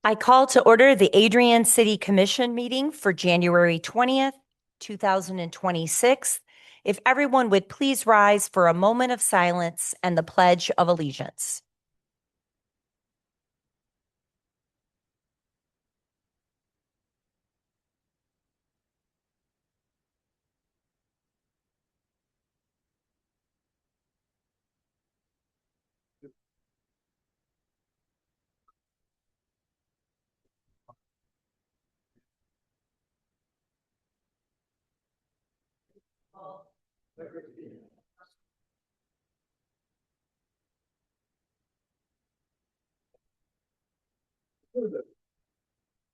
I call to order the Adrian City Commission meeting for January 20th, 2026. If everyone would please rise for a moment of silence and the Pledge of Allegiance.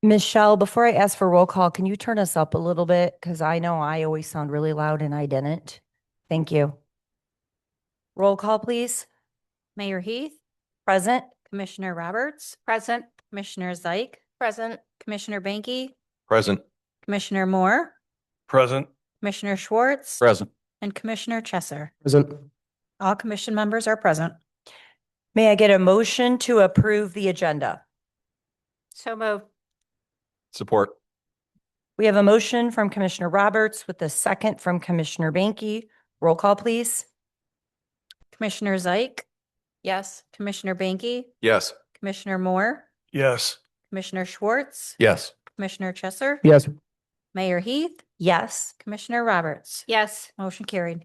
Michelle, before I ask for roll call, can you turn us up a little bit? Because I know I always sound really loud and I didn't. Thank you. Roll call, please. Mayor Heath, Present. Commissioner Roberts, Present. Commissioner Zeik, Present. Commissioner Banky, Present. Commissioner Moore, Present. Commissioner Schwartz, Present. and Commissioner Chesser. Present. All commission members are present. May I get a motion to approve the agenda? So moved. Support. We have a motion from Commissioner Roberts with a second from Commissioner Banky. Roll call, please. Commissioner Zeik, Yes. Commissioner Banky, Yes. Commissioner Moore, Yes. Commissioner Schwartz, Yes. Commissioner Chesser, Yes. Mayor Heath, Yes. Commissioner Roberts. Yes. Motion carried.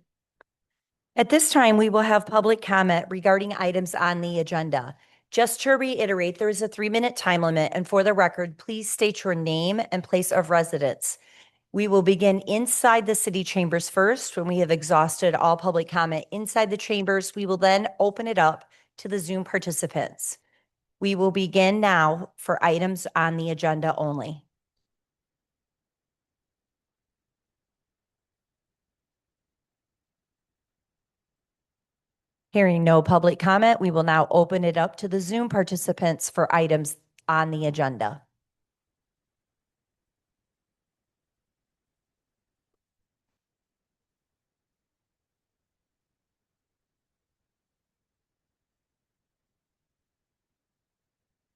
At this time, we will have public comment regarding items on the agenda. Just to reiterate, there is a 3-minute time limit, and for the record, please state your name and place of residence. We will begin inside the city chambers first. When we have exhausted all public comment inside the chambers, we will then open it up to the Zoom participants. We will begin now for items on the agenda only. Hearing no public comment, we will now open it up to the Zoom participants for items on the agenda.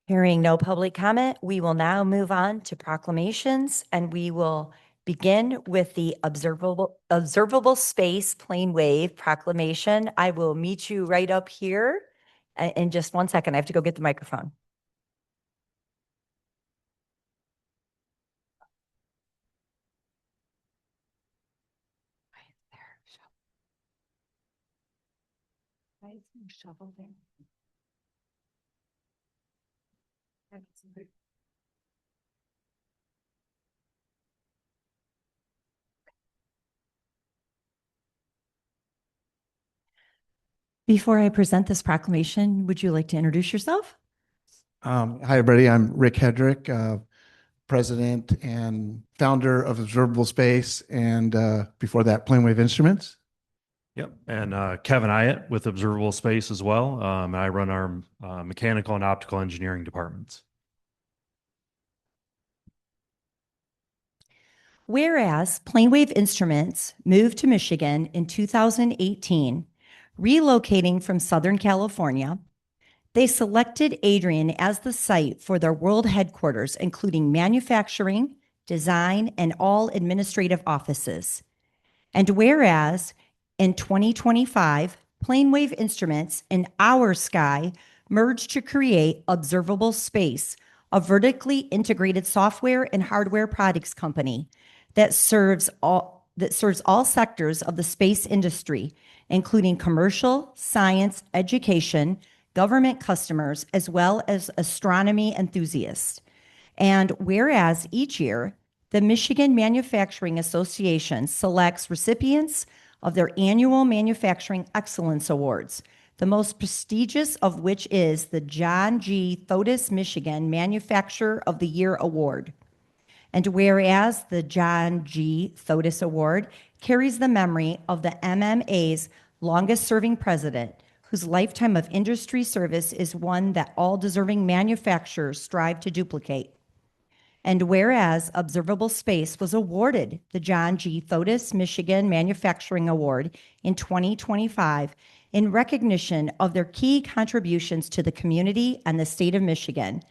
Hearing no public comment, we will now move on to proclamations, and we will begin with the observable space plane wave proclamation. I will meet you right up here in just 1 second. I have to go get the microphone. Why is there a shovel there? Before I present this proclamation, would you like to introduce yourself? Hi, everybody. I'm Rick Hedrick, president and founder of Observable Space, and before that, Planewave Instruments. Yep. And Kevin Hyatt with Observable Space as well. I run our mechanical and optical engineering departments. Whereas Planewave Instruments moved to Michigan in 2018, relocating from Southern California, they selected Adrian as the site for their world headquarters, including manufacturing, design, and all administrative offices. And whereas in 2025, Planewave Instruments and Our Sky merged to create Observable Space, a vertically integrated software and hardware products company that serves all sectors of the space industry, including commercial, science, education, government customers, as well as astronomy enthusiasts. And whereas each year, the Michigan Manufacturing Association selects recipients of their annual Manufacturing Excellence Awards, the most prestigious of which is the John G. Thotis Michigan Manufacturer of the Year Award. And whereas the John G. Thotis Award carries the memory of the MMA's longest-serving president, whose lifetime of industry service is one that all deserving manufacturers strive to duplicate. And whereas Observable Space was awarded the John G. Thotis Michigan Manufacturing Award in 2025 in recognition of their key contributions to the community and the state of Michigan,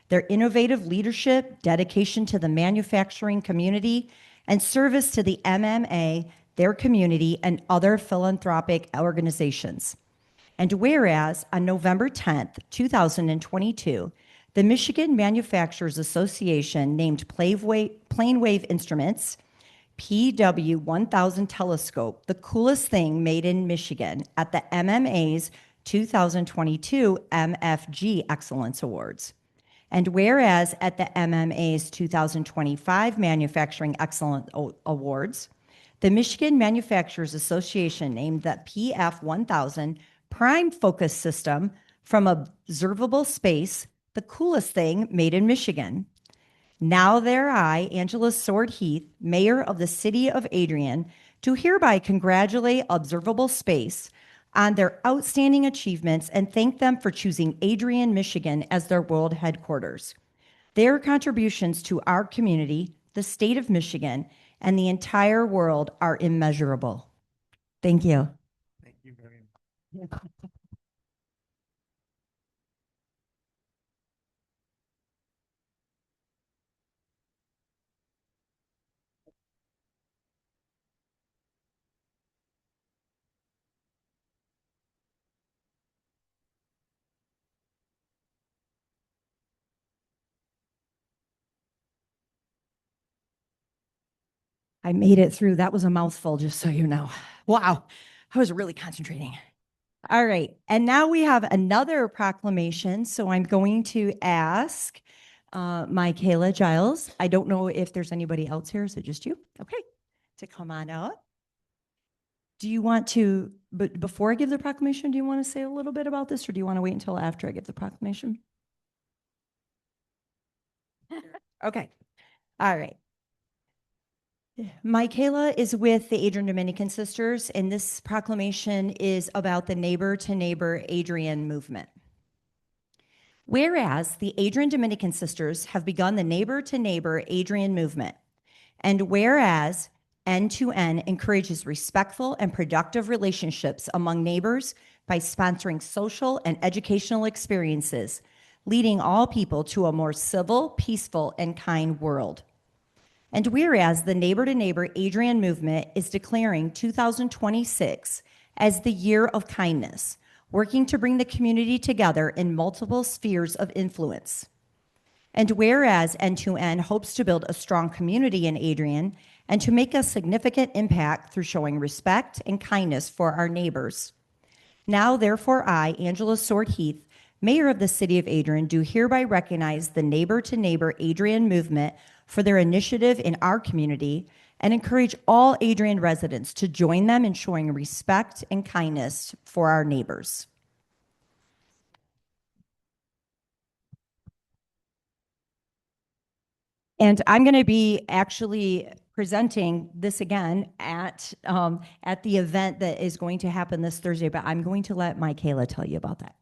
their innovative leadership, dedication to the manufacturing community, and service to the MMA, their community, and other philanthropic organizations. And whereas on November 10th, 2022, the Michigan Manufacturers Association named Planewave Instruments PW 1000 telescope the coolest thing made in Michigan at the MMA's 2022 MFG Excellence Awards. And whereas at the MMA's 2025 Manufacturing Excellence Awards, the Michigan Manufacturers Association named the PF 1000 Prime Focus System from Observable Space the coolest thing made in Michigan. Now there I, Angela Sword Heath, Mayor of the City of Adrian, do hereby congratulate Observable Space on their outstanding achievements and thank them for choosing Adrian, Michigan as their world headquarters. Their contributions to our community, the state of Michigan, and the entire world are immeasurable. Thank you. Thank you very much. I made it through. That was a mouthful, just so you know. Wow. I was really concentrating. All right. And now we have another proclamation. So I'm going to ask Michaela Giles. I don't know if there's anybody else here. Is it just you? Okay. To come on up. Do you want to, but before I give the proclamation, do you want to say a little bit about this or do you want to wait until after I give the proclamation? Okay. All right. Michaela is with the Adrian Dominican Sisters, and this proclamation is about the Neighbor to Neighbor Adrian movement. Whereas the Adrian Dominican Sisters have begun the Neighbor to Neighbor Adrian movement, and whereas N2N encourages respectful and productive relationships among neighbors by sponsoring social and educational experiences, leading all people to a more civil, peaceful, and kind world. And whereas the Neighbor to Neighbor Adrian movement is declaring 2026 as the year of kindness, working to bring the community together in multiple spheres of influence. And whereas N2N hopes to build a strong community in Adrian and to make a significant impact through showing respect and kindness for our neighbors. Now, therefore, I, Angela Sword Heath, Mayor of the City of Adrian, do hereby recognize the Neighbor to Neighbor Adrian movement for their initiative in our community and encourage all Adrian residents to join them in showing respect and kindness for our neighbors. And I'm going to be actually presenting this again at the event that is going to happen this Thursday, but I'm going to let Michaela tell you about that.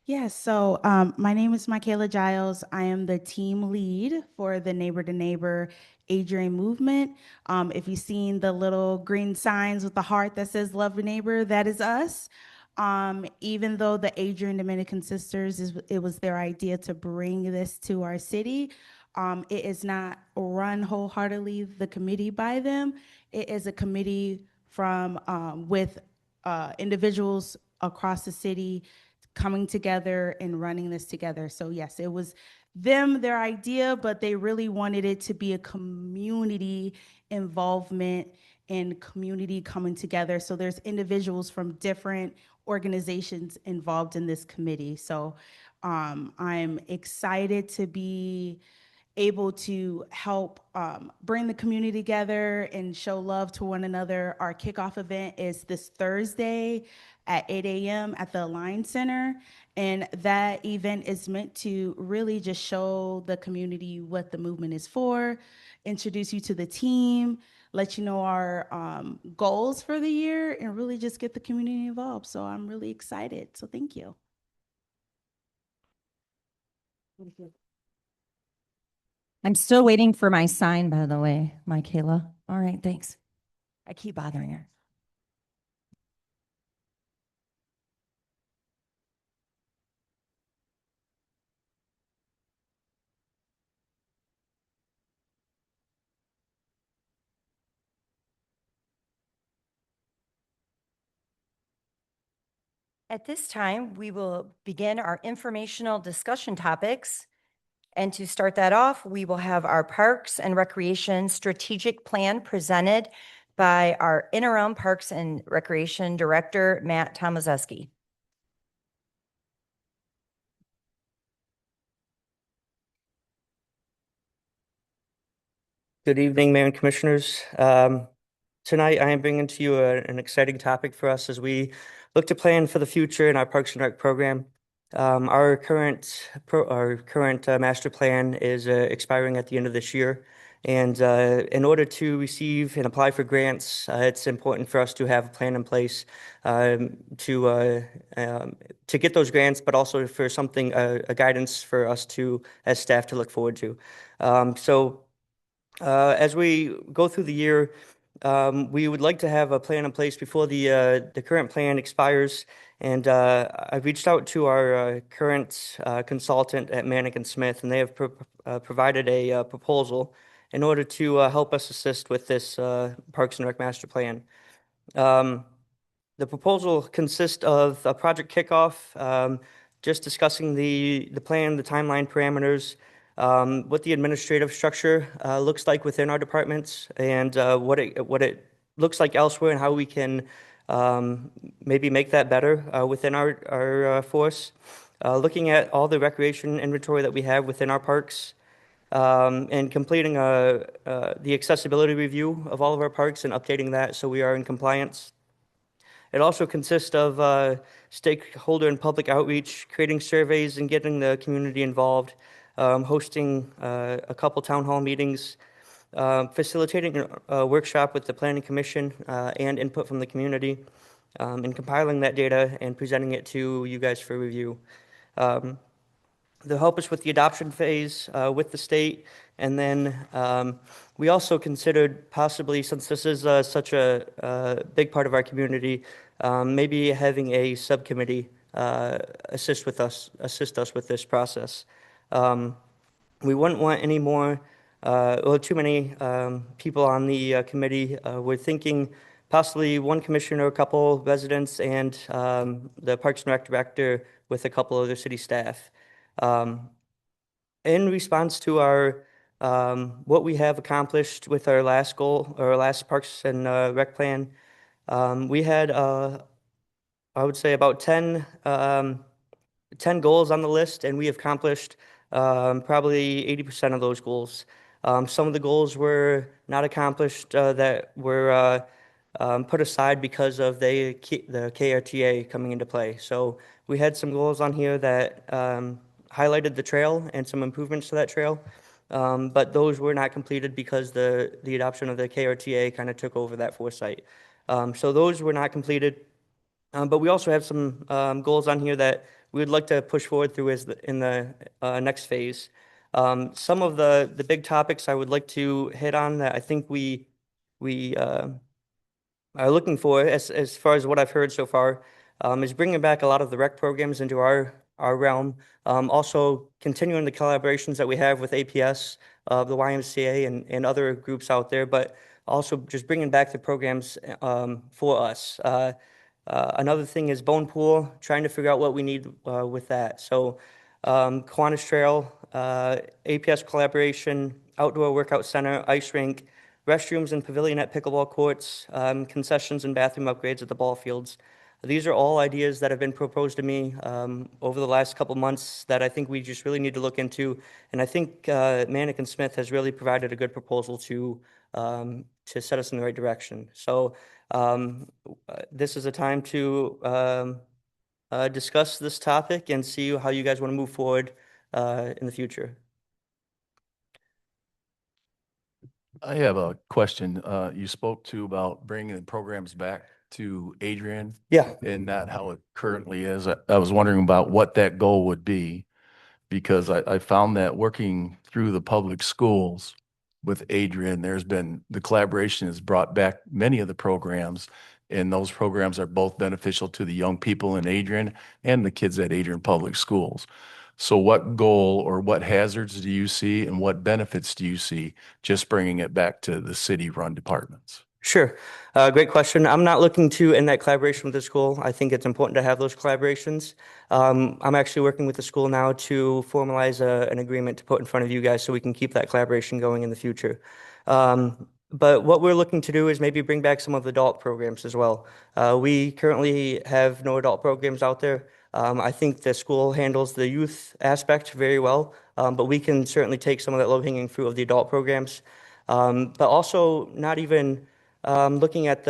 Yes, so my name is Michaela Giles. I am the team lead for the Neighbor to Neighbor Adrian movement. If you've seen the little green signs with the heart that says love your neighbor, that is us. Even though the Adrian Dominican Sisters, it was their idea to bring this to our city, it is not run wholeheartedly, the committee by them. It is a committee from with individuals across the city coming together and running this together. So yes, it was them, their idea, but they really wanted it to be a community involvement and community coming together. So there's individuals from different organizations involved in this committee. So I'm excited to be able to help bring the community together and show love to one another. Our kickoff event is this Thursday at 8 a.m. at the Align Center. And that event is meant to really just show the community what the movement is for, introduce you to the team, let you know our goals for the year, and really just get the community involved. So I'm really excited. So thank you. I'm still waiting for my sign, by the way, Michaela. All right, thanks. I keep bothering her. At this time, we will begin our informational discussion topics. And to start that off, we will have our Parks and Recreation Strategic Plan presented by our Interim Parks and Recreation Director, Matt Tomazeski. Good evening, Mayor and Commissioners. Tonight, I am bringing to you an exciting topic for us as we look to plan for the future in our Parks and Rec program. Our current master plan is expiring at the end of this year, and in order to receive and apply for grants, it's important for us to have a plan in place to get those grants, but also for something a guidance for us to as staff to look forward to. As we go through the year, we would like to have a plan in place before the current plan expires. And I've reached out to our current consultant at Manick & Smith, and they have provided a proposal in order to help us assist with this Parks and Rec master plan. The proposal consists of a project kickoff, just discussing the plan, the timeline parameters, what the administrative structure looks like within our departments, and what it looks like elsewhere, and how we can maybe make that better within our force. Looking at all the recreation inventory that we have within our parks, and completing the accessibility review of all of our parks and updating that so we are in compliance. It also consists of stakeholder and public outreach, creating surveys and getting the community involved, hosting a couple town hall meetings, facilitating a workshop with the Planning Commission and input from the community, and compiling that data and presenting it to you guys for review. They'll help us with the adoption phase with the state. And then we also considered possibly, since this is such a big part of our community, maybe having a subcommittee assist us with this process. We wouldn't want any more or too many people on the committee. We're thinking possibly one commissioner, a couple residents, and the Parks and Rec director with a couple other city staff. In response to our what we have accomplished with our last goal, or our last Parks and Rec plan, we had I would say about 10 goals on the list, and we have accomplished probably 80% of those goals. Some of the goals were not accomplished that were put aside because of the KRTA coming into play. So we had some goals on here that highlighted the trail and some improvements to that trail, but those were not completed because the adoption of the KRTA kind of took over that foresight. So those were not completed. But we also have some goals on here that we would like to push forward through in the next phase. Some of the big topics I would like to hit on that I think we are looking for, as far as what I've heard so far, is bringing back a lot of the rec programs into our realm. Also continuing the collaborations that we have with APS, the YMCA, and other groups out there, but also just bringing back the programs for us. Another thing is Bone Pool, trying to figure out what we need with that. So Kiwanis Trail, APS collaboration, outdoor workout center, ice rink, restrooms and pavilion at pickleball courts, concessions and bathroom upgrades at the ball fields. These are all ideas that have been proposed to me over the last couple months that I think we just really need to look into. And I think Manick & Smith has really provided a good proposal to set us in the right direction. So this is a time to discuss this topic and see how you guys want to move forward in the future. I have a question. You spoke to about bringing the programs back to Adrian. Yeah. And not how it currently is. I was wondering about what that goal would be, because I found that working through the public schools with Adrian, the collaboration has brought back many of the programs, and those programs are both beneficial to the young people in Adrian and the kids at Adrian Public Schools. So what goal or what hazards do you see, and what benefits do you see just bringing it back to the city-run departments? Sure. Great question. I'm not looking to end that collaboration with the school. I think it's important to have those collaborations. I'm actually working with the school now to formalize an agreement to put in front of you guys so we can keep that collaboration going in the future. But what we're looking to do is maybe bring back some of the adult programs as well. We currently have no adult programs out there. I think the school handles the youth aspect very well, but we can certainly take some of that low-hanging fruit of the adult programs. But also not even looking at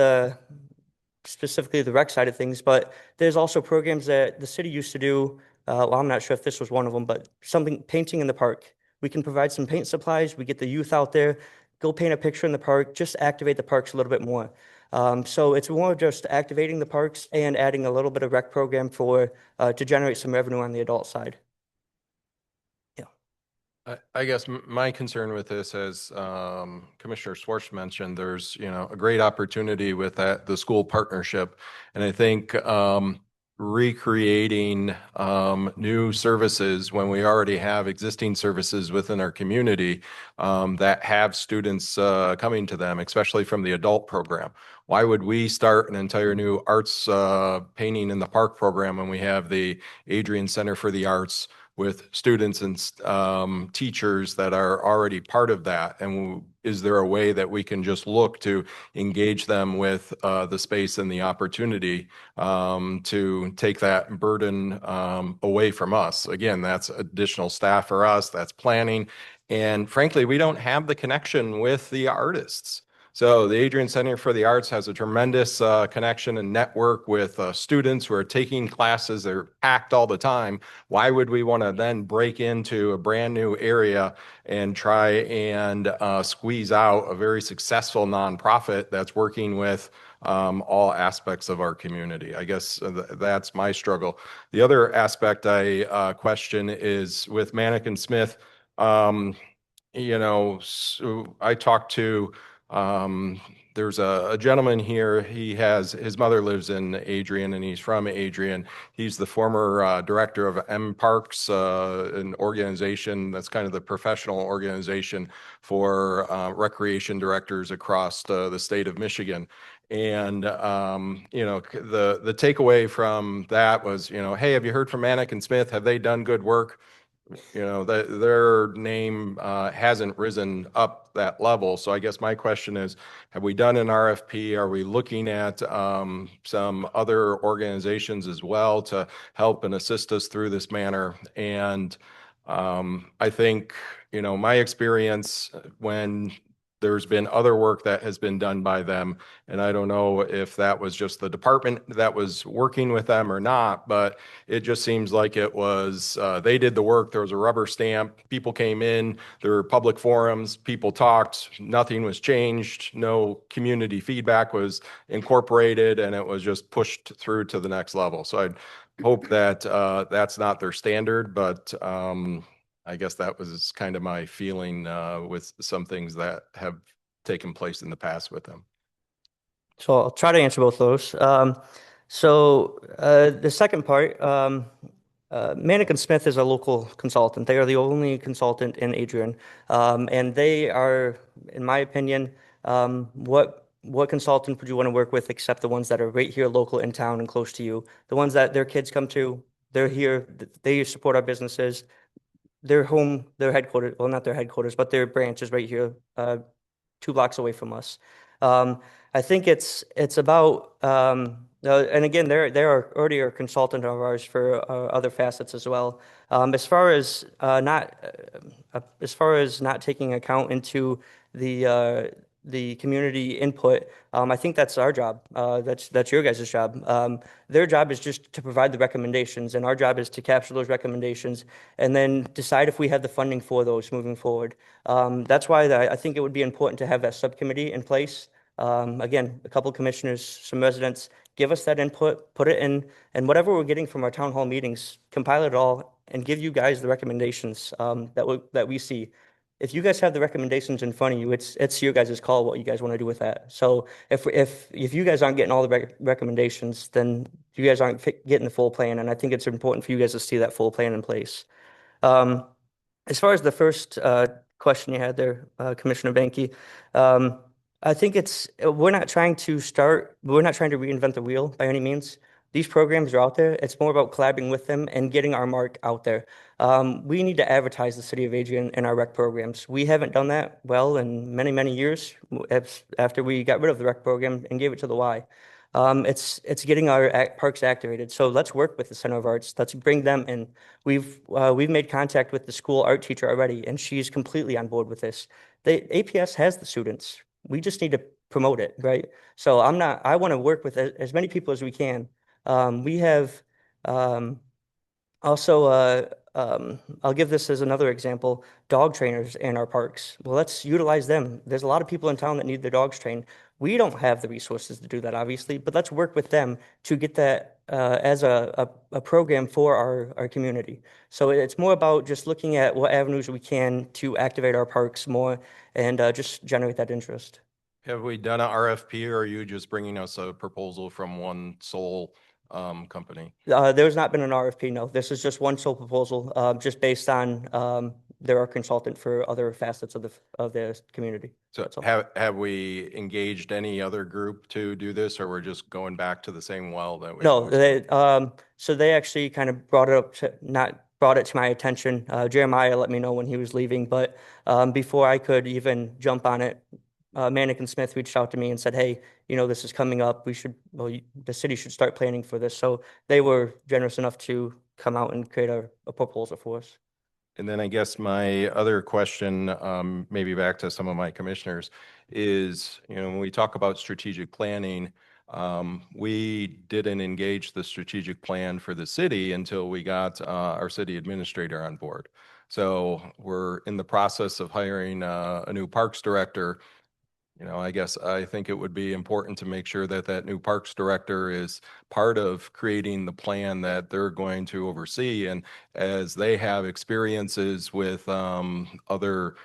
specifically the rec side of things, but there's also programs that the city used to do. Well, I'm not sure if this was one of them, but something painting in the park. We can provide some paint supplies. We get the youth out there, go paint a picture in the park, just activate the parks a little bit more. So it's more just activating the parks and adding a little bit of rec program to generate some revenue on the adult side. I guess my concern with this, as Commissioner Swartz mentioned, there's, a great opportunity with the school partnership. And I think recreating new services when we already have existing services within our community that have students coming to them, especially from the adult program. Why would we start an entire new arts painting in the park program when we have the Adrian Center for the Arts with students and teachers that are already part of that? And is there a way that we can just look to engage them with the space and the opportunity to take that burden away from us? Again, that's additional staff for us, that's planning. And frankly, we don't have the connection with the artists. So the Adrian Center for the Arts has a tremendous connection and network with students who are taking classes. They're packed all the time. Why would we want to then break into a brand new area and try and squeeze out a very successful nonprofit that's working with all aspects of our community? I guess that's my struggle. The other aspect I question is with Mannequin Smith. So I talked to there's a gentleman here. His mother lives in Adrian and he's from Adrian. He's the former director of M Parks, an organization that's kind of the professional organization for recreation directors across the state of Michigan. And the takeaway from that was, hey, have you heard from Mannequin Smith? Have they done good work? Their name hasn't risen up that level. So I guess my question is, have we done an RFP? Are we looking at some other organizations as well to help and assist us through this manner? And I think, my experience when there's been other work that has been done by them, and I don't know if that was just the department that was working with them or not, but it just seems like it was, they did the work, there was a rubber stamp, people came in, there were public forums, people talked, nothing was changed, no community feedback was incorporated, and it was just pushed through to the next level. So I'd hope that that's not their standard, but I guess that was kind of my feeling with some things that have taken place in the past with them. So I'll try to answer both those. The second part, Mannequin Smith is a local consultant. They are the only consultant in Adrian. And they are, in my opinion, what consultant would you want to work with except the ones that are right here local in town and close to you? The ones that their kids come to, they're here, they support our businesses. Their headquarters, well, not their headquarters, but their branch is right here, 2 blocks away from us. I think it's about, and again, they are already a consultant of ours for other facets as well. As far as not taking account into the community input, I think that's our job. That's your guys' job. Their job is just to provide the recommendations, and our job is to capture those recommendations and then decide if we have the funding for those moving forward. That's why I think it would be important to have that subcommittee in place. Again, a couple commissioners, some residents, give us that input, put it in, and whatever we're getting from our town hall meetings, compile it all and give you guys the recommendations that we see. If you guys have the recommendations in front of you, it's your guys' call what you guys want to do with that. So if you guys aren't getting all the recommendations, then you guys aren't getting the full plan, and I think it's important for you guys to see that full plan in place. As far as the first question you had there, Commissioner Banky, I think we're not trying to reinvent the wheel by any means. These programs are out there. It's more about collaborating with them and getting our mark out there. We need to advertise the city of Adrian and our rec programs. We haven't done that well in many, many years after we got rid of the rec program and gave it to the Y. It's getting our parks activated. So let's work with the Center of Arts. Let's bring them in. We've made contact with the school art teacher already, and she's completely on board with this. The APS has the students. We just need to promote it, right? So I want to work with as many people as we can. We have um, also, I'll give this as another example, dog trainers in our parks. Well, let's utilize them. There's a lot of people in town that need their dogs trained. We don't have the resources to do that, obviously, but let's work with them to get that as a program for our community. So it's more about just looking at what avenues we can to activate our parks more and just generate that interest. Have we done an RFP, or are you just bringing us a proposal from one sole company? There's not been an RFP, no. This is just one sole proposal, just based on they're our consultant for other facets of the community. So That's all. have we engaged any other group to do this, or we're just going back to the same well that we? No, always go? so they actually kind of not brought it to my attention. Jeremiah let me know when he was leaving, but before I could even jump on it, Manick and Smith reached out to me and said, "Hey, this is coming up. The city should start planning for this." So they were generous enough to come out and create a proposal for us. And then I guess my other question, maybe back to some of my commissioners, is, when we talk about strategic planning, we didn't engage the strategic plan for the city until we got our city administrator on board. So we're in the process of hiring a new parks director. I guess I think it would be important to make sure that that new parks director is part of creating the plan that they're going to oversee. And as they have experiences with other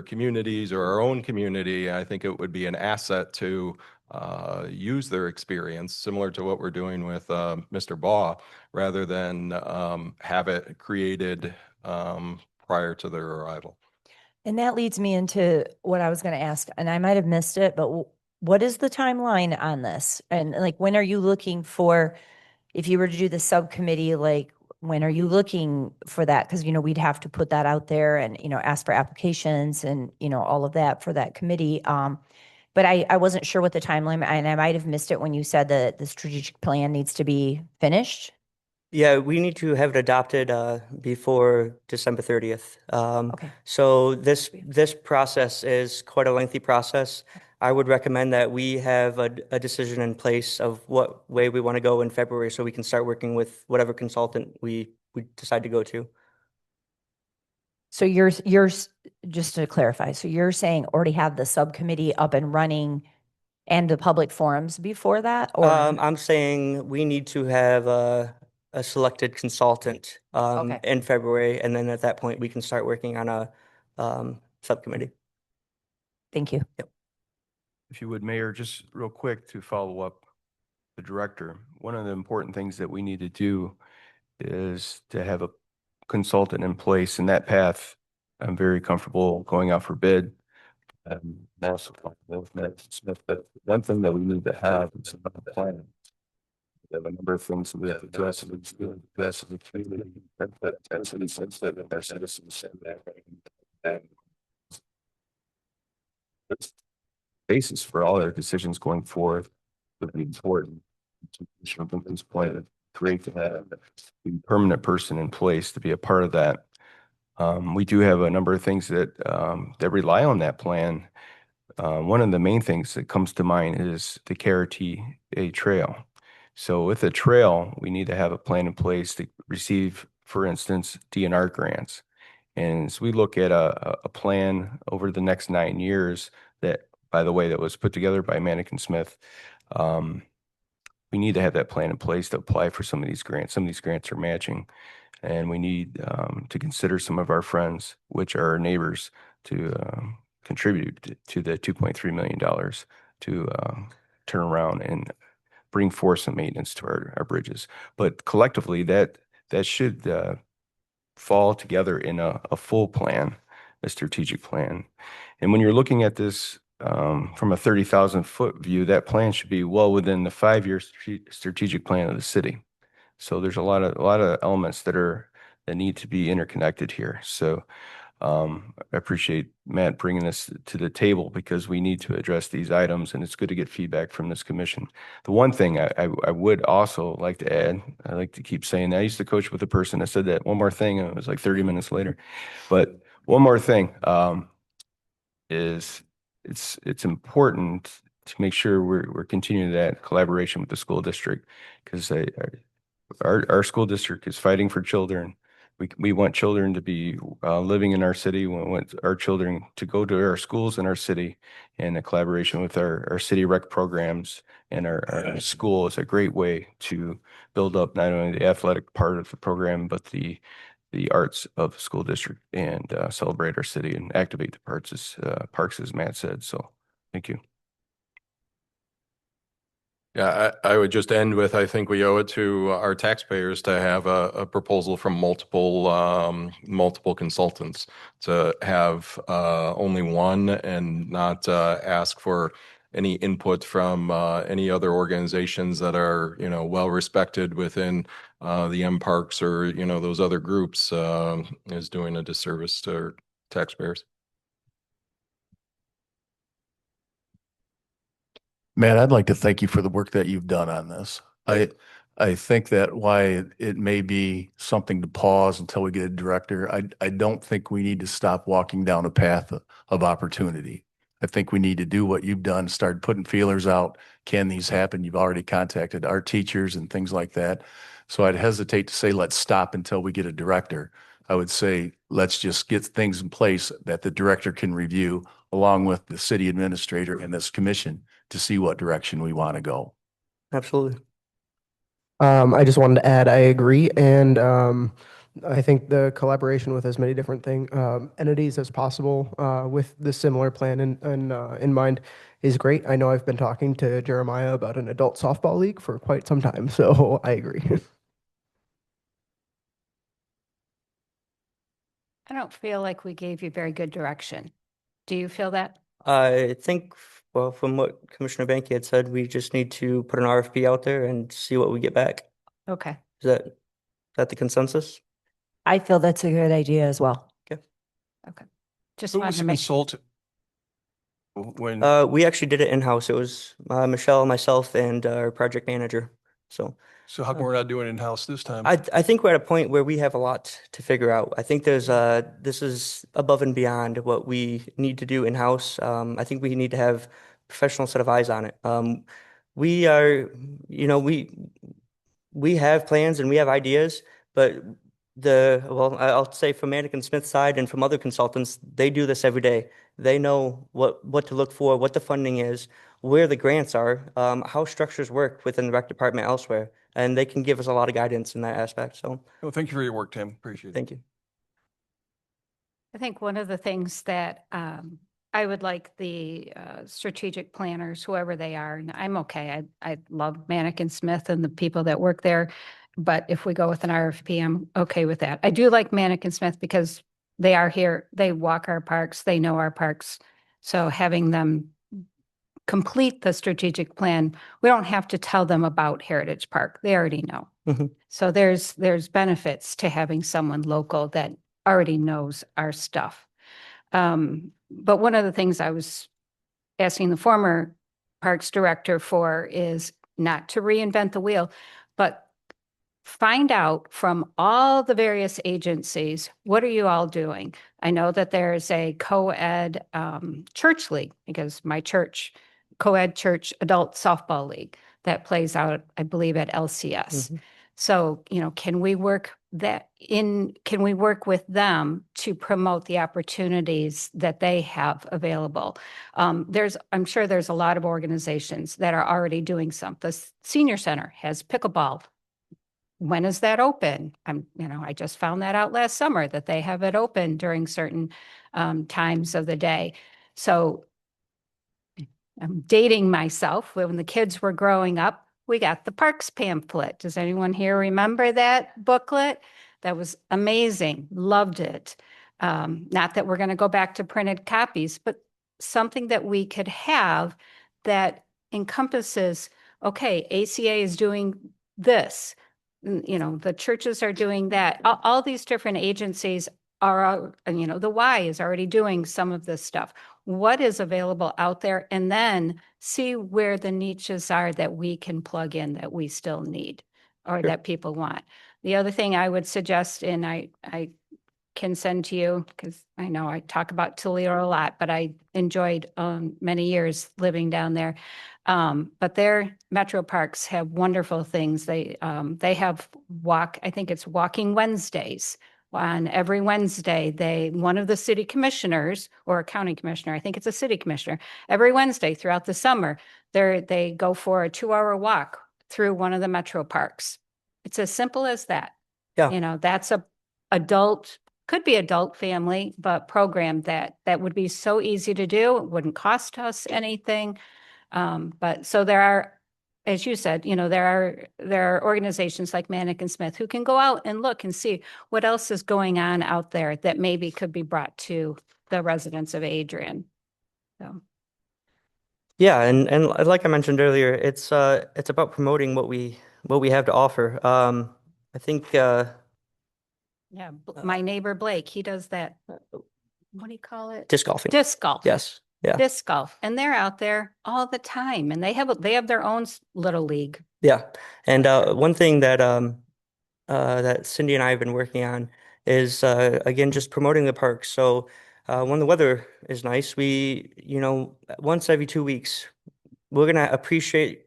communities or our own community, I think it would be an asset to use their experience, similar to what we're doing with Mr. Baugh, rather than have it created prior to their arrival. And that leads me into what I was going to ask, and I might have missed it, but what is the timeline on this? And like, when are you looking for, if you were to do the subcommittee, like, when are you looking for that? Because, we'd have to put that out there and, ask for applications and, all of that for that committee. But I wasn't sure what the timeline, and I might have missed it when you said that the strategic plan needs to be finished. Yeah, we need to have it adopted before December 30th. Okay. So this process is quite a lengthy process. I would recommend that we have a decision in place of what way we want to go in February, so we can start working with whatever consultant we decide to go to. So just to clarify, so you're saying already have the subcommittee up and running and the public forums before that? Or I'm saying we need to have a selected consultant Okay. in February, and then at that point we can start working on a subcommittee. Thank you. If you would, Mayor, just real quick to follow up the director, one of the important things that we need to do is to have a consultant in place. In that path, I'm very comfortable going out for bid. Also, with Matt Smith, but one thing that we need to have is a plan. We have a number of things that we have to address, and it's the best of the community, that density sense that our citizens send that. That's basis for all our decisions going forward would be important. To this point, great to have a permanent person in place to be a part of that. We do have a number of things that rely on that plan. One of the main things that comes to mind is the KRTA trail. So with a trail, we need to have a plan in place to receive, for instance, DNR grants. And as we look at a plan over the next 9 years, that, by the way, that was put together by Manick and Smith, we need to have that plan in place to apply for some of these grants. Some of these grants are matching, and we need to consider some of our friends, which are our neighbors, to contribute to the $2.3 million to turn around and bring forth some maintenance to our bridges. But collectively, that should fall together in a full plan, a strategic plan. And when you're looking at this from a 30,000-foot view, that plan should be well within the 5-year strategic plan of the city. So there's a lot of elements that need to be interconnected here. So I appreciate Matt bringing this to the table because we need to address these items, and it's good to get feedback from this commission. The one thing I would also like to add, I like to keep saying that. I used to coach with a person that said that one more thing, and it was like 30 minutes later. But one more thing is it's important to make sure we're continuing that collaboration with the school district because our school district is fighting for children. We want children to be living in our city. We want our children to go to our schools in our city, and a collaboration with our city rec programs and our school is a great way to build up not only the athletic part of the program, but the arts of the school district and celebrate our city and activate the parks, as Matt said. So thank you. Yeah, I would just end with, I think we owe it to our taxpayers to have a proposal from multiple consultants, to have only one and not ask for any input from any other organizations that are, well respected within the M Parks or, those other groups is doing a disservice to our taxpayers. Matt, I'd like to thank you for the work that you've done on this. I think that why it may be something to pause until we get a director, I don't think we need to stop walking down a path of opportunity. I think we need to do what you've done, start putting feelers out. Can these happen? You've already contacted our teachers and things like that. So I'd hesitate to say, let's stop until we get a director. I would say, let's just get things in place that the director can review along with the city administrator and this commission to see what direction we want to go. Absolutely. I just wanted to add, I agree. And I think the collaboration with as many different entities as possible with the similar plan in mind is great. I know I've been talking to Jeremiah about an adult softball league for quite some time, so I agree. I don't feel like we gave you very good direction. Do you feel that? I think, well, from what Commissioner Banky had said, we just need to put an RFP out there and see what we get back. Okay. Is that the consensus? I feel that's a good idea as well. Just Who wanted was to the make. consultant? When, We actually did it in-house. It was Michelle, myself, and our project manager. So so how come we're not doing it in-house this time? I think we're at a point where we have a lot to figure out. I think this is above and beyond what we need to do in-house. I think we need to have a professional set of eyes on it. We are, we have plans and we have ideas, but I'll say from Mannequin Smith's side and from other consultants, they do this every day. They know what to look for, what the funding is, where the grants are, how structures work within the rec department elsewhere, and they can give us a lot of guidance in that aspect. So, Well, thank you for your work, Tim. Appreciate it. thank you. I think one of the things that I would like the strategic planners, whoever they are, and I'm okay. I love Mannequin Smith and the people that work there. But if we go with an RFP, I'm okay with that. I do like Mannequin Smith because they are here, they walk our parks, they know our parks. So having them complete the strategic plan, we don't have to tell them about Heritage Park. They already know. Mhm. So there's benefits to having someone local that already knows our stuff. But one of the things I was asking the former Parks Director for is not to reinvent the wheel, but find out from all the various agencies, what are you all doing? I know that there's a co-ed church league because my church, co-ed church adult softball league that plays out, I believe, at LCS. Mhm. So, can we work with them to promote the opportunities that they have available? I'm sure there's a lot of organizations that are already doing something. The senior center has pickleball. When is that open? I just found that out last summer that they have it open during certain times of the day. So I'm dating myself. When the kids were growing up, we got the parks pamphlet. Does anyone here remember that booklet? That was amazing. Loved it. Not that we're going to go back to printed copies, but something that we could have that encompasses, okay, ACA is doing this, the churches are doing that. All these different agencies are, the Y is already doing some of this stuff. What is available out there? And then see where the niches are that we can plug in that we still need or Sure. that people want. The other thing I would suggest, and I can send to you, because I know I talk about Toledo a lot, but I enjoyed many years living down there. But their metro parks have wonderful things. They have I think it's Walking Wednesdays. On every Wednesday, one of the city commissioners or a county commissioner, I think it's a city commissioner, every Wednesday throughout the summer, they go for a 2-hour walk through one of the metro parks. It's as simple as that. Yeah. That's could be adult family, but program that would be so easy to do. It wouldn't cost us anything. But so there are, as you said, there are organizations like Manick and Smith who can go out and look and see what else is going on out there that maybe could be brought to the residents of Adrian. So. Yeah, and like I mentioned earlier, it's about promoting what we have to offer. I think Yeah, my neighbor Blake, he does that. What do you call it? disc golfing. Disc golf. Yes. Yeah. Disc golf, and they're out there all the time, and they have their own little league. Yeah. And one thing that that Cindy and I have been working on is again just promoting the parks. So when the weather is nice, once every 2 weeks, we're gonna appreciate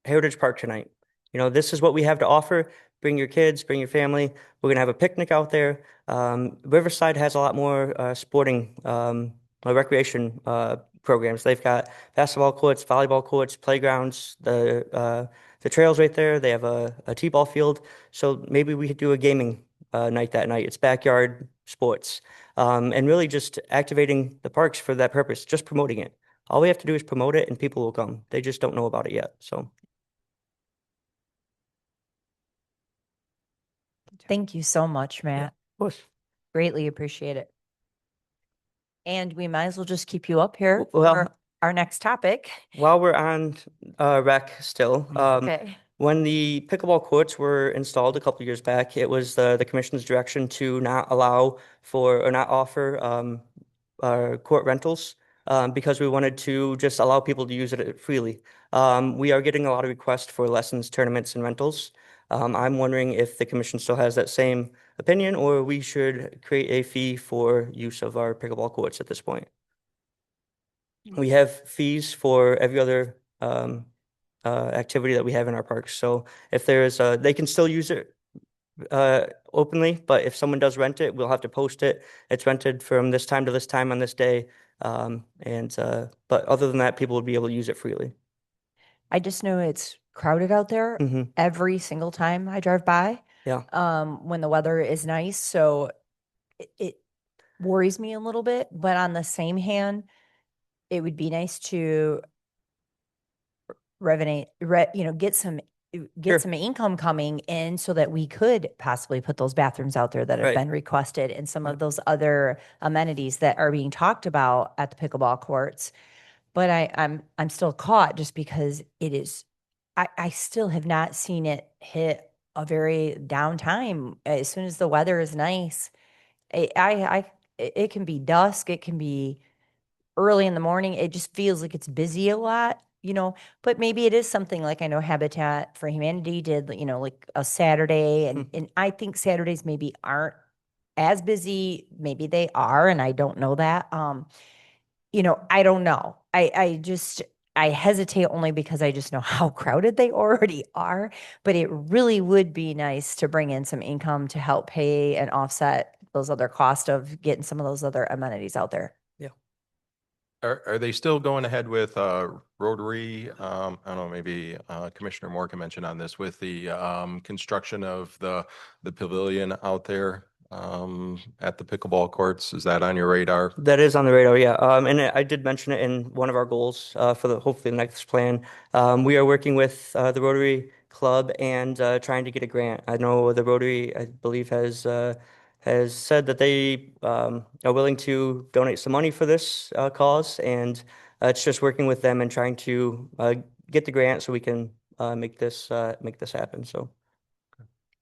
Heritage Park tonight. This is what we have to offer. Bring your kids, bring your family. We're gonna have a picnic out there. Riverside has a lot more sporting recreation programs. They've got basketball courts, volleyball courts, playgrounds, the trails right there. They have a t-ball field. So maybe we could do a gaming night that night. It's backyard sports, and really just activating the parks for that purpose. Just promoting it. All we have to do is promote it, and people will come. They just don't know about it yet. So. Thank you so much, Matt. Of course. Greatly appreciate it. And we might as well just keep you up here Well, for our next topic. While we're on rec still, Okay. when the pickleball courts were installed a couple years back, it was the commission's direction to not allow for or not offer court rentals because we wanted to just allow people to use it freely. We are getting a lot of requests for lessons, tournaments, and rentals. I'm wondering if the commission still has that same opinion, or we should create a fee for use of our pickleball courts at this point. We have fees for every other activity that we have in our parks. So if there's they can still use it openly, but if someone does rent it, we'll have to post it. It's rented from this time to this time on this day. But other than that, people would be able to use it freely. I just know it's crowded out there Mhm. every single time I drive by. Yeah. When the weather is nice. So it worries me a little bit, but on the same hand, it would be nice to get some Sure. income coming in so that we could possibly put those bathrooms out there that have Right. been requested and some of those other amenities that are being talked about at the pickleball courts. But I'm still caught just because it is, I still have not seen it hit a very downtime. As soon as the weather is nice, it can be dusk, it can be early in the morning. It just feels like it's busy a lot, but maybe it is something like I know Habitat for Humanity did, like a Saturday. And I think Saturdays maybe aren't as busy. Maybe they are, and I don't know that. I don't know. I hesitate only because I just know how crowded they already are, but it really would be nice to bring in some income to help pay and offset those other costs of getting some of those other amenities out there. Are they still going ahead with Rotary? I don't know, maybe Commissioner Moore can mention on this with the construction of the pavilion out there at the pickleball courts. Is that on your radar? That is on the radar, yeah. And I did mention it in one of our goals for hopefully the next plan. We are working with the Rotary Club and trying to get a grant. I know the Rotary, I believe, has has said that they are willing to donate some money for this cause, and it's just working with them and trying to get the grant so we can make this happen. So,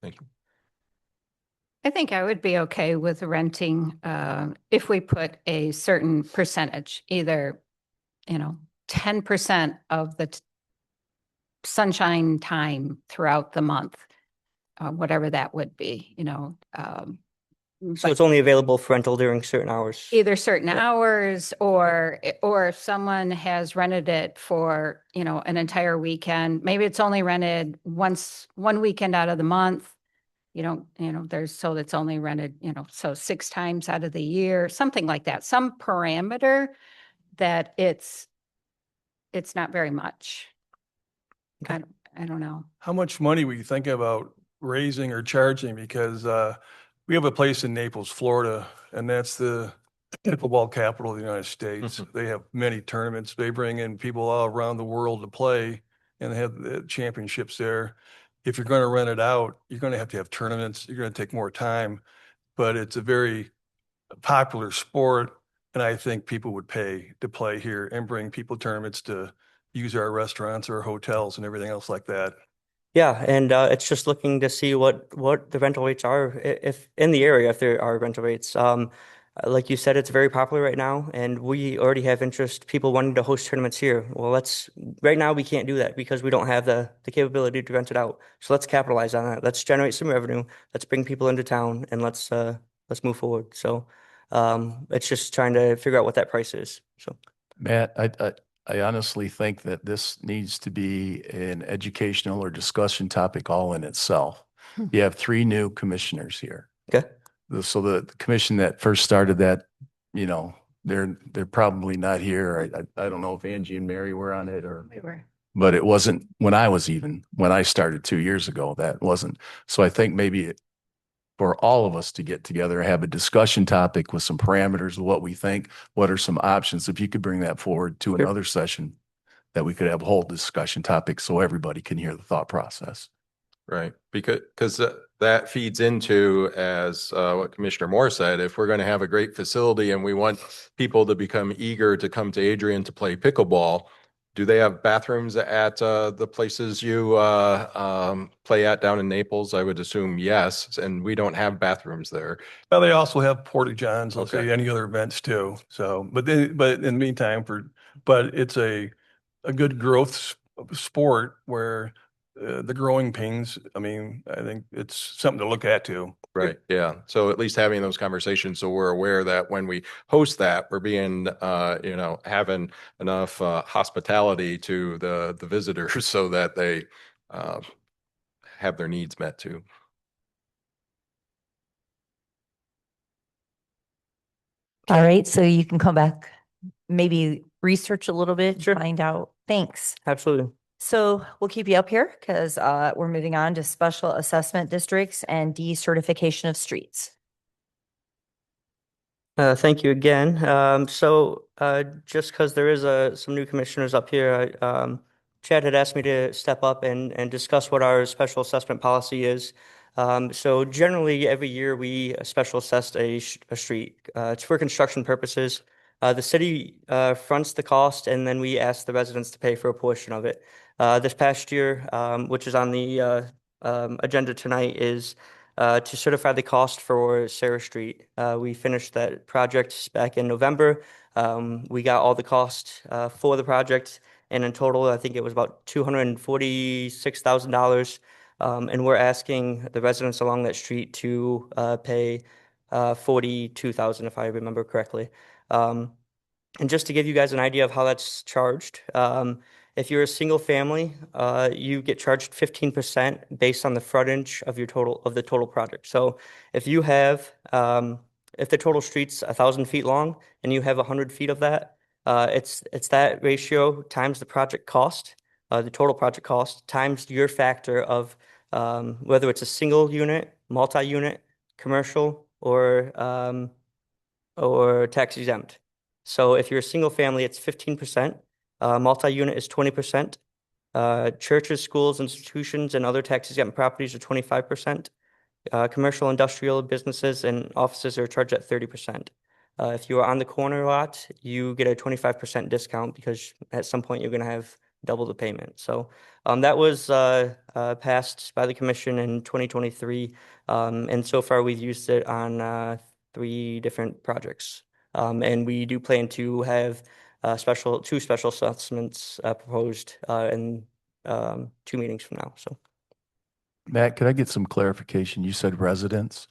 Thank you. I think I would be okay with renting if we put a certain percentage, either, 10% of the sunshine time throughout the month, whatever that would be, so but it's only available for rental during certain hours. either certain Yeah. hours or if someone has rented it for, an entire weekend, maybe it's only rented one weekend out of the month. So it's only rented, so 6 times out of the year, something like that, some parameter that it's not very much. Okay. I don't know. How much money were you thinking about raising or charging? Because we have a place in Naples, Florida, and that's the pickleball capital of the United States. They have many tournaments. They bring in people all around the world to play, and they have the championships there. If you're going to rent it out, you're going to have tournaments. You're going to take more time, but it's a very popular sport, and I think people would pay to play here and bring people tournaments to use our restaurants or hotels and everything else like that. Yeah, and it's just looking to see what the rental rates are if in the area, if there are rental rates. Like you said, it's very popular right now, and we already have interest, people wanting to host tournaments here. Well, right now we can't do that because we don't have the capability to rent it out. So let's capitalize on that. Let's generate some revenue. Let's bring people into town, and let's move forward. So it's just trying to figure out what that price is. So. Matt, I honestly think that this needs to be an educational or discussion topic all in itself. You have 3 new commissioners here. Okay. So the commission that first started that, they're probably not here. I don't know if Angie and Mary were on it We were. but it wasn't when I started 2 years ago, that wasn't. So I think maybe for all of us to get together, have a discussion topic with some parameters of what we think, what are some options, if you could bring that forward to Sure. another session, that we could have a whole discussion topic so everybody can hear the thought process. Right, because that feeds into, as what Commissioner Moore said, if we're going to have a great facility and we want people to become eager to come to Adrian to play pickleball, do they have bathrooms at the places you play at down in Naples? I would assume yes, and we don't have bathrooms there. Well, they also have porta johns, let's Okay. say any other events too. So, but in the meantime, but it's a good growth sport where the growing pains, I mean, I think it's something to look at too. Right, yeah. So at least having those conversations so we're aware that when we host that, we're being, having enough hospitality to the visitors so that they have their needs met too. All right, so you can come back, maybe research a little bit, Sure. find out. Thanks. Absolutely. So we'll keep you up here because we're moving on to special assessment districts and decertification of streets. Thank you again. Just because there is some new commissioners up here, Chad had asked me to step up and discuss what our special assessment policy is. So generally, every year we special assess a street. It's for construction purposes. The city fronts the cost, and then we ask the residents to pay for a portion of it. This past year, which is on the agenda tonight, is to certify the cost for Sarah Street. We finished that project back in November. We got all the cost for the project, and in total, I think it was about $246,000. And we're asking the residents along that street to pay $42,000, if I remember correctly. And just to give you guys an idea of how that's charged, if you're a single family, you get charged 15% based on the frontage of the total project. So if you have, if the total street's 1,000 feet long and you have 100 feet of that, it's that ratio times the project cost, the total project cost, times your factor of whether it's a single unit, multi-unit, commercial, or tax exempt. So if you're a single family, it's 15%. Multi-unit is 20%. Churches, schools, institutions, and other tax exempt properties are 25%. Commercial, industrial businesses and offices are charged at 30%. If you are on the corner lot, you get a 25% discount because at some point you're going to have double the payment. So that was passed by the commission in 2023. And so far we've used it on 3 different projects. And we do plan to have two special assessments proposed in 2 meetings from now. So. Matt, could I get some clarification? You said residents.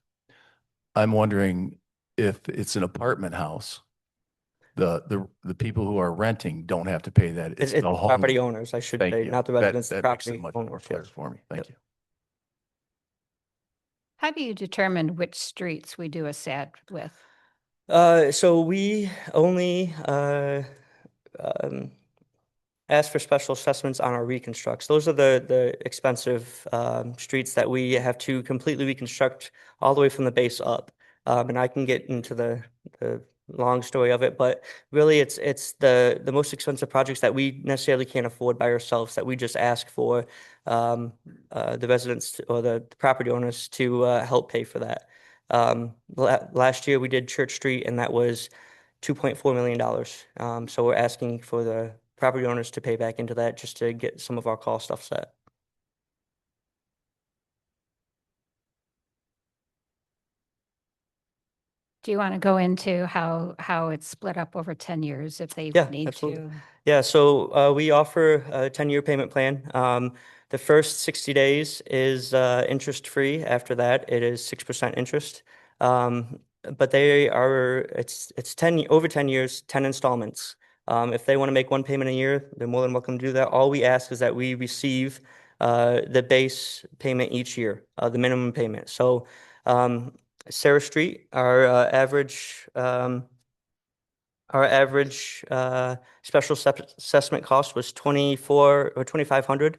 I'm wondering if it's an apartment house, the people who are renting don't have to pay that. It's the property homeowner. owners, I should Thank say, you. not the That- residents, the that makes it property much more owners. clear Yes. for me. Thank Yep. you. How do you determine which streets we do a SAD with? So we only um, ask for special assessments on our reconstructs. Those are the expensive streets that we have to completely reconstruct all the way from the base up. And I can get into the long story of it, but really it's the most expensive projects that we necessarily can't afford by ourselves that we just ask for the residents or the property owners to help pay for that. Last year we did Church Street and that was $2.4 million. So we're asking for the property owners to pay back into that just to get some of our cost offset. Do you want to go into how it's split up over 10 years if they Yeah, need absolutely. to? Yeah, so we offer a 10-year payment plan. The first 60 days is interest-free. After that, it is 6% interest. But it's 10 over 10 years, 10 installments. If they want to make one payment a year, they're more than welcome to do that. All we ask is that we receive the base payment each year, the minimum payment. So Sarah Street, our average special assessment cost was 24 or 2,500.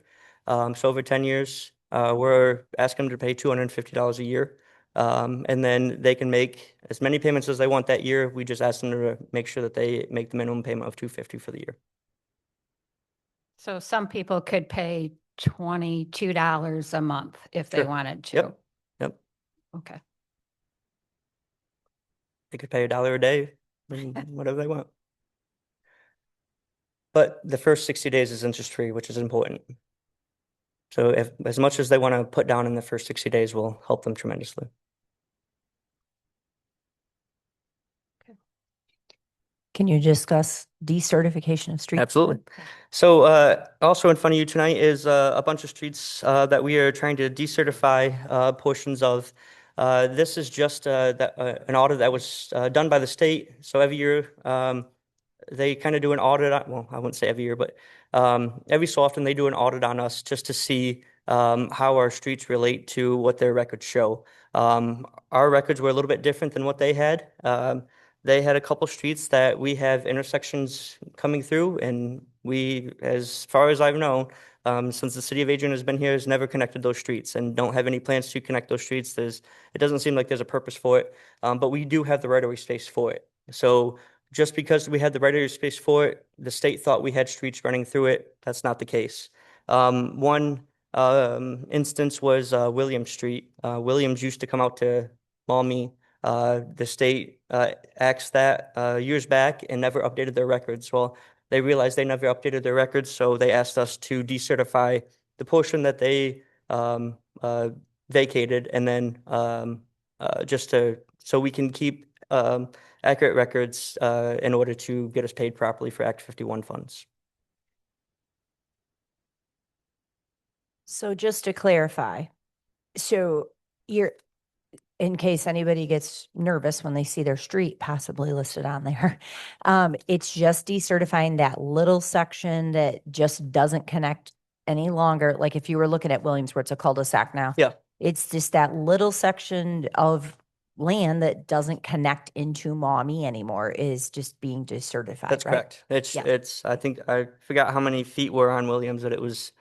So over 10 years, we're asking them to pay $250 a year. And then they can make as many payments as they want that year. We just ask them to make sure that they make the minimum payment of $250 for the year. So some people could pay $22 a month if they Sure. wanted to. Yep. Yep. Okay. They could pay $1 a day, whatever they want. But the first 60 days is interest-free, which is important. So if as much as they want to put down in the first 60 days will help them tremendously. Can you discuss decertification of streets? Absolutely. So also in front of you tonight is a bunch of streets that we are trying to decertify portions of. This is just an audit that was done by the state. So every year they kind of do an audit well, I wouldn't say every year, but every so often they do an audit on us just to see how our streets relate to what their records show. Our records were a little bit different than what they had. They had a couple streets that we have intersections coming through, and we, as far as I've known, since the city of Adrian has been here, has never connected those streets and don't have any plans to connect those streets. It doesn't seem like there's a purpose for it, but we do have the right-of-way space for it. So just because we had the right-of-way space for it, the state thought we had streets running through it. That's not the case. One instance was Williams Street. Williams used to come out to Maumee. The state axed that years back and never updated their records. Well, they realized they never updated their records, so they asked us to decertify the portion that they vacated, and then so we can keep accurate records in order to get us paid properly for Act 51 funds. So just to clarify, so in case anybody gets nervous when they see their street possibly listed on there, it's just decertifying that little section that just doesn't connect any longer. Like if you were looking at Williams where it's a cul-de-sac now. Yeah. It's just that little section of land that doesn't connect into Maumee anymore is just being decertified, That's right? correct. Yeah. I think I forgot how many feet were on Williams, but it was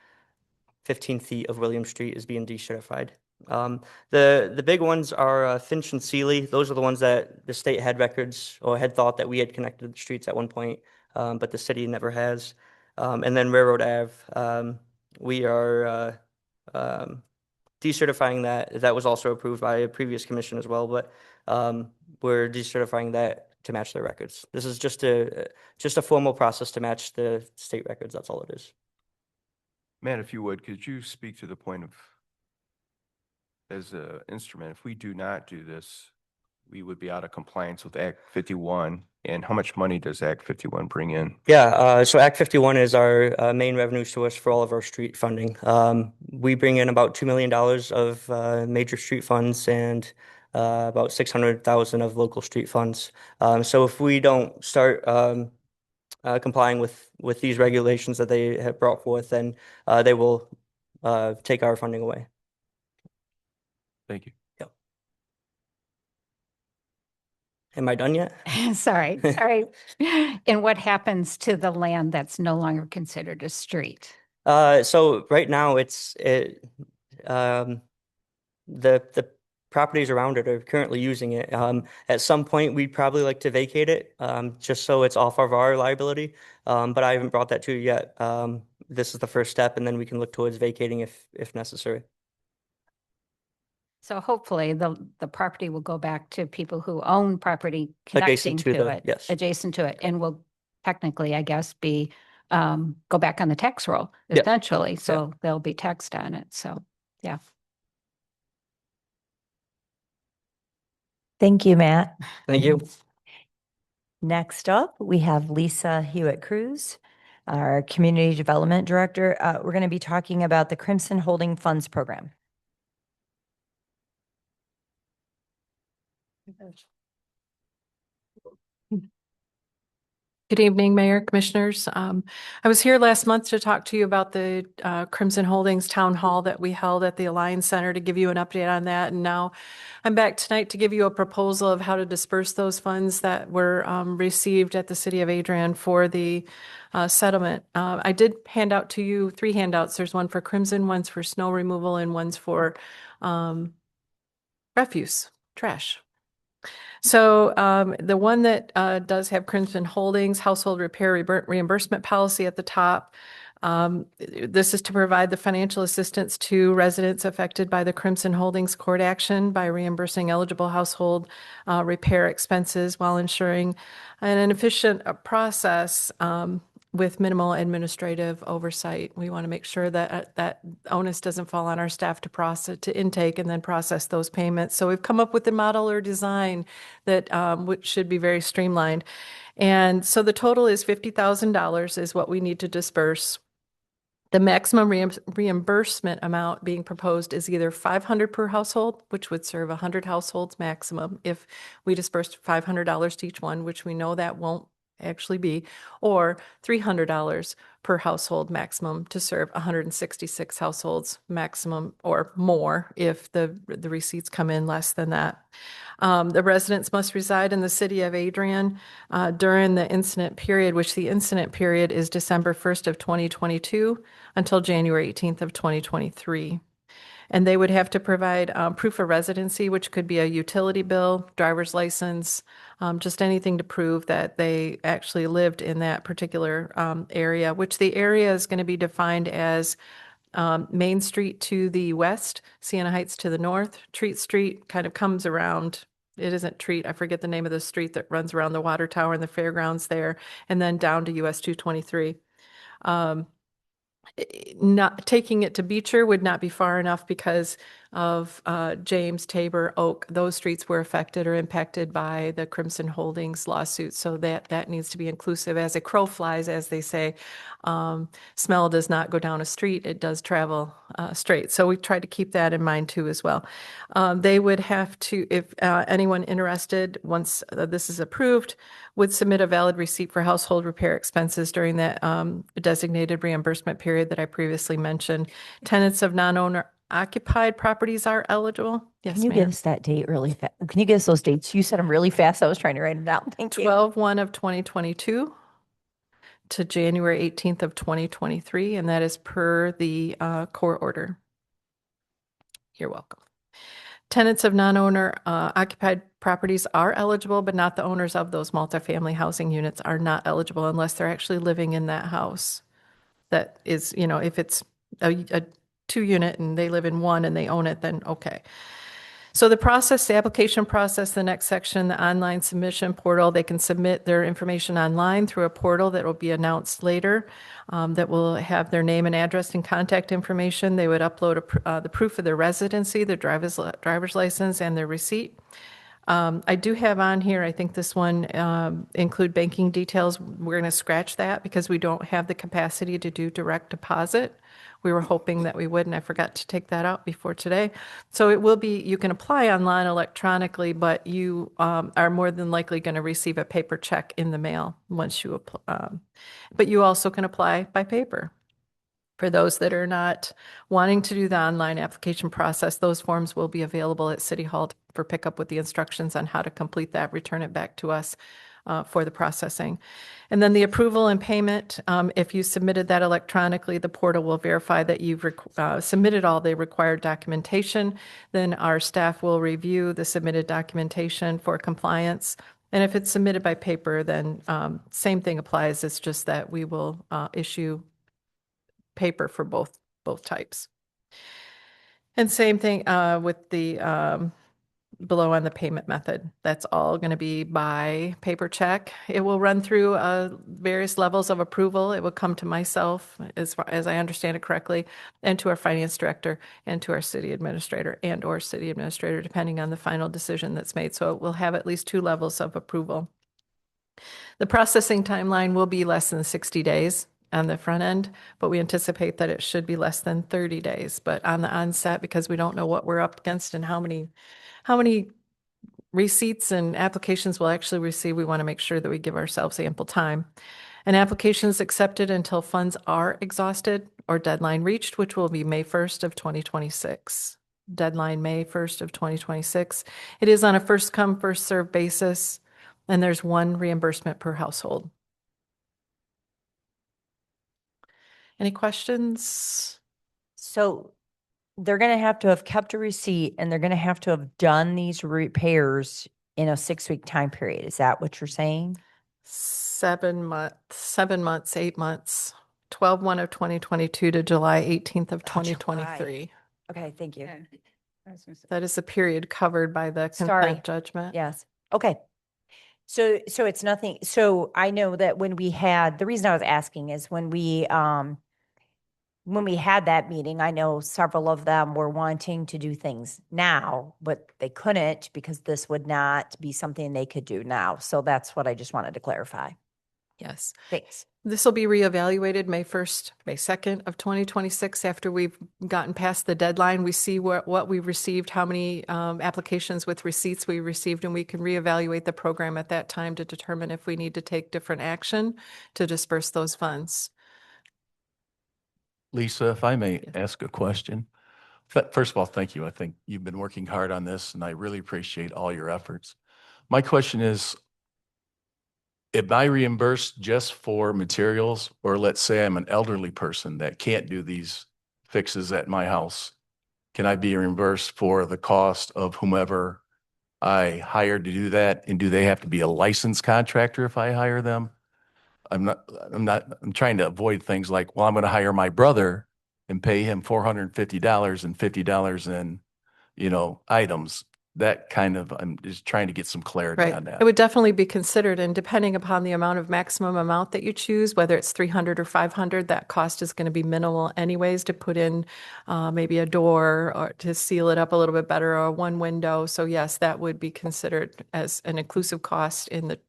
15 feet of Williams Street is being decertified. The big ones are Finch and Sealy. Those are the ones that the state had records or had thought that we had connected the streets at one point, but the city never has. And then Railroad Ave. We are decertifying that. That was also approved by a previous commission as well, but we're decertifying that to match their records. This is just a formal process to match the state records. That's all it is. Matt, if you would, could you speak to the point of, as an instrument, if we do not do this, we would be out of compliance with Act 51, and how much money does Act 51 bring in? Yeah, so Act 51 is our main revenue source for all of our street funding. We bring in about $2 million of major street funds and about 600,000 of local street funds. So if we don't start complying with these regulations that they have brought forth, then they will take our funding away. Thank you. Yep. Am I done yet? Sorry. And what happens to the land that's no longer considered a street? So right now the properties around it are currently using it. At some point, we'd probably like to vacate it, just so it's off of our liability. But I haven't brought that to you yet. This is the first step, and then we can look towards vacating if necessary. So hopefully the property will go back to people who own property Adjacent connecting to to the- it. yes. Adjacent to it, and will technically, I guess, be, go back on the tax roll Yeah. eventually. So they'll be taxed on it. So, yeah. Thank you, Matt. Thank you. Next up, we have Lisa Hewitt-Cruz, our Community Development Director. We're going to be talking about the Crimson Holding Funds Program. Good evening, Mayor, Commissioners. I was here last month to talk to you about the Crimson Holdings Town Hall that we held at the Alliance Center, to give you an update on that. And now I'm back tonight to give you a proposal of how to disperse those funds that were received at the City of Adrian for the settlement. I did hand out to you 3 handouts. There's one for Crimson, one's for snow removal, and one's for refuse, trash. So the one that does have Crimson Holdings Household Repair Reimbursement Policy at the top. This is to provide the financial assistance to residents affected by the Crimson Holdings court action by reimbursing eligible household repair expenses while ensuring an efficient process with minimal administrative oversight. We want to make sure that that onus doesn't fall on our staff to process, to intake and then process those payments. So we've come up with a model or design that which should be very streamlined. And so the total is $50,000 is what we need to disperse. The maximum reimbursement amount being proposed is either $500 per household, which would serve 100 households maximum if we dispersed $500 to each one, which we know that won't actually be, or $300 per household maximum to serve 166 households maximum or more if the receipts come in less than that. The residents must reside in the City of Adrian during the incident period, which the incident period is December 1st of 2022 until January 18th of 2023. And they would have to provide proof of residency, which could be a utility bill, driver's license, just anything to prove that they actually lived in that particular area, which the area is going to be defined as Main Street to the west, Siena Heights to the north. Treat Street kind of comes around. It isn't Treat. I forget the name of the street that runs around the water tower and the fairgrounds there, and then down to US 223. Not taking it to Beecher would not be far enough because of James, Tabor, Oak. Those streets were affected or impacted by the Crimson Holdings lawsuit. So that needs to be inclusive. As a crow flies, as they say, smell does not go down a street. It does travel straight. So we try to keep that in mind too as well. They would have to, if anyone interested, once this is approved, would submit a valid receipt for household repair expenses during that designated reimbursement period that I previously mentioned. Tenants of non-owner occupied properties are eligible. Yes, Can you ma'am. give us that date really fast? Can you give us those dates? You said them really fast. I was trying to write it down. Thank you. 12/1 of 2022 to January 18th of 2023, and that is per the court order. You're welcome. Tenants of non-owner occupied properties are eligible, but not the owners of those multifamily housing units are not eligible unless they're actually living in that house. That is, if it's a 2-unit and they live in one and they own it, then okay. So the application process, the next section, the online submission portal, they can submit their information online through a portal that will be announced later, that will have their name and address and contact information. They would upload the proof of their residency, their driver's license, and their receipt. I do have on here, I think this one include banking details. We're going to scratch that because we don't have the capacity to do direct deposit. We were hoping that we would, and I forgot to take that out before today. So it will be, you can apply online electronically, but you are more than likely going to receive a paper check in the mail once you apply. But you also can apply by paper. For those that are not wanting to do the online application process, those forms will be available at City Hall for pickup with the instructions on how to complete that, return it back to us for the processing. And then the approval and payment, if you submitted that electronically, the portal will verify that you've submitted all the required documentation. Then our staff will review the submitted documentation for compliance. And if it's submitted by paper, then same thing applies. It's just that we will issue paper for both types. And same thing with the below on the payment method. That's all going to be by paper check. It will run through various levels of approval. It will come to myself, as far as I understand it correctly, and to our finance director and to our city administrator or city administrator, depending on the final decision that's made. So it will have at least 2 levels of approval. The processing timeline will be less than 60 days on the front end, but we anticipate that it should be less than 30 days. But on the onset, because we don't know what we're up against and how many receipts and applications we'll actually receive, we want to make sure that we give ourselves ample time. An application is accepted until funds are exhausted or deadline reached, which will be May 1st of 2026. Deadline May 1st of 2026. It is on a first come, first served basis, and there's 1 reimbursement per household. Any questions? So they're going to have kept a receipt and they're going to have done these repairs in a 6-week time period. Is that what you're saying? 7 months, 8 months, 12/1 of 2022 to July 18th of 2023. Okay, thank you. That is the period covered by the Sorry. consent judgment. Yes. Okay. So it's nothing. So I know that the reason I was asking is when we had that meeting, I know several of them were wanting to do things now, but they couldn't because this would not be something they could do now. So that's what I just wanted to clarify. Yes. Thanks. This will be reevaluated May 1st, May 2nd of 2026 after we've gotten past the deadline. We see what we received, how many applications with receipts we received, and we can reevaluate the program at that time to determine if we need to take different action to disperse those funds. Lisa, if I may ask a question. First of all, thank you. I think you've been working hard on this and I really appreciate all your efforts. My question is, am I reimbursed just for materials, or let's say I'm an elderly person that can't do these fixes at my house? Can I be reimbursed for the cost of whomever I hired to do that? And do they have to be a licensed contractor if I hire them? I'm trying to avoid things like, well, I'm going to hire my brother and pay him $450 and $50 in, items. That kind of, I'm just trying to get some clarity Right. on that. It would definitely be considered, and depending upon the maximum amount that you choose, whether it's 300 or 500, that cost is going to be minimal anyways to put in maybe a door or to seal it up a little bit better, or one window. So yes, that would be considered as an inclusive cost in the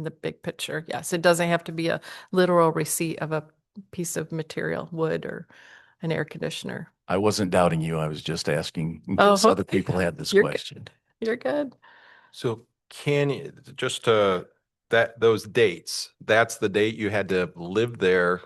big picture. Yes, it doesn't have to be a literal receipt of a piece of material, wood or an air conditioner. I wasn't doubting you. I was just asking in case other people had this You're good. question. You're good. So can you, just those dates, that's the date you had to live there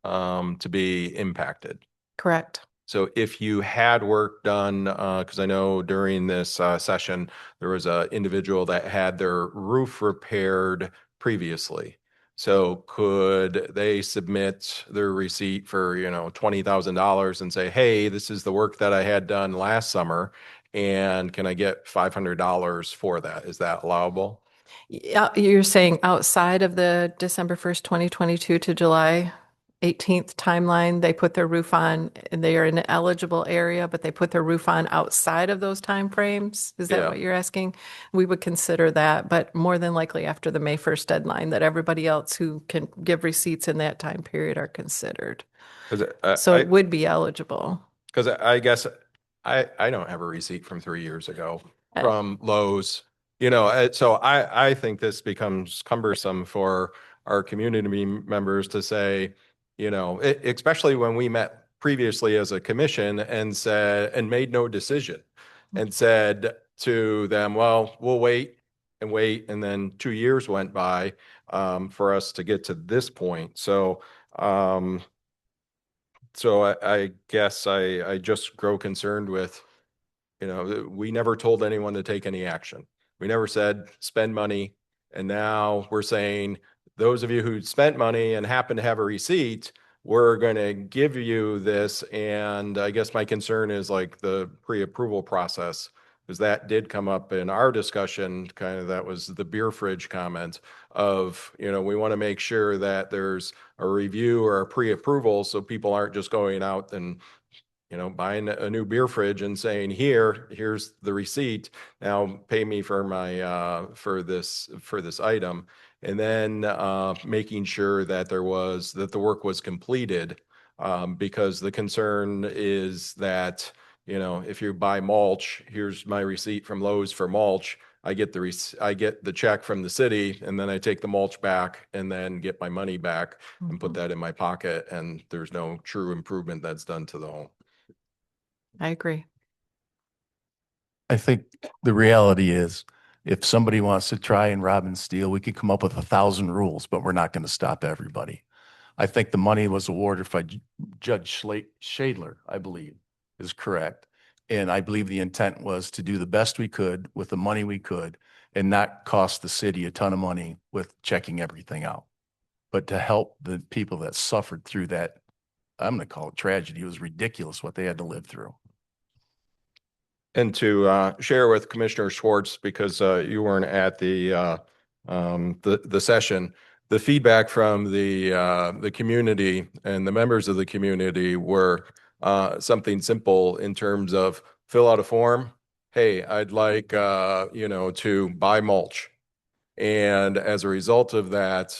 to be impacted. Correct. So if you had work done, because I know during this session, there was an individual that had their roof repaired previously. So could they submit their receipt for, $20,000 and say, hey, this is the work that I had done last summer, and can I get $500 for that? Is that allowable? Yeah, you're saying outside of the December 1st, 2022 to July 18th timeline, they put their roof on and they are in an eligible area, but they put their roof on outside of those timeframes. Is that Yeah. what you're asking? We would consider that, but more than likely after the May 1st deadline, that everybody else who can give receipts in that time period are considered. So it would be eligible. Because I guess I don't have a receipt from 3 years ago from Lowe's, so I think this becomes cumbersome for our community members to say, especially when we met previously as a commission and made no decision and said to them, well, we'll wait. And then 2 years went by for us to get to this point. So I guess I just grow concerned with, we never told anyone to take any action. We never said spend money. And now we're saying, those of you who spent money and happen to have a receipt, we're going to give you this. And I guess my concern is like the pre-approval process, because that did come up in our discussion, kind of that was the beer fridge comment of, we want to make sure that there's a review or a pre-approval so people aren't just going out and buying a new beer fridge and saying, here's the receipt. Now pay me for my for this item, and then making sure that the work was completed, because the concern is that if you buy mulch, here's my receipt from Lowe's for mulch. I get the check from the city, and then I take the mulch back and then get my money back and put that in my pocket, and there's no true improvement that's done to the home. I agree. I think the reality is if somebody wants to try and rob and steal, we could come up with 1,000 rules, but we're not going to stop everybody. I think the money was awarded by Judge Shadler, I believe, is correct. And I believe the intent was to do the best we could with the money we could and not cost the city a ton of money with checking everything out, but to help the people that suffered through that. I'm going to call it tragedy. It was ridiculous what they had to live through. And to share with Commissioner Schwartz, because you weren't at the session, the feedback from the community and the members of the community were something simple in terms of fill out a form. Hey, I'd like to buy mulch, and as a result of that,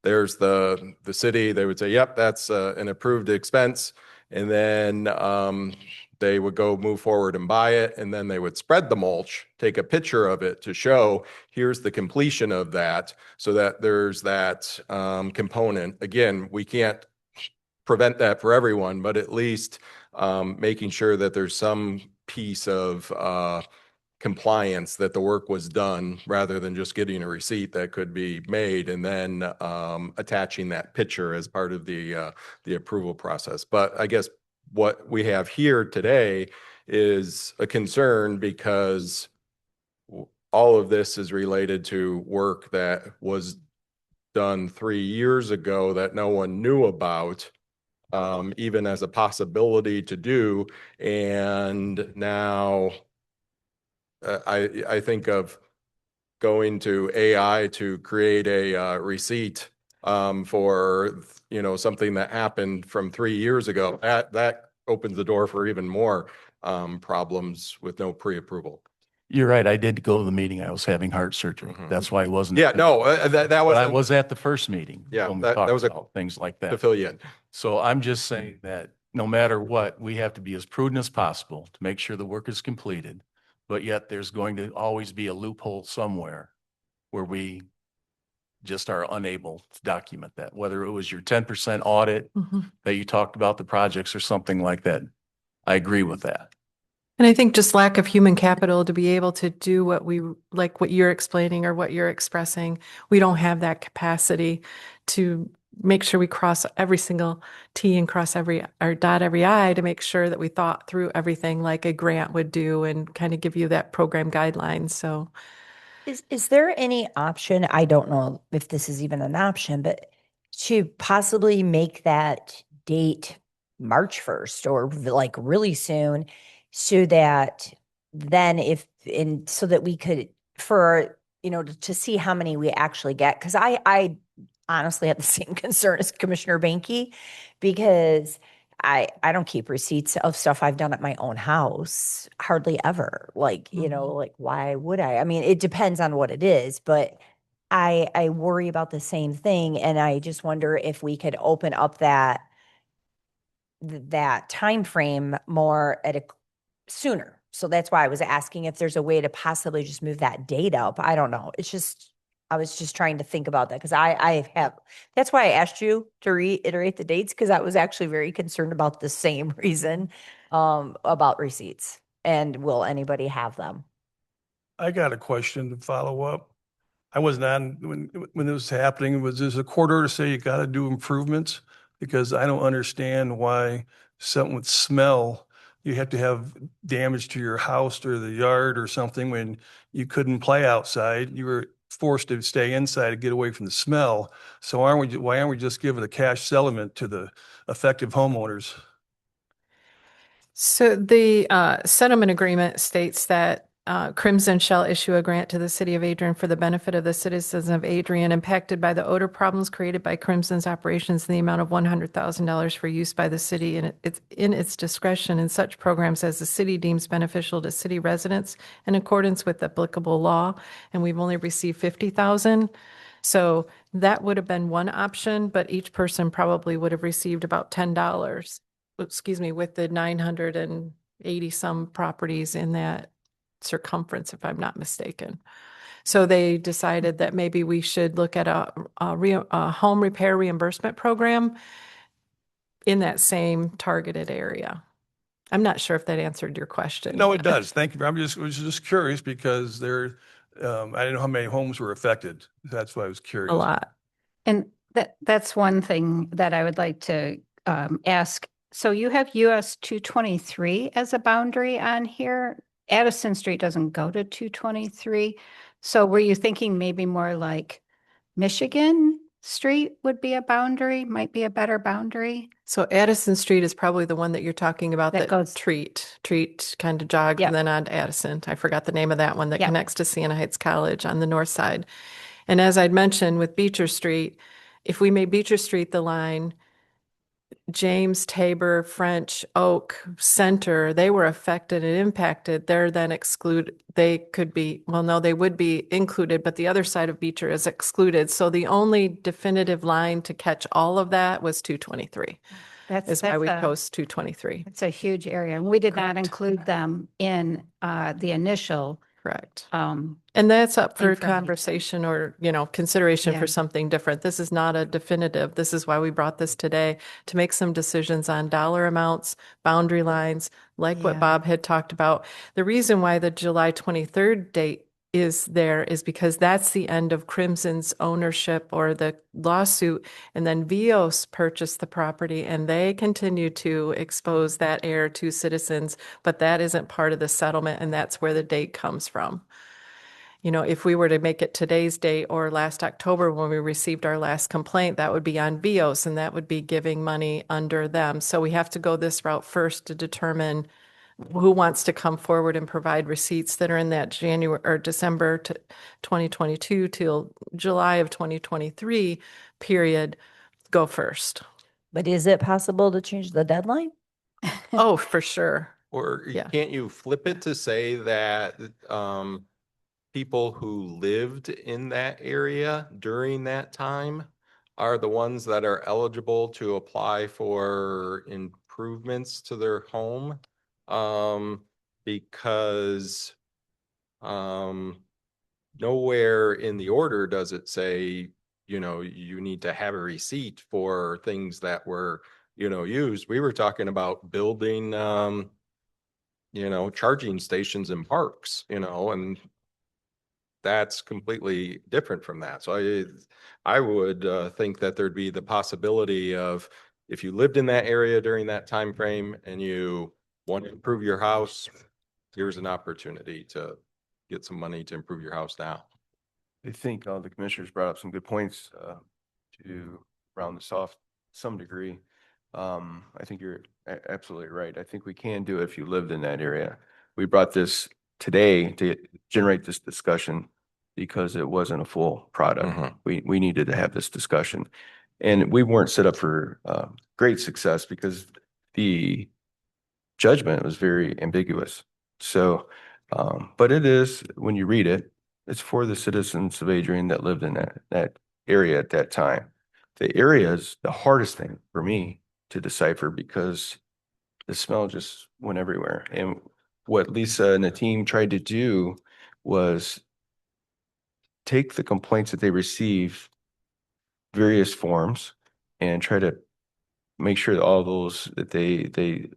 there's the city. They would say, "Yep, that's an approved expense," and then they would go move forward and buy it, and then they would spread the mulch, take a picture of it to show here's the completion of that, so that there's that component. Again, we can't prevent that for everyone, but at least making sure that there's some piece of compliance that the work was done, rather than just getting a receipt that could be made and then attaching that picture as part of the approval process. But I guess what we have here today is a concern, because all of this is related to work that was done 3 years ago that no one knew about, even as a possibility to do. And now I think of going to AI to create a receipt for something that happened from 3 years ago. That opens the door for even more problems with no pre-approval. You're right. I did go to the meeting. I was having heart surgery. That's why I wasn't. Yeah, no, that was. But I was at the first meeting. Yeah, when we that talked was about things like that. To fill you in. So I'm just saying that no matter what, we have to be as prudent as possible to make sure the work is completed. But yet there's going to always be a loophole somewhere where we just are unable to document that, whether it was your 10% audit that you talked about the projects or something like that. I agree with that. And I think just lack of human capital to be able to do what you're explaining or what you're expressing. We don't have that capacity to make sure we cross every single T and dot every I to make sure that we thought through everything like a grant would do and kind of give you that program guideline. So Is there any option? I don't know if this is even an option, but to possibly make that date March 1st or like really soon, so that then so that we could, to see how many we actually get. Because honestly have the same concern as Commissioner Banky, because I don't keep receipts of stuff I've done at my own house, hardly ever. Like, like why would I? I mean, it depends on what it is, but I worry about the same thing, and I just wonder if we could open up that time frame more at a sooner. So that's why I was asking if there's a way to possibly just move that date up. I don't know. It's just, I was just trying to think about that because I have, that's why I asked you to reiterate the dates, because I was actually very concerned about the same reason about receipts. And will anybody have them? I got a question to follow up. I wasn't on when this was happening. Was this a court order to say you got to do improvements? Because I don't understand why something with smell, you have to have damage to your house or the yard or something when you couldn't play outside. You were forced to stay inside to get away from the smell. So why aren't we just giving a cash settlement to the affected homeowners? So the settlement agreement states that Crimson shall issue a grant to the city of Adrian for the benefit of the citizens of Adrian impacted by the odor problems created by Crimson's operations in the amount of $100,000 for use by the city in its discretion in such programs as the city deems beneficial to city residents in accordance with applicable law. And we've only received 50,000. So that would have been one option, but each person probably would have received about $10. Excuse me, with the 980 some properties in that circumference, if I'm not mistaken. So they decided that maybe we should look at a home repair reimbursement program in that same targeted area. I'm not sure if that answered your question. No, it does. Thank you. Was just curious because I didn't know how many homes were affected. That's why I was curious. A lot. And that's one thing that I would like to ask. So you have US 223 as a boundary on here. Addison Street doesn't go to 223. So were you thinking maybe more like Michigan Street would be a boundary, might be a better boundary? So Addison Street is probably the one that you're talking about That that goes- treat kind of jogs Yep. and then on to Addison. I forgot the name of that one that Yep. connects to Siena Heights College on the north side. And as I'd mentioned with Beecher Street, if we made Beecher Street the line, James, Tabor, French, Oak, Center, they were affected and impacted. They're then they could be, well, no, they would be included, but the other side of Beecher is excluded. So the only definitive line to catch all of that was 223. Is why we chose 223. It's a huge area. And we did not Correct. include them in the initial. Correct. And that's up for Information. conversation or, consideration Yeah. for something different. This is not a definitive. This is why we brought this today, to make some decisions on dollar amounts, boundary lines, like what Yeah. Bob had talked about. The reason why the July 23rd date is there is because that's the end of Crimson's ownership or the lawsuit. And then Vios purchased the property and they continue to expose that error to citizens, but that isn't part of the settlement, and that's where the date comes from. If we were to make it today's date or last October when we received our last complaint, that would be on Vios and that would be giving money under them. So we have to go this route first to determine who wants to come forward and provide receipts that are in that January or December 2022 till July of 2023 period. Go first. But is it possible to change the deadline? Oh, for sure. Or Yeah. can't you flip it to say that people who lived in that area during that time are the ones that are eligible to apply for improvements to their home? Because nowhere in the order does it say, you need to have a receipt for things that were, used. We were talking about building, charging stations in parks, and that's completely different from that. So I would think that there'd be the possibility of, if you lived in that area during that time frame and you want to improve your house, here's an opportunity to get some money to improve your house now. I think the commissioners brought up some good points to round this off to some degree. I think you're absolutely right. I think we can do it if you lived in that area. We brought this today to generate this discussion because it wasn't a full product. Mhm. We needed to have this discussion. And we weren't set up for great success because the judgment was very ambiguous. So, but it is, when you read it, it's for the citizens of Adrian that lived in that area at that time. The area is the hardest thing for me to decipher because the smell just went everywhere. And what Lisa and the team tried to do was take the complaints that they received, various forms, and try to make sure that all those that they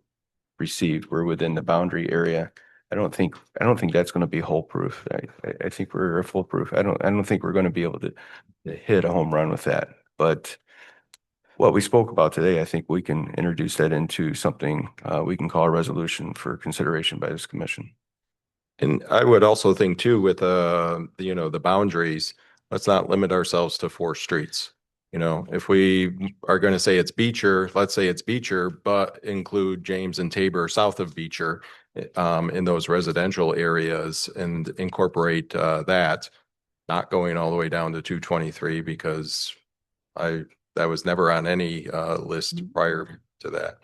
received were within the boundary area. I don't think that's going to be foolproof. I think we're foolproof. I don't think we're going to be able to hit a home run with that. But what we spoke about today, I think we can introduce that into something we can call a resolution for consideration by this commission. And I would also think too, with the boundaries, let's not limit ourselves to 4 streets. If we are going to say it's Beecher, let's say it's Beecher, but include James and Tabor south of Beecher, in those residential areas and incorporate that, not going all the way down to 223 because that was never on any list prior to that.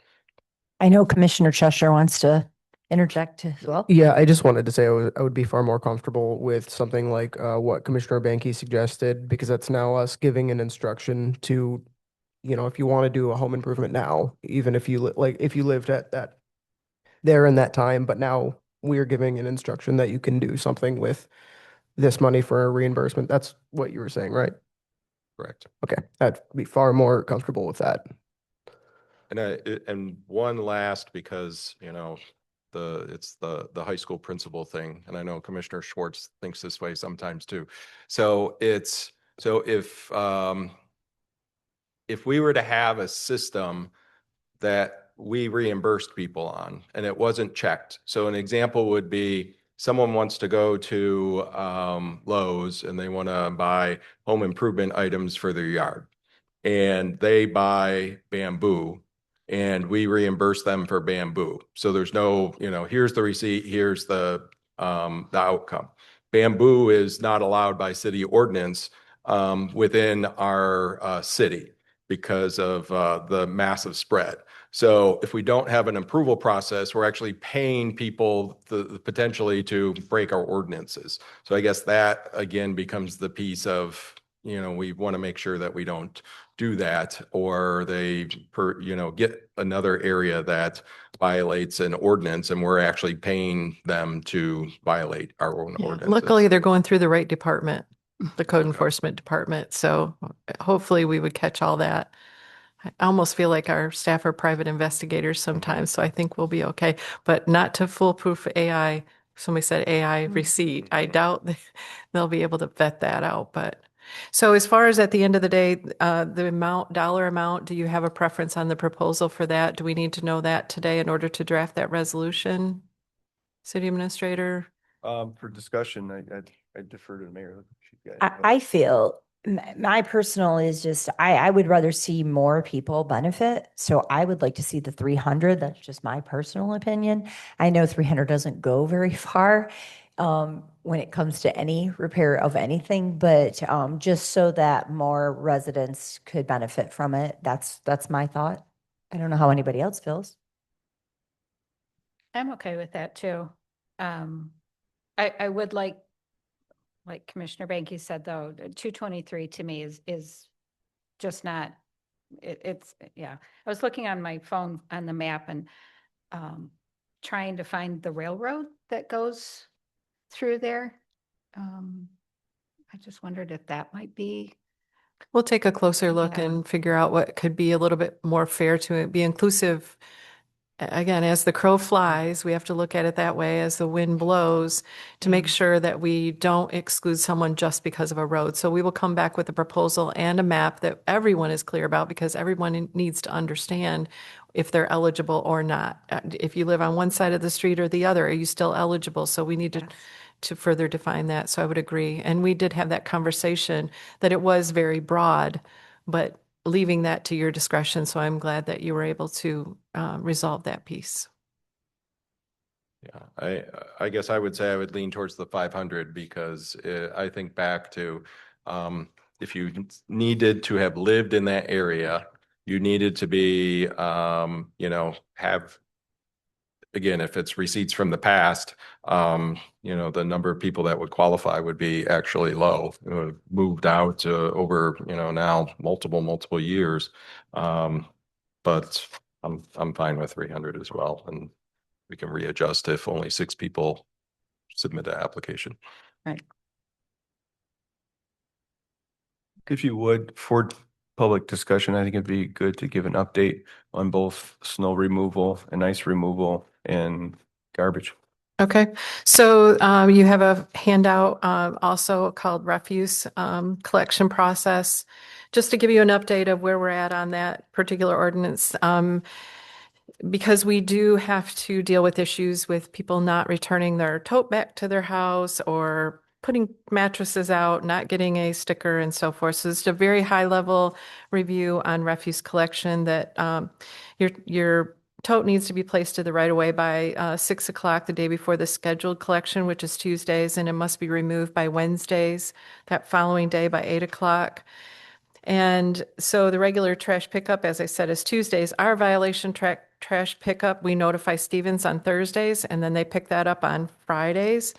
I know Commissioner Cheshire wants to interject as well. Yeah, I just wanted to say I would be far more comfortable with something like what Commissioner Banky suggested, because that's now us giving an instruction to, if you want to do a home improvement now, even if you if you lived at that there in that time, but now we're giving an instruction that you can do something with this money for a reimbursement. That's what you were saying, right? Correct. Okay, I'd be far more comfortable with that. And one last, because it's the high school principal thing, and I know Commissioner Schwartz thinks this way sometimes too. So if we were to have a system that we reimbursed people on and it wasn't checked. So an example would be someone wants to go to Lowe's and they want to buy home improvement items for their yard, and they buy bamboo and we reimburse them for bamboo. So there's no, here's the receipt, here's the outcome. Bamboo is not allowed by city ordinance within our city because of the massive spread. So if we don't have an approval process, we're actually paying people potentially to break our ordinances. So I guess that again becomes the piece of, we want to make sure that we don't do that, or they get another area that violates an ordinance and we're actually paying them to violate our own ordinances. Luckily, they're going through the right department, the code enforcement department. So hopefully we would catch all that. I almost feel like our staff are private investigators sometimes, so I think we'll be okay, but not to foolproof AI. Somebody said AI receipt. I doubt they'll be able to vet that out, but. So as far as at the end of the day, the dollar amount, do you have a preference on the proposal for that? Do we need to know that today in order to draft that resolution? City Administrator? For discussion, I defer to the mayor. I feel my personal is just, I would rather see more people benefit. So I would like to see the 300. That's just my personal opinion. I know 300 doesn't go very far when it comes to any repair of anything, but just so that more residents could benefit from it. That's my thought. I don't know how anybody else feels. I'm okay with that too. I would like Commissioner Banky said, though, 223 to me is just not, yeah. I was looking on my phone on the map and trying to find the railroad that goes through there. I just wondered if that might be. We'll take a closer look Yeah. and figure out what could be a little bit more fair to be inclusive. Again, as the crow flies, we have to look at it that way as the wind blows to make sure that we don't exclude someone just because of a road. So we will come back with a proposal and a map that everyone is clear about, because everyone needs to understand if they're eligible or not. If you live on one side of the street or the other, are you still eligible? So we need to further define that. So I would agree. And we did have that conversation that it was very broad, but leaving that to your discretion. So I'm glad that you were able to resolve that piece. Yeah, I guess I would say I would lean towards the 500 because I think back to if you needed to have lived in that area, you needed to be have, again, if it's receipts from the past, the number of people that would qualify would be actually low. It would have moved out over, now multiple years. But I'm fine with 300 as well, and we can readjust if only 6 people submit an application. Right. If you would, for public discussion, I think it'd be good to give an update on both snow removal and ice removal and garbage. Okay, so you have a handout also called refuse collection process. Just to give you an update of where we're at on that particular ordinance, because we do have to deal with issues with people not returning their tote back to their house or putting mattresses out, not getting a sticker and so forth. So it's a very high level review on refuse collection that your tote needs to be placed to the right of way by 6 o'clock the day before the scheduled collection, which is Tuesdays, and it must be removed by Wednesdays, that following day by 8 o'clock. And so the regular trash pickup, as I said, is Tuesdays. Our violation trash pickup, we notify Stevens on Thursdays, and then they pick that up on Fridays.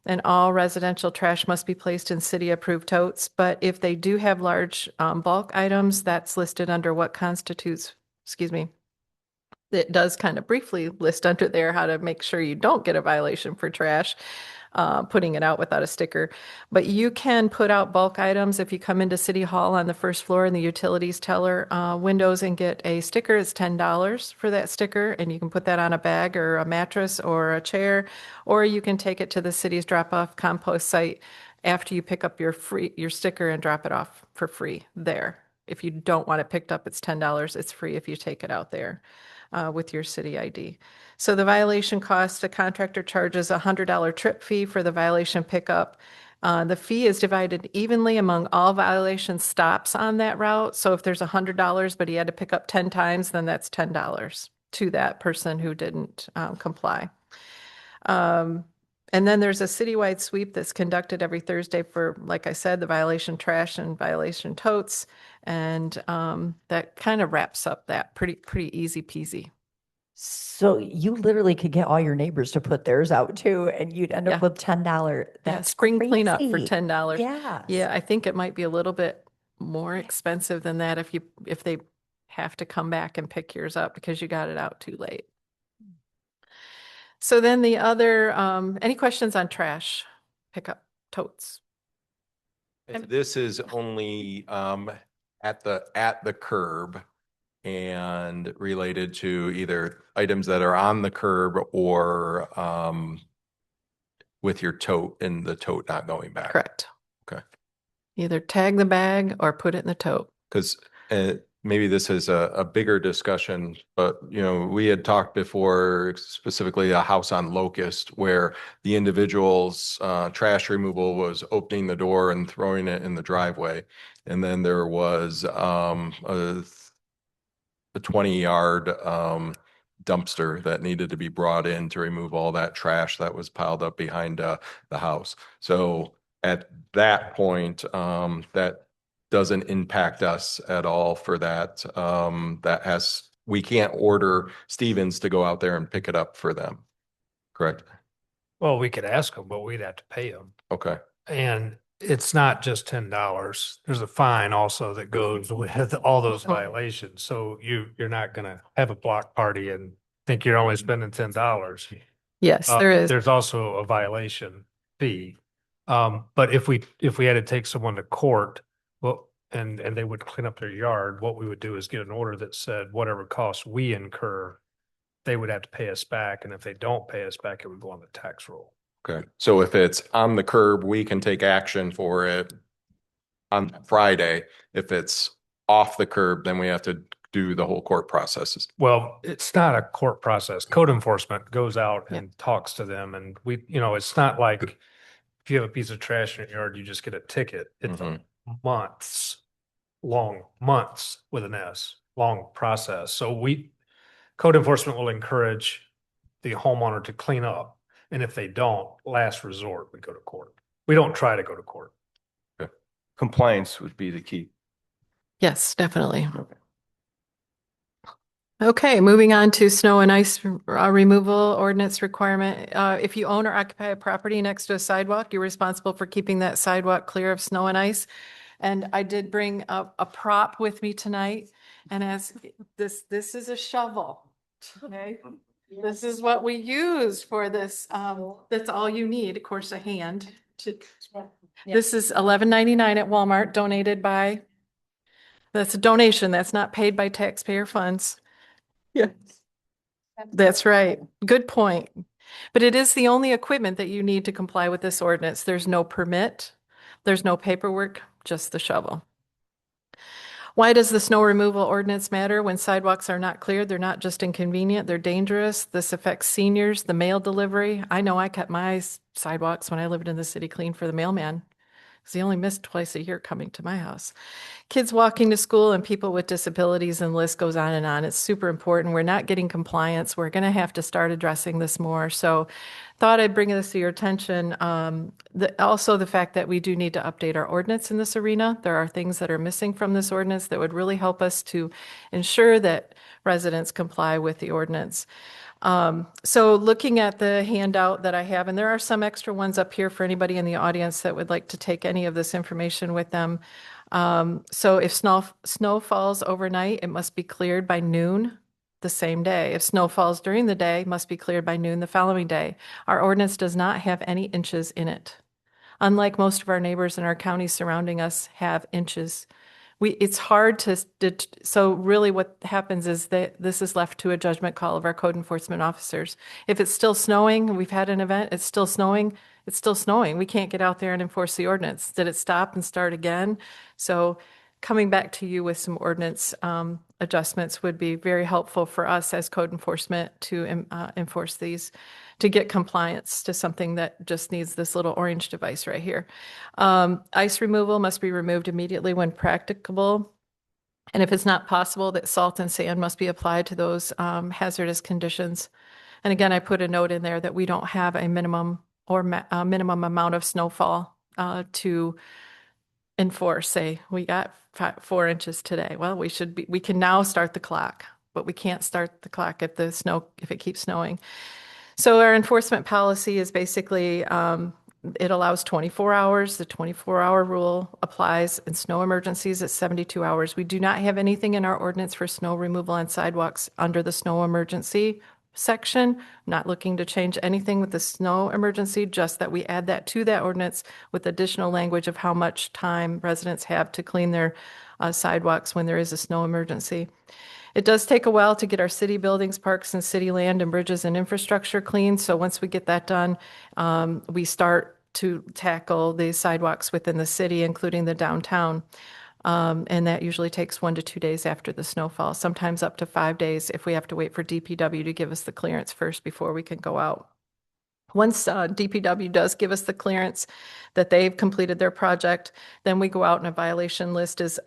And all residential trash must be placed in city-approved totes. But if they do have large bulk items, that's listed under what constitutes, it does kind of briefly list under there how to make sure you don't get a violation for trash, putting it out without a sticker. But you can put out bulk items if you come into City Hall on the first floor in the utilities teller windows and get a sticker. It's $10 for that sticker, and you can put that on a bag or a mattress or a chair, or you can take it to the city's drop-off compost site after you pick up your sticker and drop it off for free there. If you don't want it picked up, it's $10. It's free if you take it out there with your city ID. So the violation cost, a contractor charges a $100 trip fee for the violation pickup. The fee is divided evenly among all violation stops on that route. So if there's $100, but he had to pick up 10 times, then that's $10 to that person who didn't comply. And then there's a citywide sweep that's conducted every Thursday for, like I said, the violation trash and violation totes. And that kind of wraps up that pretty easy peasy. So you literally could get all your neighbors to put theirs out too, and you'd end up Yeah. with $10. Yeah, That's spring cleanup for crazy. $10. Yes. Yeah, I think it might be a little bit more expensive than that if they have to come back and pick yours up because you got it out too late. So then the other, any questions on trash pickup totes? If this is only at the curb and related to either items that are on the curb or with your tote and the tote not going back. Correct. Okay. Either tag the bag or put it in the tote. Because maybe this is a bigger discussion, but we had talked before, specifically a house on Locust, where the individual's trash removal was opening the door and throwing it in the driveway, and then there was a 20-yard dumpster that needed to be brought in to remove all that trash that was piled up behind the house. So at that point, that doesn't impact us at all for that. We can't order Stevens to go out there and pick it up for them. Correct? Well, we could ask them, but we'd have to pay them. Okay. And it's not just $10. There's a fine also that goes with all those violations. So you're not going to have a block party and think you're only spending $10. Yes, there is. There's also a violation fee. But if we had to take someone to court, well, and they would clean up their yard, what we would do is get an order that said whatever costs we incur, they would have to pay us back. And if they don't pay us back, it would go on the tax roll. Okay. So if it's on the curb, we can take action for it on Friday. If it's off the curb, then we have to do the whole court processes. Well, it's not a court process. Code enforcement goes out and talks to them, and it's not like if you have a piece of trash in your yard, you just get a ticket. It's months with an S, long process. So code enforcement will encourage the homeowner to clean up. And if they don't, last resort, we go to court. We don't try to go to court. Compliance would be the key. Yes, definitely. Okay, moving on to snow and ice removal ordinance requirement. If you own or occupy a property next to a sidewalk, you're responsible for keeping that sidewalk clear of snow and ice. And I did bring a prop with me tonight. And as this is a shovel. Okay. This is what we use for this. That's all you need, of course, a hand to. This is $11.99 at Walmart, donated by. That's a donation. That's not paid by taxpayer funds. Yeah. That's right. Good point. But it is the only equipment that you need to comply with this ordinance. There's no permit. There's no paperwork, just the shovel. Why does the snow removal ordinance matter? When sidewalks are not cleared, they're not just inconvenient, they're dangerous. This affects seniors, the mail delivery. I know I kept my sidewalks when I lived in the city clean for the mailman, because he only missed twice a year coming to my house. Kids walking to school and people with disabilities, and the list goes on and on. It's super important. We're not getting compliance. We're going to have to start addressing this more. So thought I'd bring this to your attention. Also the fact that we do need to update our ordinance in this arena. There are things that are missing from this ordinance that would really help us to ensure that residents comply with the ordinance. So looking at the handout that I have, and there are some extra ones up here for anybody in the audience that would like to take any of this information with them. So if snow falls overnight, it must be cleared by noon the same day. If snow falls during the day, it must be cleared by noon the following day. Our ordinance does not have any inches in it. Unlike most of our neighbors in our counties surrounding us have inches. It's hard to, so really what happens is that this is left to a judgment call of our code enforcement officers. If it's still snowing, we've had an event, it's still snowing, it's still snowing. We can't get out there and enforce the ordinance. Did it stop and start again? So coming back to you with some ordinance adjustments would be very helpful for us as code enforcement to enforce these, to get compliance to something that just needs this little orange device right here. Ice removal must be removed immediately when practicable. And if it's not possible, that salt and sand must be applied to those hazardous conditions. And again, I put a note in there that we don't have a minimum or minimum amount of snowfall to enforce. Say we got 4 inches today. Well, we can now start the clock, but we can't start the clock if it keeps snowing. So our enforcement policy is basically, it allows 24 hours. The 24-hour rule applies in snow emergencies at 72 hours. We do not have anything in our ordinance for snow removal on sidewalks under the snow emergency section. I'm not looking to change anything with the snow emergency, just that we add that to that ordinance with additional language of how much time residents have to clean their sidewalks when there is a snow emergency. It does take a while to get our city buildings, parks, and city land and bridges and infrastructure clean. So once we get that done, we start to tackle the sidewalks within the city, including the downtown. And that usually takes 1 to 2 days after the snowfall, sometimes up to 5 days if we have to wait for DPW to give us the clearance first before we can go out. Once DPW does give us the clearance that they've completed their project, then we go out and a violation list is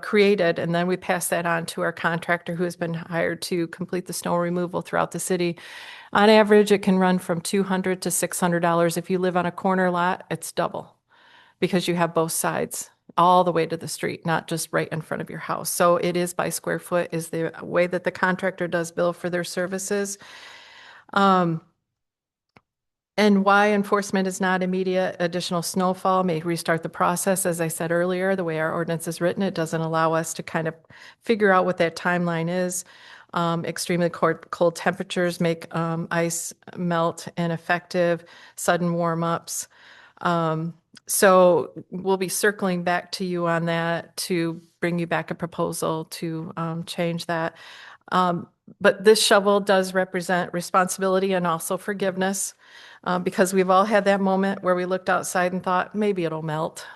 created, and then we pass that on to our contractor who has been hired to complete the snow removal throughout the city. On average, it can run from $200 to $600. If you live on a corner lot, it's double, because you have both sides all the way to the street, not just right in front of your house. So it is by square foot is the way that the contractor does bill for their services. And why enforcement is not immediate. Additional snowfall may restart the process. As I said earlier, the way our ordinance is written, it doesn't allow us to kind of figure out what that timeline is. Extremely cold temperatures make ice melt ineffective, sudden warm-ups. So we'll be circling back to you on that to bring you back a proposal to change that. But this shovel does represent responsibility and also forgiveness, because we've all had that moment where we looked outside and thought, maybe it'll melt,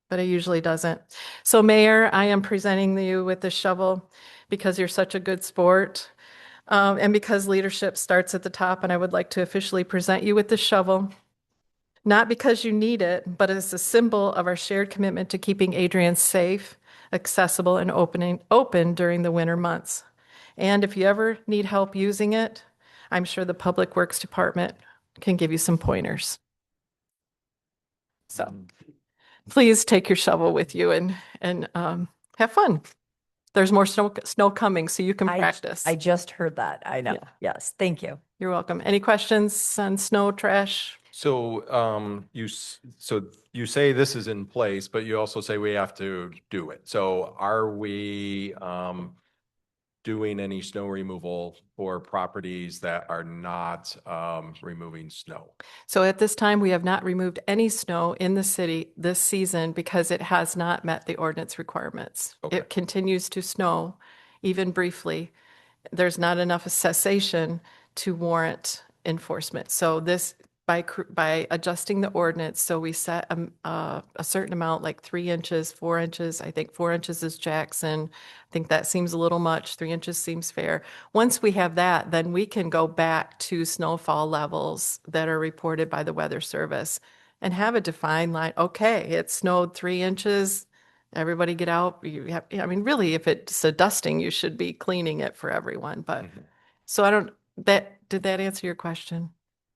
but it usually doesn't. So Mayor, I am presenting you with this shovel because you're such a good sport, and because leadership starts at the top, and I would like to officially present you with this shovel. Not because you need it, but as a symbol of our shared commitment to keeping Adrian safe, accessible, and open during the winter months. And if you ever need help using it, I'm sure the Public Works Department can give you some pointers. So please take your shovel with you and have fun. There's more snow coming, so you can practice. I just heard that. I know. Yeah. Yes, thank you. You're welcome. Any questions on snow, trash? So, so you say this is in place, but you also say we have to do it. So are we, doing any snow removal for properties that are not, removing snow? So at this time, we have not removed any snow in the city this season because it has not met the ordinance requirements. Okay. It continues to snow, even briefly. There's not enough cessation to warrant enforcement. So this, by adjusting the ordinance, so we set a certain amount, like 3 inches, 4 inches. I think 4 inches is Jackson. I think that seems a little much. 3 inches seems fair. Once we have that, then we can go back to snowfall levels that are reported by the Weather Service and have a defined line. Okay, it snowed 3 inches. Everybody get out. You have, I mean, really, if it's a dusting, you should be cleaning it for everyone. But so did that answer your question?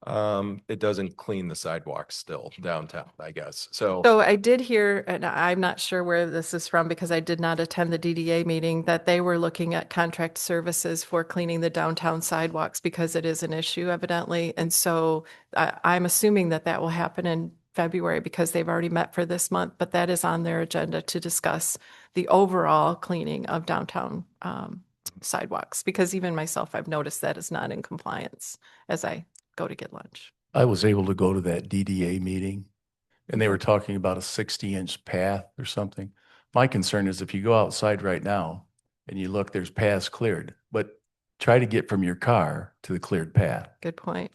It doesn't clean the sidewalks still downtown, I guess. So So I did hear, and I'm not sure where this is from because I did not attend the DDA meeting, that they were looking at contract services for cleaning the downtown sidewalks because it is an issue evidently. And so I'm assuming that that will happen in February because they've already met for this month, but that is on their agenda to discuss the overall cleaning of downtown sidewalks. Because even myself, I've noticed that is not in compliance as I go to get lunch. I was able to go to that DDA meeting and they were talking about a 60-inch path or something. My concern is if you go outside right now and you look, there's paths cleared, but try to get from your car to the cleared path. Good point.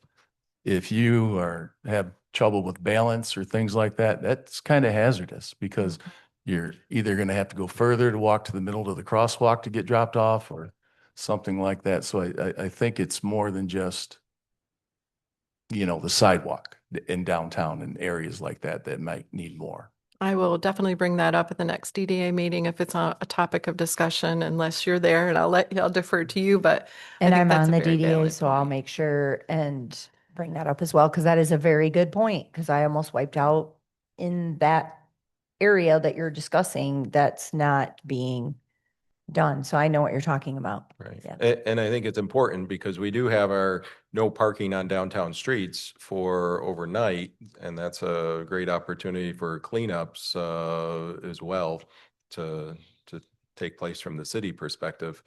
If you have trouble with balance or things like that, that's kind of hazardous because you're either going to have to go further to walk to the middle of the crosswalk to get dropped off or something like that. So I think it's more than just, the sidewalk in downtown and areas like that that might need more. I will definitely bring that up at the next DDA meeting if it's a topic of discussion, unless you're there, and I'll defer to you, but I And think I'm that's on a the very DDA, valid so I'll point. make sure and bring that up as well, because that is a very good point, because I almost wiped out in that area that you're discussing that's not being done. So I know what you're talking about. right. Yeah. And I think it's important because we do have our no parking on downtown streets for overnight. And that's a great opportunity for cleanups as well to take place from the city perspective.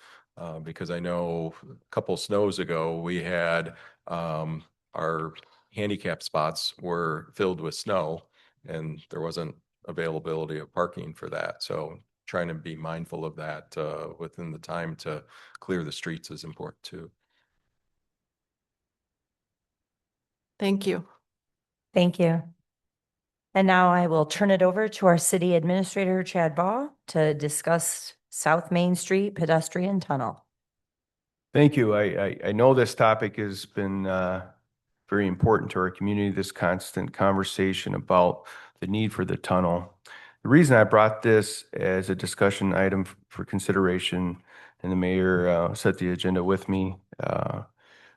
Because I know a couple snows ago, we had our handicap spots were filled with snow and there wasn't availability of parking for that. So trying to be mindful of that within the time to clear the streets is important too. Thank you. Thank you. And now I will turn it over to our city administrator, Chad Baugh, to discuss South Main Street pedestrian tunnel. Thank you. I know this topic has been very important to our community, this constant conversation about the need for the tunnel. The reason I brought this as a discussion item for consideration, and the mayor set the agenda with me,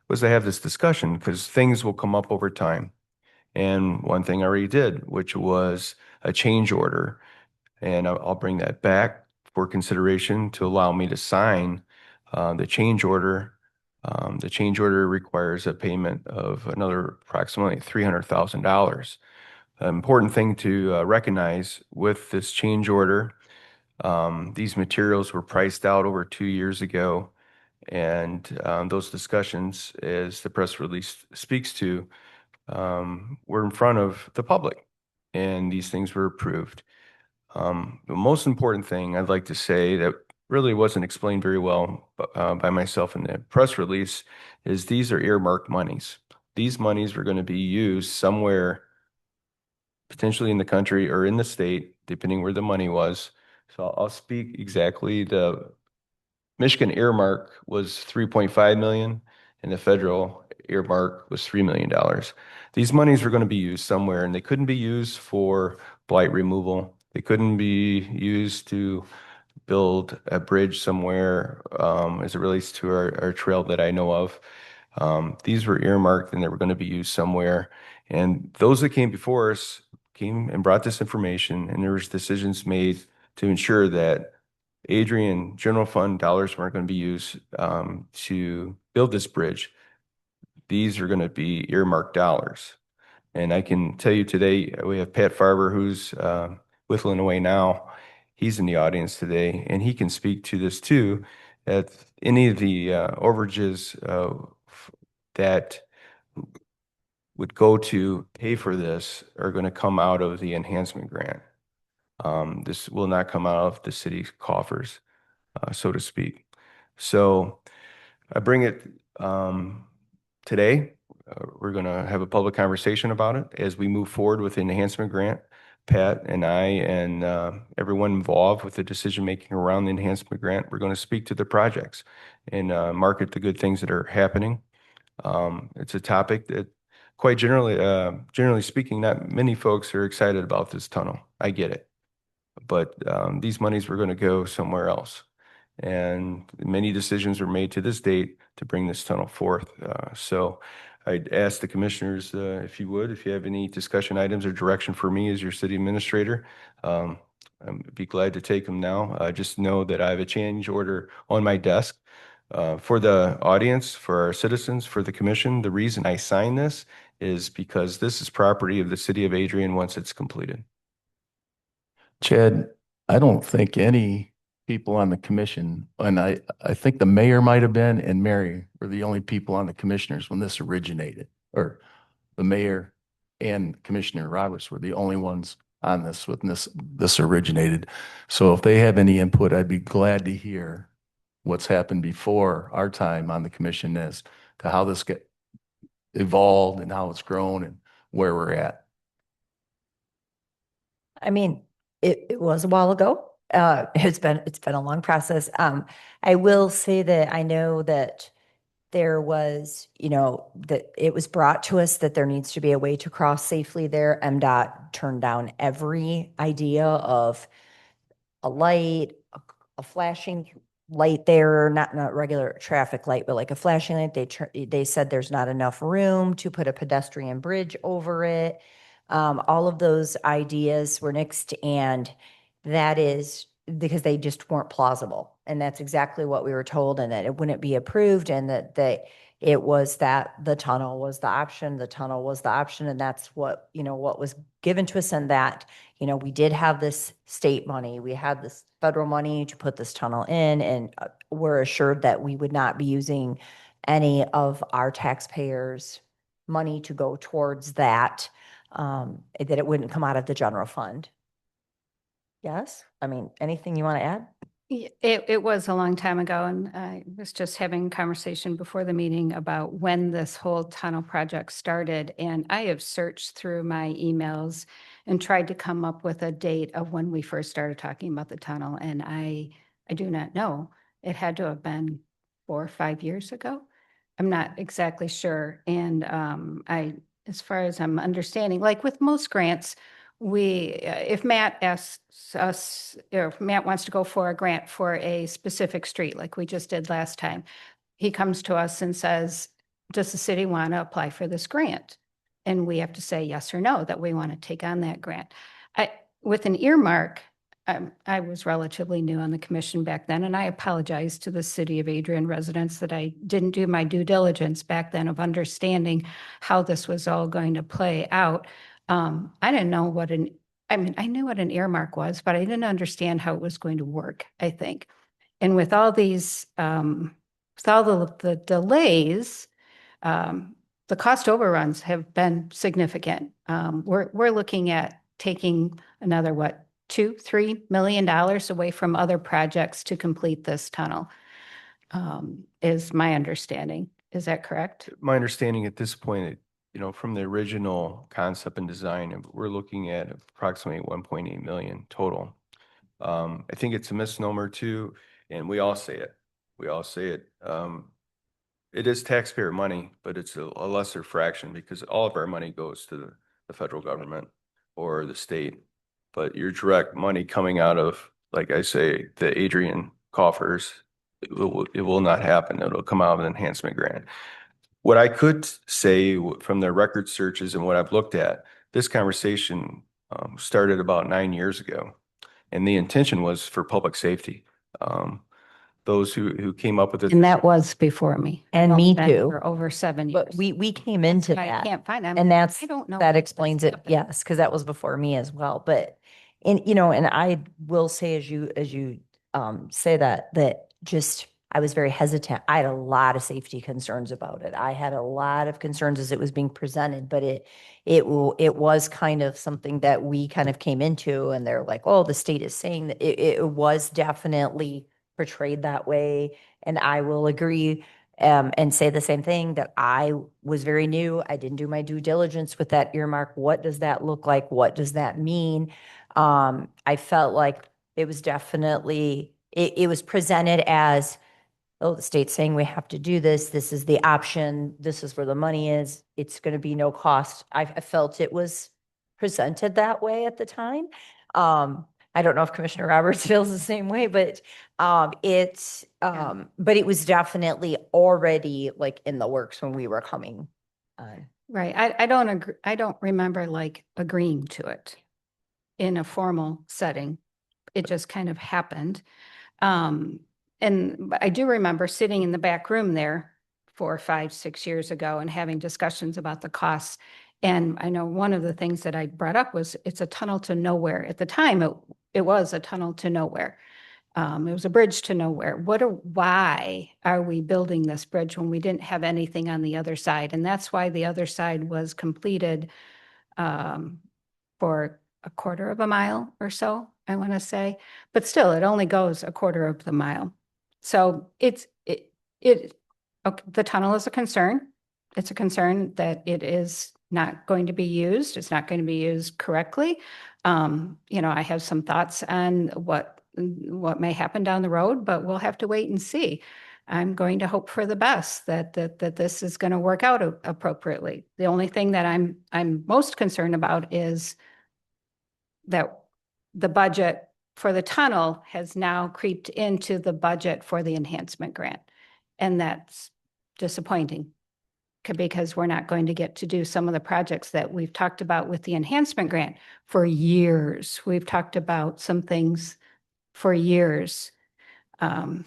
was to have this discussion because things will come up over time. And one thing I already did, which was a change order. And I'll bring that back for consideration to allow me to sign the change order. The change order requires a payment of another approximately $300,000. An important thing to recognize with this change order, these materials were priced out over 2 years ago. And those discussions, as the press release speaks to, were in front of the public. And these things were approved. The most important thing I'd like to say that really wasn't explained very well by myself in the press release is these are earmarked monies. These monies were going to be used somewhere potentially in the country or in the state, depending where the money was. So I'll speak exactly. The Michigan earmark was 3.5 million and the federal earmark was $3 million. These monies were going to be used somewhere and they couldn't be used for blight removal. They couldn't be used to build a bridge somewhere as it relates to our trail that I know of. These were earmarked and they were going to be used somewhere. And those that came before us came and brought this information, and there was decisions made to ensure that Adrian general fund dollars weren't going to be used to build this bridge. These are going to be earmarked dollars. And I can tell you today, we have Pat Farber, who's whittling away now. He's in the audience today, and he can speak to this too, that any of the overages that would go to pay for this are going to come out of the enhancement grant. This will not come out of the city's coffers, so to speak. So I bring it today. We're going to have a public conversation about it as we move forward with the enhancement grant. Pat and I and everyone involved with the decision making around the enhancement grant, we're going to speak to the projects and market the good things that are happening. It's a topic that quite generally speaking, not many folks are excited about this tunnel. I get it. But these monies were going to go somewhere else. And many decisions were made to this date to bring this tunnel forth. So I'd ask the commissioners, if you would, if you have any discussion items or direction for me as your city administrator, I'd be glad to take them now. Just know that I have a change order on my desk. For the audience, for our citizens, for the commission, the reason I sign this is because this is property of the city of Adrian once it's completed. Chad, I don't think any people on the commission, and I think the mayor might have been, and Mary were the only people on the commissioners when this originated, or the mayor and Commissioner Roberts were the only ones on this when this originated. So if they have any input, I'd be glad to hear what's happened before our time on the commission as to how this get evolved and how it's grown and where we're at. I mean, it was a while ago. It's been a long process. I will say that I know that there was, that it was brought to us that there needs to be a way to cross safely there. MDOT turned down every idea of a light, a flashing light there, not regular traffic light, but like a flashing light. They said there's not enough room to put a pedestrian bridge over it. All of those ideas were nixed, and that is because they just weren't plausible. And that's exactly what we were told, and that it wouldn't be approved, and that it was that the tunnel was the option, and that's what, what was given to us, and that, we did have this state money, we had this federal money to put this tunnel in, and we're assured that we would not be using any of our taxpayers' money to go towards that. That it wouldn't come out of the general fund. Yes? I mean, anything you want to add? It was a long time ago, and I was just having a conversation before the meeting about when this whole tunnel project started. And I have searched through my emails and tried to come up with a date of when we first started talking about the tunnel. And I do not know. It had to have been 4 or 5 years ago. I'm not exactly sure. And as far as I'm understanding, like with most grants, if Matt asks us, or if Matt wants to go for a grant for a specific street, like we just did last time, he comes to us and says, does the city want to apply for this grant? And we have to say yes or no, that we want to take on that grant. With an earmark, I was relatively new on the commission back then, and I apologize to the city of Adrian residents that I didn't do my due diligence back then of understanding how this was all going to play out. I didn't know I knew what an earmark was, but I didn't understand how it was going to work, I think. And with all these, with all the delays, the cost overruns have been significant. We're looking at taking another, $2-3 million away from other projects to complete this tunnel, is my understanding. Is that correct? My understanding at this point, from the original concept and design, we're looking at approximately 1.8 million total. I think it's a misnomer too, and we all say it. It is taxpayer money, but it's a lesser fraction because all of our money goes to the federal government or the state. But your direct money coming out of like I say, the Adrian coffers, it will not happen. It'll come out of an enhancement grant. What I could say from the record searches and what I've looked at, this conversation started about 9 years ago, and the intention was for public safety. Those who came up with it. And that was before me. And I've me been too. For over 7 years. But we came That's into what I that. can't find. And that's, I don't know. that what explains this it. happened. Yes, because that was before me as well. But, and, you know, and I will say, as you say that just, I was very hesitant. I had a lot of safety concerns about it. I had a lot of concerns as it was being presented, but it was kind of something that we kind of came into, and they're like, oh, the state is saying that it was definitely portrayed that way. And I will agree and say the same thing, that I was very new. I didn't do my due diligence with that earmark. What does that look like? What does that mean? I felt like it was definitely, it was presented as, oh, the state's saying we have to do this. This is the option. This is where the money is. It's going to be no cost. I felt it was presented that way at the time. I don't know if Commissioner Roberts feels the same way, but but it was definitely already like in the works when we were coming on. Right. I don't agree. I don't remember like agreeing to it in a formal setting. It just kind of happened. But I do remember sitting in the back room there 4, 5, 6 years ago and having discussions about the costs. And I know one of the things that I brought up was it's a tunnel to nowhere. At the time, it was a tunnel to nowhere. It was a bridge to nowhere. Why are we building this bridge when we didn't have anything on the other side? And that's why the other side was completed for a quarter of a mile or so, I want to say. But still, it only goes a quarter of the mile. So okay, the tunnel is a concern. It's a concern that it is not going to be used. It's not going to be used correctly. I have some thoughts on what may happen down the road, but we'll have to wait and see. I'm going to hope for the best that this is going to work out appropriately. The only thing that I'm most concerned about is that the budget for the tunnel has now creeped into the budget for the enhancement grant. And that's disappointing because we're not going to get to do some of the projects that we've talked about with the enhancement grant for years. We've talked about some things for years. And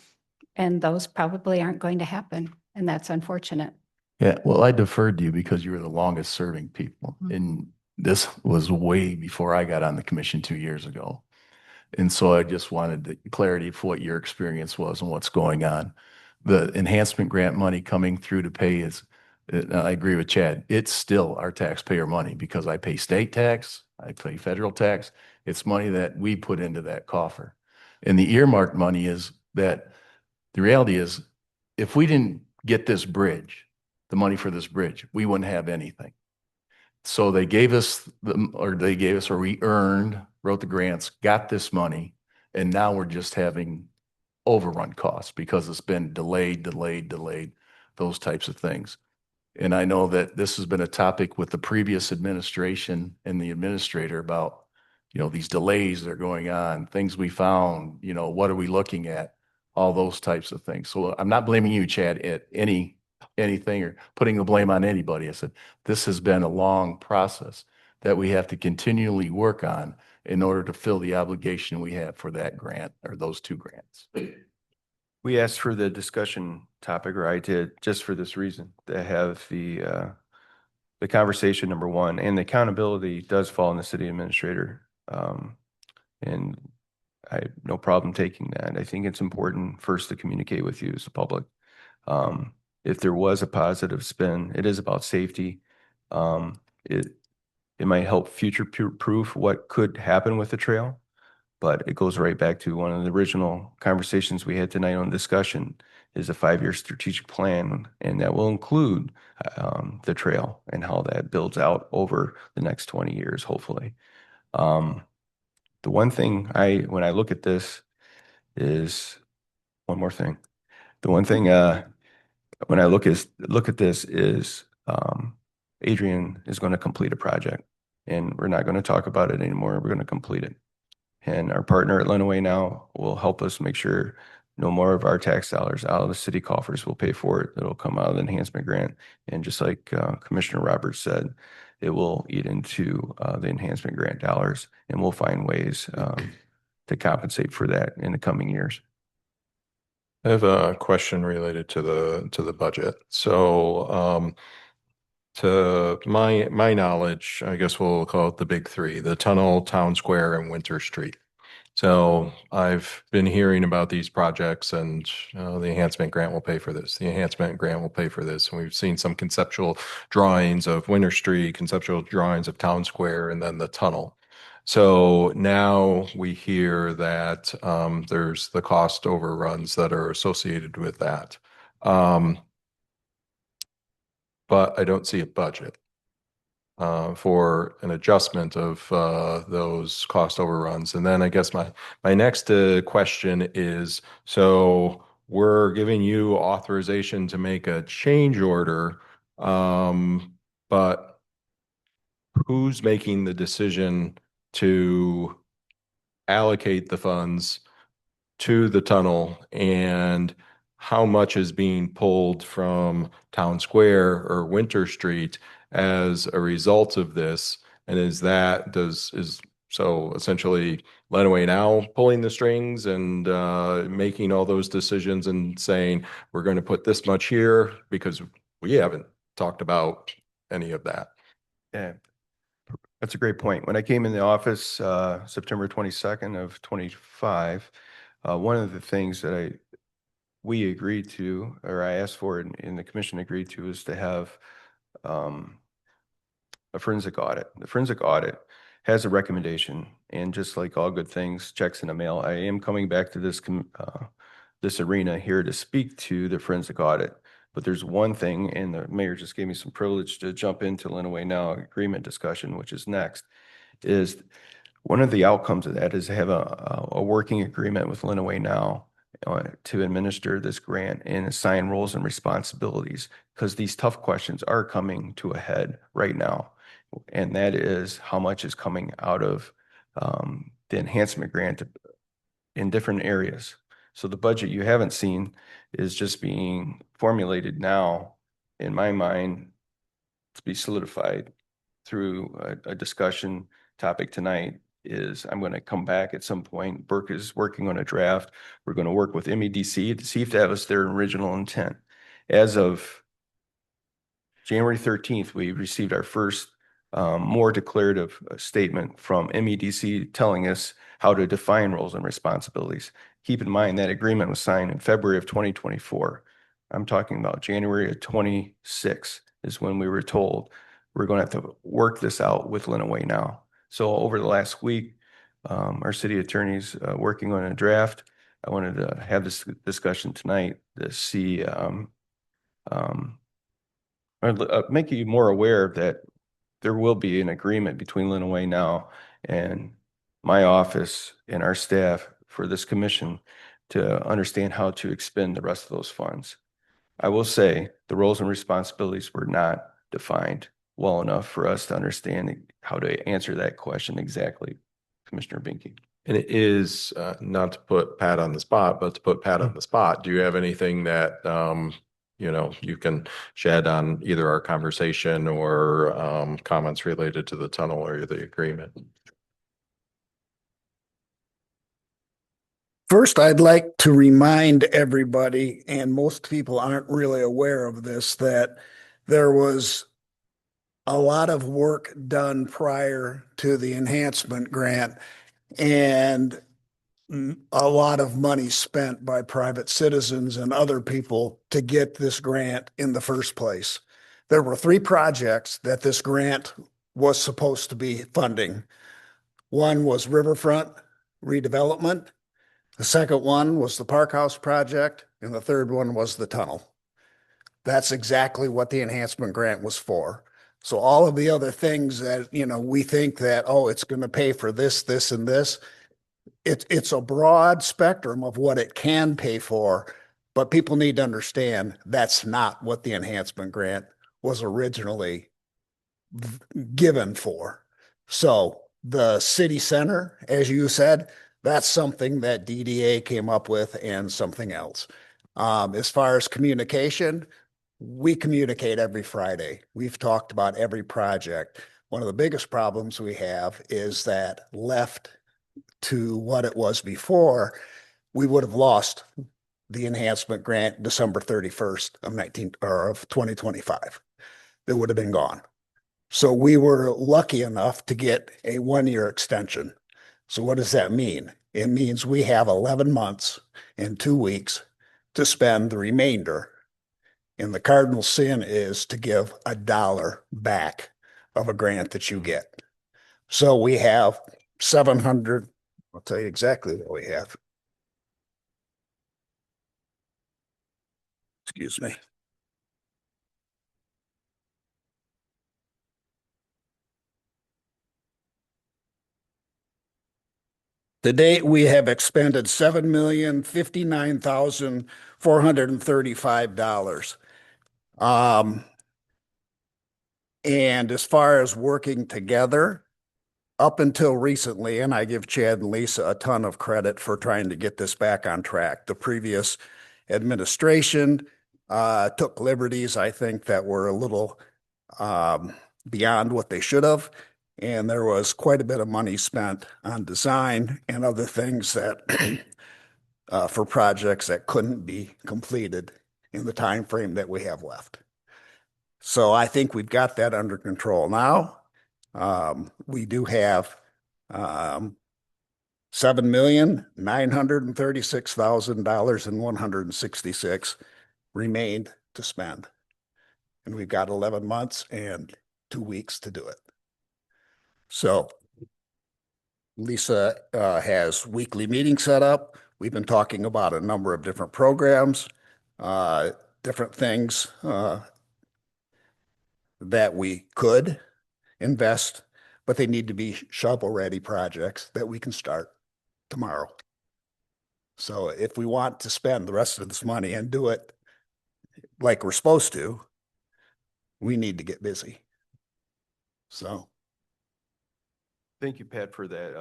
those probably aren't going to happen. And that's unfortunate. Yeah, well, I deferred to you because you were the longest serving people. And this was way before I got on the commission 2 years ago. And so I just wanted the clarity of what your experience was and what's going on. The enhancement grant money coming through to pay is, I agree with Chad, it's still our taxpayer money because I pay state tax, I pay federal tax. It's money that we put into that coffer. And the earmarked money is that the reality is if we didn't get this bridge, the money for this bridge, we wouldn't have anything. So they gave us, or we earned, wrote the grants, got this money, and now we're just having overrun costs because it's been delayed, those types of things. And I know that this has been a topic with the previous administration and the administrator about, these delays that are going on, things we found, what are we looking at, all those types of things. So I'm not blaming you, Chad, at anything or putting the blame on anybody. I said, this has been a long process that we have to continually work on in order to fill the obligation we have for that grant or those 2 grants. We asked for the discussion topic, or I did, just for this reason, to have the conversation, number one, and the accountability does fall on the city administrator. And I have no problem taking that. I think it's important first to communicate with you as the public. If there was a positive spin, it is about safety. It might help future proof what could happen with the trail, but it goes right back to one of the original conversations we had tonight on discussion is a 5-year strategic plan, and that will include the trail and how that builds out over the next 20 years, hopefully. The one thing when I look at this is one more thing. The one thing when I look at this is Adrian is going to complete a project, and we're not going to talk about it anymore. We're going to complete it. And our partner at Lenawee now will help us make sure no more of our tax dollars out of the city coffers will pay for it. It'll come out of the enhancement grant. And just like Commissioner Roberts said, it will eat into the enhancement grant dollars, and we'll find ways to compensate for that in the coming years. I have a question related to the budget. So, to my knowledge, I guess we'll call it the big three: the tunnel, Town Square, and Winter Street. So I've been hearing about these projects, and the enhancement grant will pay for this. The enhancement grant will pay for this. And we've seen some conceptual drawings of Winter Street, conceptual drawings of Town Square, and then the tunnel. So now we hear that there's the cost overruns that are associated with that. But I don't see a budget for an adjustment of those cost overruns. And then I guess my next question is, so we're giving you authorization to make a change order, but who's making the decision to allocate the funds to the tunnel, and how much is being pulled from Town Square or Winter Street as a result of this? And so essentially Lenawee now pulling the strings and making all those decisions and saying, we're going to put this much here, because we haven't talked about any of that. Yeah, that's a great point. When I came in the office September 22nd of 25, one of the things that we agreed to, or I asked for and the commission agreed to, is to have a forensic audit. The forensic audit has a recommendation, and just like all good things, checks in the mail. I am coming back to this arena here to speak to the forensic audit. But there's one thing, and the mayor just gave me some privilege to jump into Lenawee Now agreement discussion, which is next, is one of the outcomes of that is to have a working agreement with Lenawee Now to administer this grant and assign roles and responsibilities, because these tough questions are coming to a head right now. And that is how much is coming out of the enhancement grant in different areas. So the budget you haven't seen is just being formulated now, in my mind, to be solidified through a discussion topic tonight. Is I'm going to come back at some point. Burke is working on a draft. We're going to work with MEDC to see if that was their original intent. As of January 13th, we received our first more declarative statement from MEDC telling us how to define roles and responsibilities. Keep in mind that agreement was signed in February of 2024. I'm talking about January of 26 is when we were told we're going to have to work this out with Lenawee Now. So over the last week, our city attorney's working on a draft. I wanted to have this discussion tonight to see, make you more aware that there will be an agreement between Lenawee Now and my office and our staff for this commission to understand how to expend the rest of those funds. I will say the roles and responsibilities were not defined well enough for us to understand how to answer that question exactly, Commissioner Binky. And it is not to put Pat on the spot, but to put Pat on the spot. Do you have anything that you can shed on either our conversation or comments related to the tunnel or the agreement? First, I'd like to remind everybody, and most people aren't really aware of this, that there was a lot of work done prior to the enhancement grant and a lot of money spent by private citizens and other people to get this grant in the first place. There were 3 projects that this grant was supposed to be funding. One was riverfront redevelopment. The second one was the Park House project, and the third one was the tunnel. That's exactly what the enhancement grant was for. So all of the other things that, we think that, oh, it's going to pay for this, this, and this, it's a broad spectrum of what it can pay for, but people need to understand that's not what the enhancement grant was originally given for. So The city center, as you said, that's something that DDA came up with and something else. As far as communication, we communicate every Friday. We've talked about every project. One of the biggest problems we have is that left to what it was before, we would have lost the enhancement grant December 31st of 2025. It would have been gone. So we were lucky enough to get a 1-year extension. So what does that mean? It means we have 11 months and 2 weeks to spend the remainder. And the cardinal sin is to give $1 back of a grant that you get. So we have 700, I'll tell you exactly what we have. Excuse me. To date, we have expended $7,059,435. And as far as working together, up until recently, and I give Chad and Lisa a ton of credit for trying to get this back on track. The previous administration took liberties, I think, that were a little beyond what they should have. And there was quite a bit of money spent on design and other things that for projects that couldn't be completed in the time frame that we have left. So I think we've got that under control now. We do have $7,936,166 remained to spend. And we've got 11 months and 2 weeks to do it. So Lisa has weekly meetings set up. We've been talking about a number of different programs, different things that we could invest, but they need to be shovel-ready projects that we can start tomorrow. So if we want to spend the rest of this money and do it like we're supposed to, we need to get busy. So. Thank you, Pat, for that.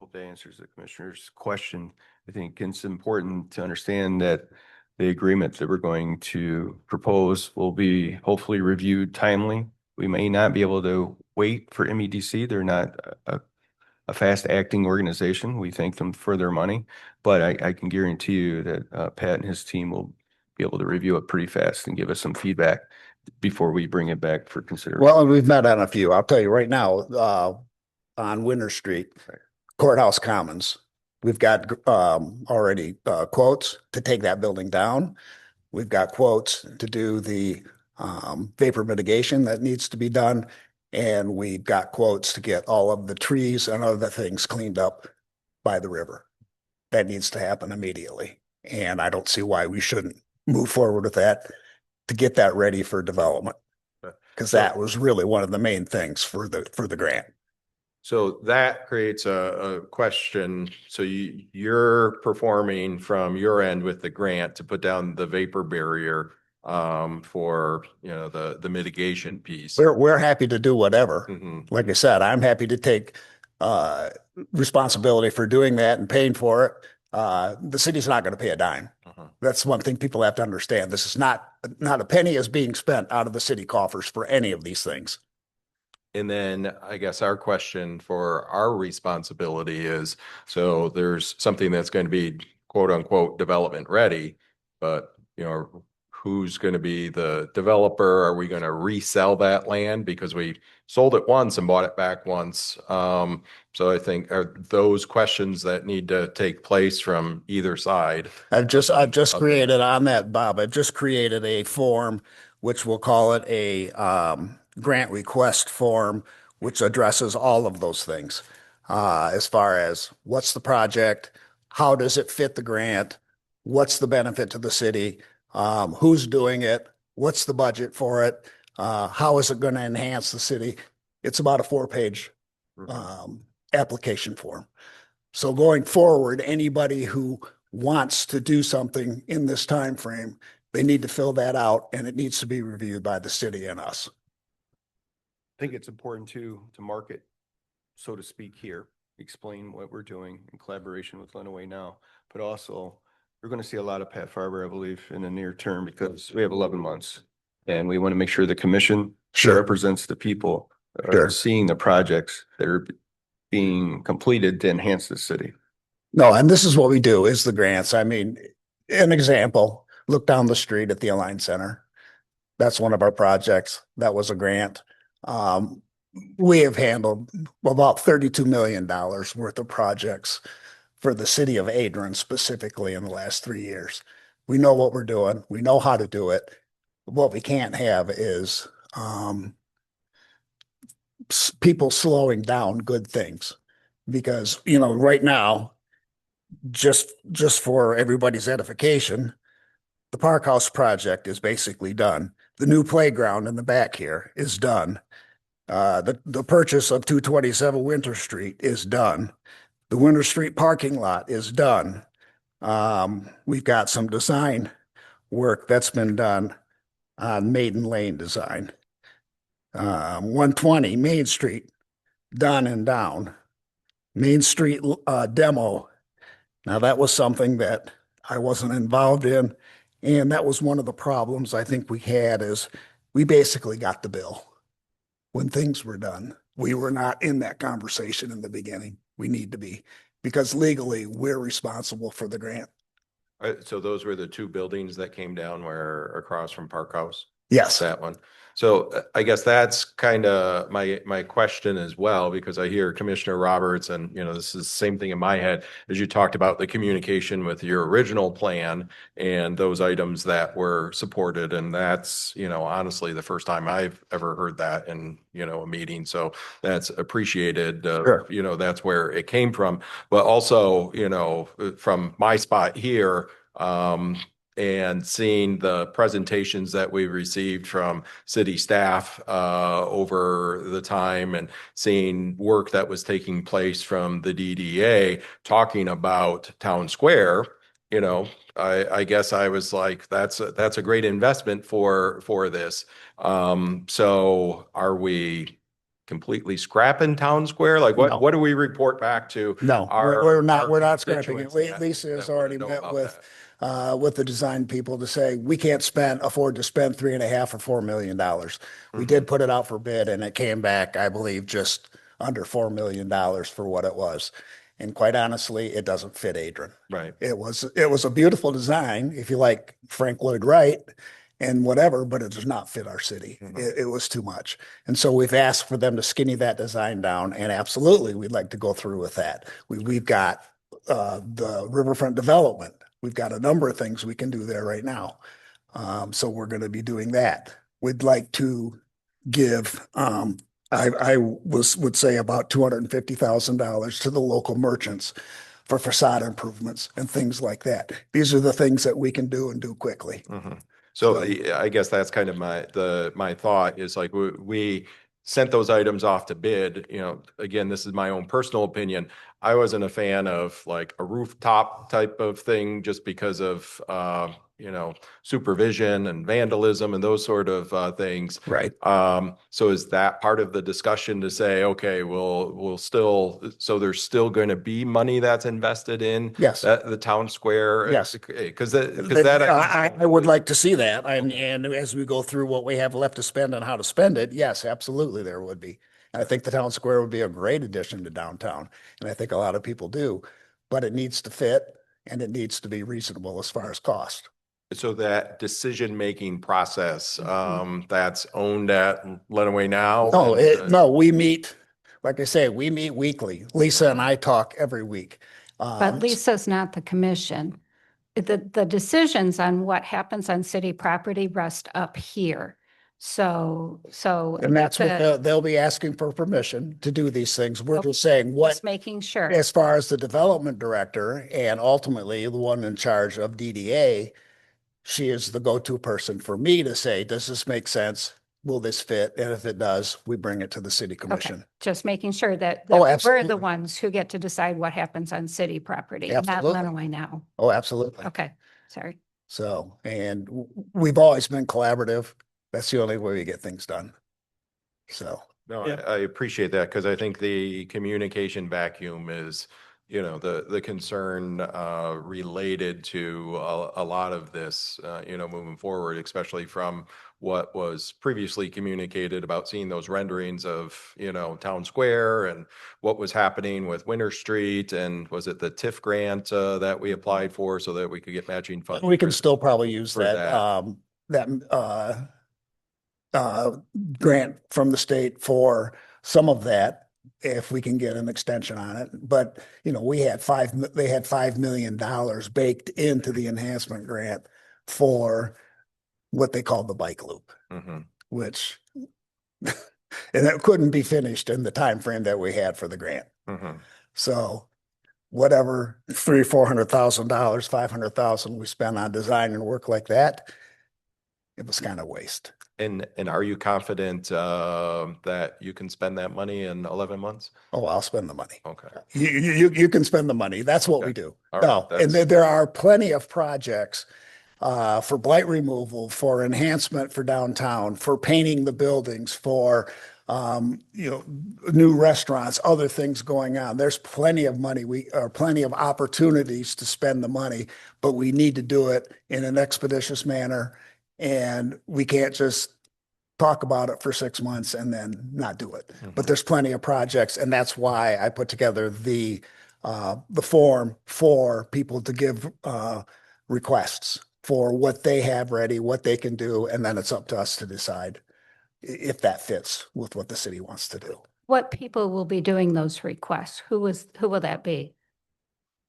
Hope that answers the commissioner's question. I think it's important to understand that the agreement that we're going to propose will be hopefully reviewed timely. We may not be able to wait for MEDC. They're not a fast acting organization. We thank them for their money, but I can guarantee you that Pat and his team will be able to review it pretty fast and give us some feedback before we bring it back for consideration. Well, we've met on a few. I'll tell you right now, on Winter Street, Courthouse Commons, we've got already quotes to take that building down. We've got quotes to do the vapor mitigation that needs to be done. And we've got quotes to get all of the trees and other things cleaned up by the river. That needs to happen immediately. And I don't see why we shouldn't move forward with that to get that ready for development. Because that was really one of the main things for the grant. So that creates a question. So you're performing from your end with the grant to put down the vapor barrier for the mitigation piece. We're happy to do whatever. Mm-hmm. Like I said, I'm happy to take responsibility for doing that and paying for it. The city's not going to pay a dime. Uh-huh. That's one thing people have to understand. This is not a penny is being spent out of the city coffers for any of these things. And then I guess our question for our responsibility is, so there's something that's going to be quote unquote development ready, but who's going to be the developer? Are we going to resell that land because we sold it once and bought it back once? So I think are those questions that need to take place from either side. I've just created on that, Bob. I've just created a form, which we'll call it a grant request form, which addresses all of those things. As far as what's the project, how does it fit the grant, what's the benefit to the city, who's doing it, what's the budget for it, how is it going to enhance the city. It's about a 4-page application form. So going forward, anybody who wants to do something in this time frame, they need to fill that out, and it needs to be reviewed by the city and us. I think it's important to market so to speak, here, explain what we're doing in collaboration with Lenawee now, but also we're going to see a lot of Pat Farber, I believe, in the near term because we have 11 months and we want to make sure the commission represents the people seeing the projects that are being completed to enhance the city. No, and this is what we do is the grants. I mean, an example, look down the street at the Align Center. That's one of our projects. That was a grant. We have handled about $32 million worth of projects for the city of Adrian specifically in the last 3 years. We know what we're doing. We know how to do it. What we can't have is people slowing down good things because, you know, right now, just for everybody's edification, the Park House project is basically done. The new playground in the back here is done. The purchase of 227 Winter Street is done. The Winter Street parking lot is done. We've got some design work that's been done on Maiden Lane design. 120 Main Street, done and down. Main Street demo. Now that was something that I wasn't involved in. And that was one of the problems I think we had is we basically got the bill when things were done. We were not in that conversation in the beginning. We need to be because legally we're responsible for the grant. So those were the two buildings that came down where across from Park House? Yes. That one. So I guess that's kind of my question as well, because I hear Commissioner Roberts and, you know, this is the same thing in my head as you talked about the communication with your original plan and those items that were supported. And that's, you know, honestly, the first time I've ever heard that in, you know, a meeting. So that's appreciated. Sure. You know, that's where it came from. But also, you know, from my spot here, and seeing the presentations that we received from city staff over the time and seeing work that was taking place from the DDA talking about Town Square, you know, I guess I was like, that's a great investment for this. So are we completely scrapping Town Square? Like No. what do we report back to? No, we're not scrapping it. Lisa has already met with the design people to say, we can't afford to spend $3.5 or $4 million. We did put it out for bid and it came back, I believe, just under $4 million for what it was. And quite honestly, it doesn't fit Adrian. Right. It was a beautiful design, if you like Frank Lloyd Wright and whatever, but it does not fit our city. It was too much. And so we've asked for them to skinny that design down, and absolutely, we'd like to go through with that. We've got the riverfront development. We've got a number of things we can do there right now. So we're going to be doing that. We'd like to give, I would say about $250,000 to the local merchants for facade improvements and things like that. These are the things that we can do and do quickly. So I guess that's kind of my thought is like we sent those items off to bid. You know, again, this is my own personal opinion. I wasn't a fan of like a rooftop type of thing just because of you know, supervision and vandalism and those sort of things. Right. So is that part of the discussion to say, okay, we'll still, so there's still going to be money that's invested in Yes. the town square? Yes. Because that I would like to see that. And as we go through what we have left to spend and how to spend it, yes, absolutely, there would be. And I think the town square would be a great addition to downtown. And I think a lot of people do, but it needs to fit and it needs to be reasonable as far as cost. So that decision-making process, that's owned at Lenawee now? No, we meet, like I say, we meet weekly. Lisa and I talk every week. But Lisa's not the commission. The decisions on what happens on city property rest up here. So. And that's what they'll be asking for permission to do these things. We're just saying what. Just making sure. As far as the development director and ultimately the one in charge of DDA, she is the go-to person for me to say, does this make sense? Will this fit? And if it does, we bring it to the city commission. Okay. Just making sure that Oh, we're absolutely. the ones who get to decide what happens on city property, Absolutely. not Lenawee now. Oh, absolutely. Okay, sorry. So, and we've always been collaborative. That's the only way we get things done. So. No, Yeah. I appreciate that because I think the communication vacuum is, the concern related to a lot of this, moving forward, especially from what was previously communicated about seeing those renderings of, Town Square and what was happening with Winter Street, and was it the TIF grant that we applied for so that we could get matching funds? We can still probably use for that, grant from the state for some of that if we can get an extension on it. But, they had $5 million baked into the enhancement grant for what they call the bike loop, Mhm. which and it couldn't be finished in the time frame that we had for the grant. Mhm. So whatever, $300,000, $400,000, 500,000 we spent on design and work like that, it was kind of waste. And are you confident that you can spend that money in 11 months? Oh, I'll spend the money. Okay. You can spend the money. That's what we do. All No, right, and there are plenty of projects for blight removal, for enhancement for downtown, for painting the buildings, for new restaurants, other things going on. There's plenty of money. Plenty of opportunities to spend the money, but we need to do it in an expeditious manner. And we can't just talk about it for 6 months and then not do it. But there's plenty of projects, and that's why I put together the form for people to give requests for what they have ready, what they can do, and then it's up to us to decide if that fits with what the city wants to do. What people will be doing those requests? Who will that be?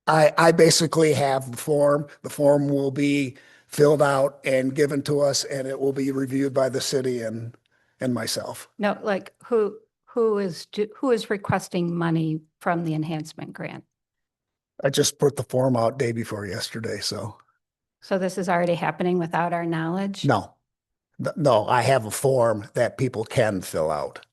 I basically have the form. The form will be filled out and given to us, and it will be reviewed by the city and myself. No, like who is requesting money from the enhancement grant? I just put the form out day before yesterday, so So this is already happening without our knowledge? no. No, I have a form that people can fill out.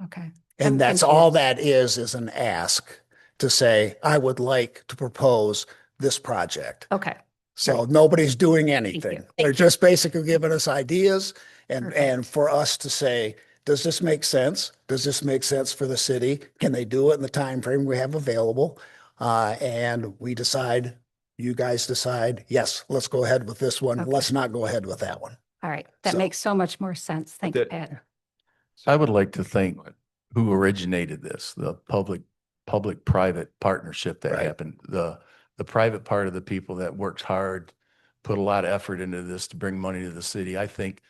Okay. And I'm that's all confused. that is an ask to say, I would like to propose this project. Okay. So nobody's doing anything. Thank They're you. just basically giving us ideas and Perfect. for us to say, does this make sense? Does this make sense for the city? Can they do it in the time frame we have available? And we decide, you guys decide, yes, let's go ahead with this one. Okay. Let's not go ahead with that one. All right. That So- makes so much more sense. Thank you, That- Pat. I would like to thank who originated this, the public-private partnership that Right. happened. The private part of the people that worked hard, put a lot of effort into this to bring money to the city. I think,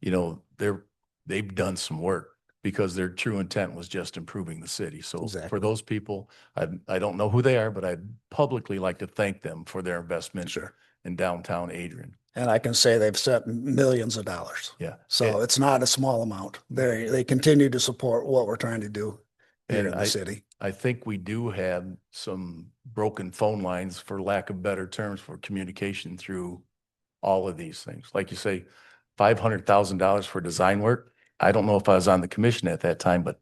they've done some work because their true intent was just improving the city. So Exactly. for those people, I don't know who they are, but I'd publicly like to thank them for their investment Sure. in downtown Adrian. And I can say they've set millions of dollars. Yeah. So it's not a small amount. They continue to support what we're trying to do here in the city. I think we do have some broken phone lines, for lack of better terms, for communication through all of these things. Like you say, $500,000 for design work. I don't know if I was on the commission at that time, but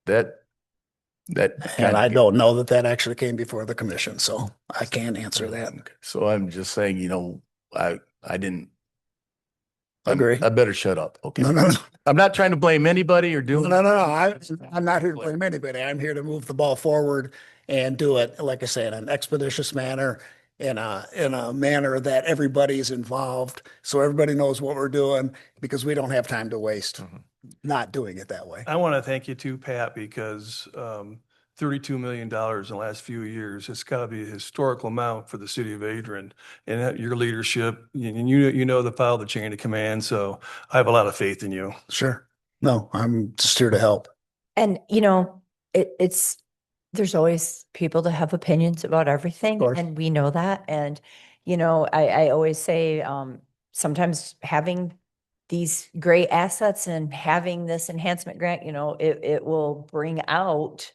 that And I don't know that actually came before the commission, so I can't answer that. So I'm just saying, I didn't. Agree. I better shut up. Okay. No. I'm not trying to blame anybody or do. No. I'm not here to blame anybody. I'm here to move the ball forward and do it, like I said, in an expeditious manner, in a manner that everybody is involved, so everybody knows what we're doing, because we don't have time to waste not doing it that way. I want to thank you too, Pat, because $32 million in the last few years, it's got to be a historical amount for the city of Adrian, and that your leadership, and the file, the chain of command. So I have a lot of faith in you. Sure. No, I'm just here to help. And, it's, there's always people that have opinions about everything, course. and we know that. And, I always say, sometimes having these great assets and having this enhancement grant, it will bring out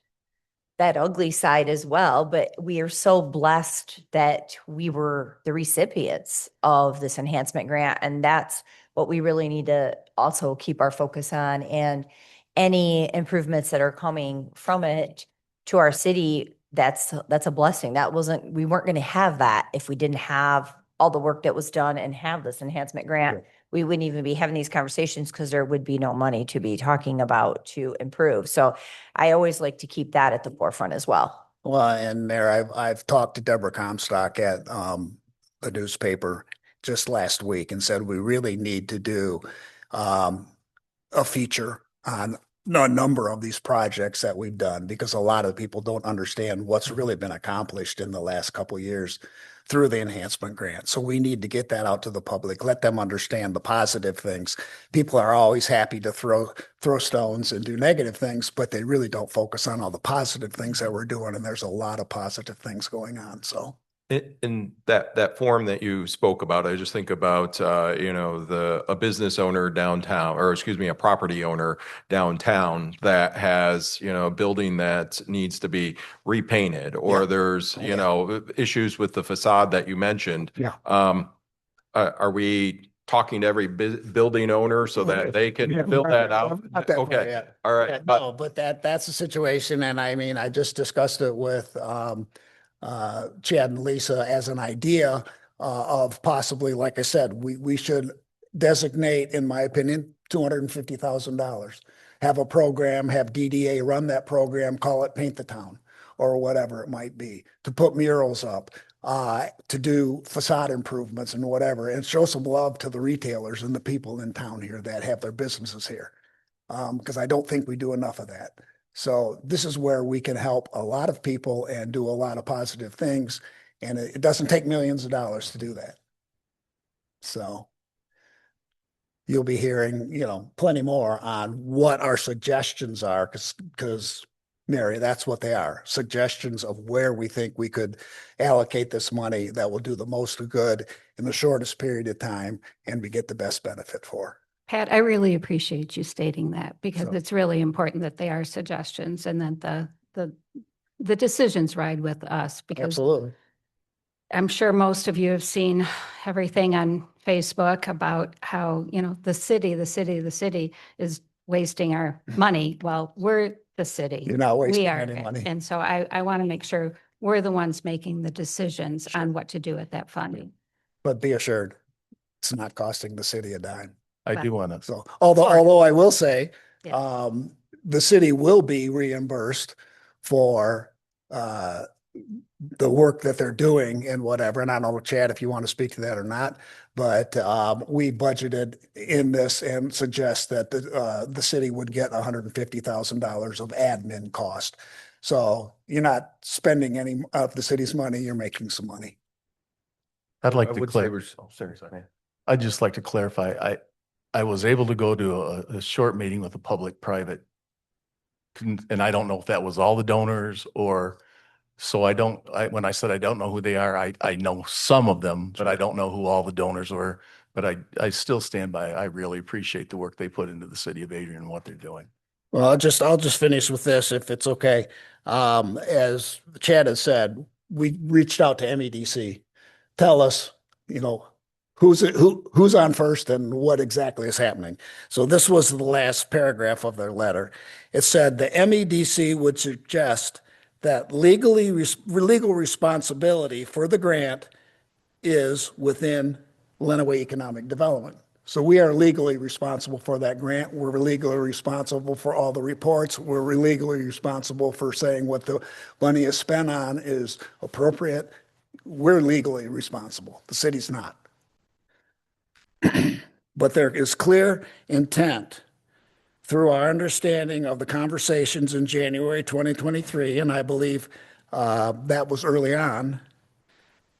that ugly side as well. But we are so blessed that we were the recipients of this enhancement grant. And that's what we really need to also keep our focus on. And any improvements that are coming from it to our city, that's a blessing. We weren't going to have that if we didn't have all the work that was done and have this enhancement grant. we wouldn't even be having these conversations because there would be no money to be talking about to improve. So I always like to keep that at the forefront as well. Well, and there, I've talked to Deborah Comstock at the newspaper just last week and said we really need to do a feature on a number of these projects that we've done because a lot of people don't understand what's really been accomplished in the last couple of years through the enhancement grant. So we need to get that out to the public, let them understand the positive things. People are always happy to throw stones and do negative things, but they really don't focus on all the positive things that we're doing. And there's a lot of positive things going on. So In that form that you spoke about, I just think about a business owner downtown, or excuse me, a property owner downtown that has a building that needs to be repainted, or there's issues with the facade that you mentioned. Yeah. Are we talking to every building owner so that they can fill that out? Not that far Okay, yet. all right. Yeah, no, but that's the situation. And I mean, I just discussed it with Chad and Lisa as an idea of possibly, like I said, we should designate, in my opinion, $250,000. Have a program, have DDA run that program, call it Paint the Town or whatever it might be, to put murals up, to do facade improvements and whatever, and show some love to the retailers and the people in town here that have their businesses here. Because I don't think we do enough of that. So this is where we can help a lot of people and do a lot of positive things. And it doesn't take millions of dollars to do that. So you'll be hearing, plenty more on what our suggestions are, because Mary, that's what they are. Suggestions of where we think we could allocate this money that will do the most good in the shortest period of time and we get the best benefit for. Pat, I really appreciate you stating that because So- it's really important that they are suggestions and that the decisions ride with us because Absolutely. I'm sure most of you have seen everything on Facebook about how, the city is wasting our money. Well, we're the city. You're not wasting We are. any money. And so I want to make sure we're the ones making the decisions on what to do with that funding. But be assured, it's not costing the city a dime. I do want to, So although I will say, Yeah. the city will be reimbursed for the work that they're doing and whatever. And I don't know, Chad, if you want to speak to that or not, but we budgeted in this and suggest that the city would get $150,000 of admin cost. So you're not spending any of the city's money, you're making some money. I'd like I to would say clarify. Oh, sorry. I'd just like to clarify. I was able to go to a short meeting with a public-private, and I don't know if that was all the donors or, so when I said I don't know who they are, I know some of them, but I don't know who all the donors were. But I still stand by, I really appreciate the work they put into the city of Adrian and what they're doing. Well, I'll just finish with this if it's okay. As Chad has said, we reached out to MEDC. Tell us, who's on first and what exactly is happening. So this was the last paragraph of their letter. It said the MEDC would suggest that legal responsibility for the grant is within Lenawee Economic Development. So we are legally responsible for that grant. We're legally responsible for all the reports. We're legally responsible for saying what the money is spent on is appropriate. We're legally responsible. The city's not. But there is clear intent through our understanding of the conversations in January 2023, and I believe that was early on,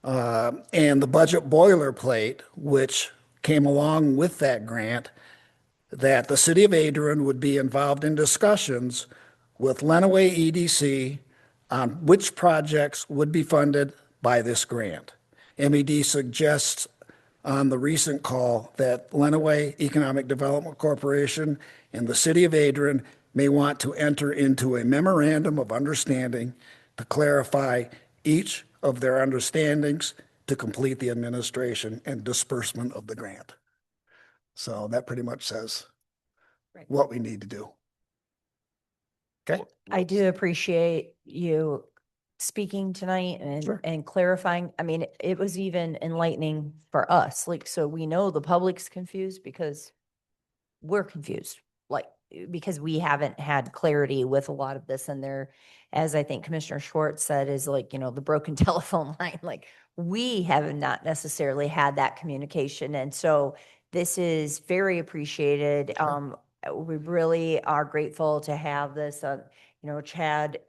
and the budget boilerplate, which came along with that grant, that the city of Adrian would be involved in discussions with Lenawee EDC on which projects would be funded by this grant. MED suggests on the recent call that Lenawee Economic Development Corporation and the city of Adrian may want to enter into a memorandum of understanding to clarify each of their understandings to complete the administration and disbursement of the grant. So that pretty much says what we need to do. Okay. I do appreciate you speaking tonight Sure. and clarifying. I mean, it was even enlightening for us. Like, so we know the public's confused because we're confused, like, because we haven't had clarity with a lot of this. And there, as I think Commissioner Schwartz said, is like, the broken telephone line. Like, we have not necessarily had that communication. And so this is very appreciated. We really are grateful to have this, Chad,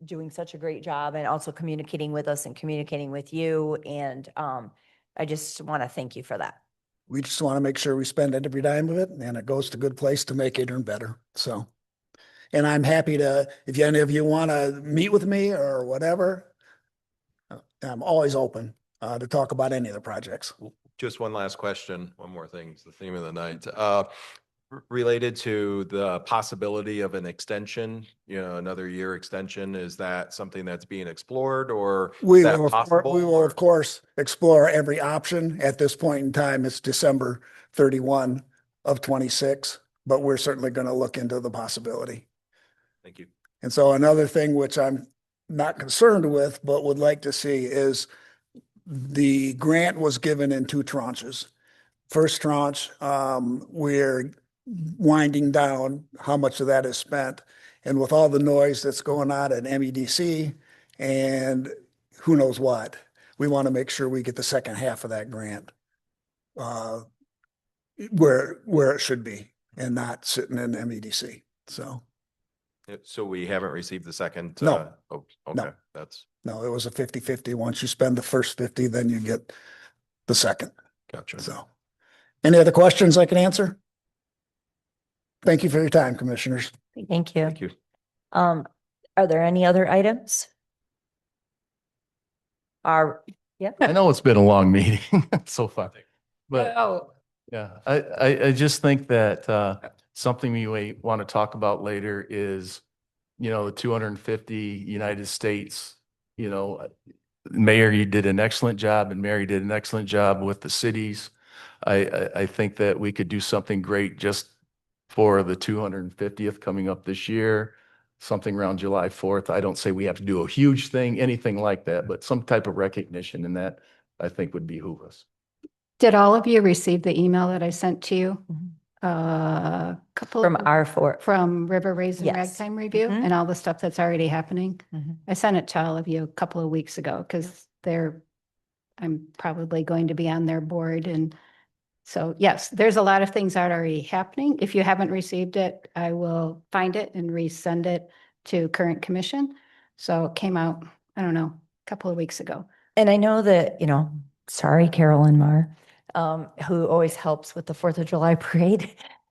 doing such a great job and also communicating with us and communicating with you. And, I just want to thank you for that. We just want to make sure we spend every dime of it and it goes to good place to make Adrian better. So, and I'm happy to, if any of you want to meet with me or whatever, I'm always open to talk about any of the projects. Just one last question, one more thing, it's the theme of the night. Related to the possibility of an extension, another year extension, is that something that's being explored, or is We that will, possible? we will of course explore every option. At this point in time, it's December 31 of 26, but we're certainly going to look into the possibility. Thank you. And so another thing which I'm not concerned with, but would like to see is the grant was given in two tranches. First tranche, we're winding down how much of that is spent. And with all the noise that's going on at MEDC and who knows what, we want to make sure we get the second half of that grant where it should be and not sitting in MEDC. So. So we haven't received the second? No. Okay, No. that's. No, it was a 50-50. Once you spend the first 50, then you get the second. Gotcha. So, any other questions I can answer? Thank you for your time, commissioners. Thank you. Thank you. Are there any other items? Yeah. I know it's been a long meeting so far, but Oh, yeah, I just think that something we may want to talk about later is, the 250 United States, Mayor, you did an excellent job, and Mary did an excellent job with the cities. I think that we could do something great just for the 250th coming up this year, something around July 4th. I don't say we have to do a huge thing, anything like that, but some type of recognition in that I think would behoove us. did all of you receive the email that I sent to you? Couple From of, from River Raisin Yes. Ragtime Review Mhm. and all the stuff that's already happening. Mhm. I sent it to all of you a couple of weeks ago because I'm probably going to be on their board. And so, yes, there's a lot of things that are already happening. If you haven't received it, I will find it and resend it to current commission. So it came out, I don't know, a couple of weeks ago. And I know that, sorry, Carolyn Marr, who always helps with the 4th of July parade.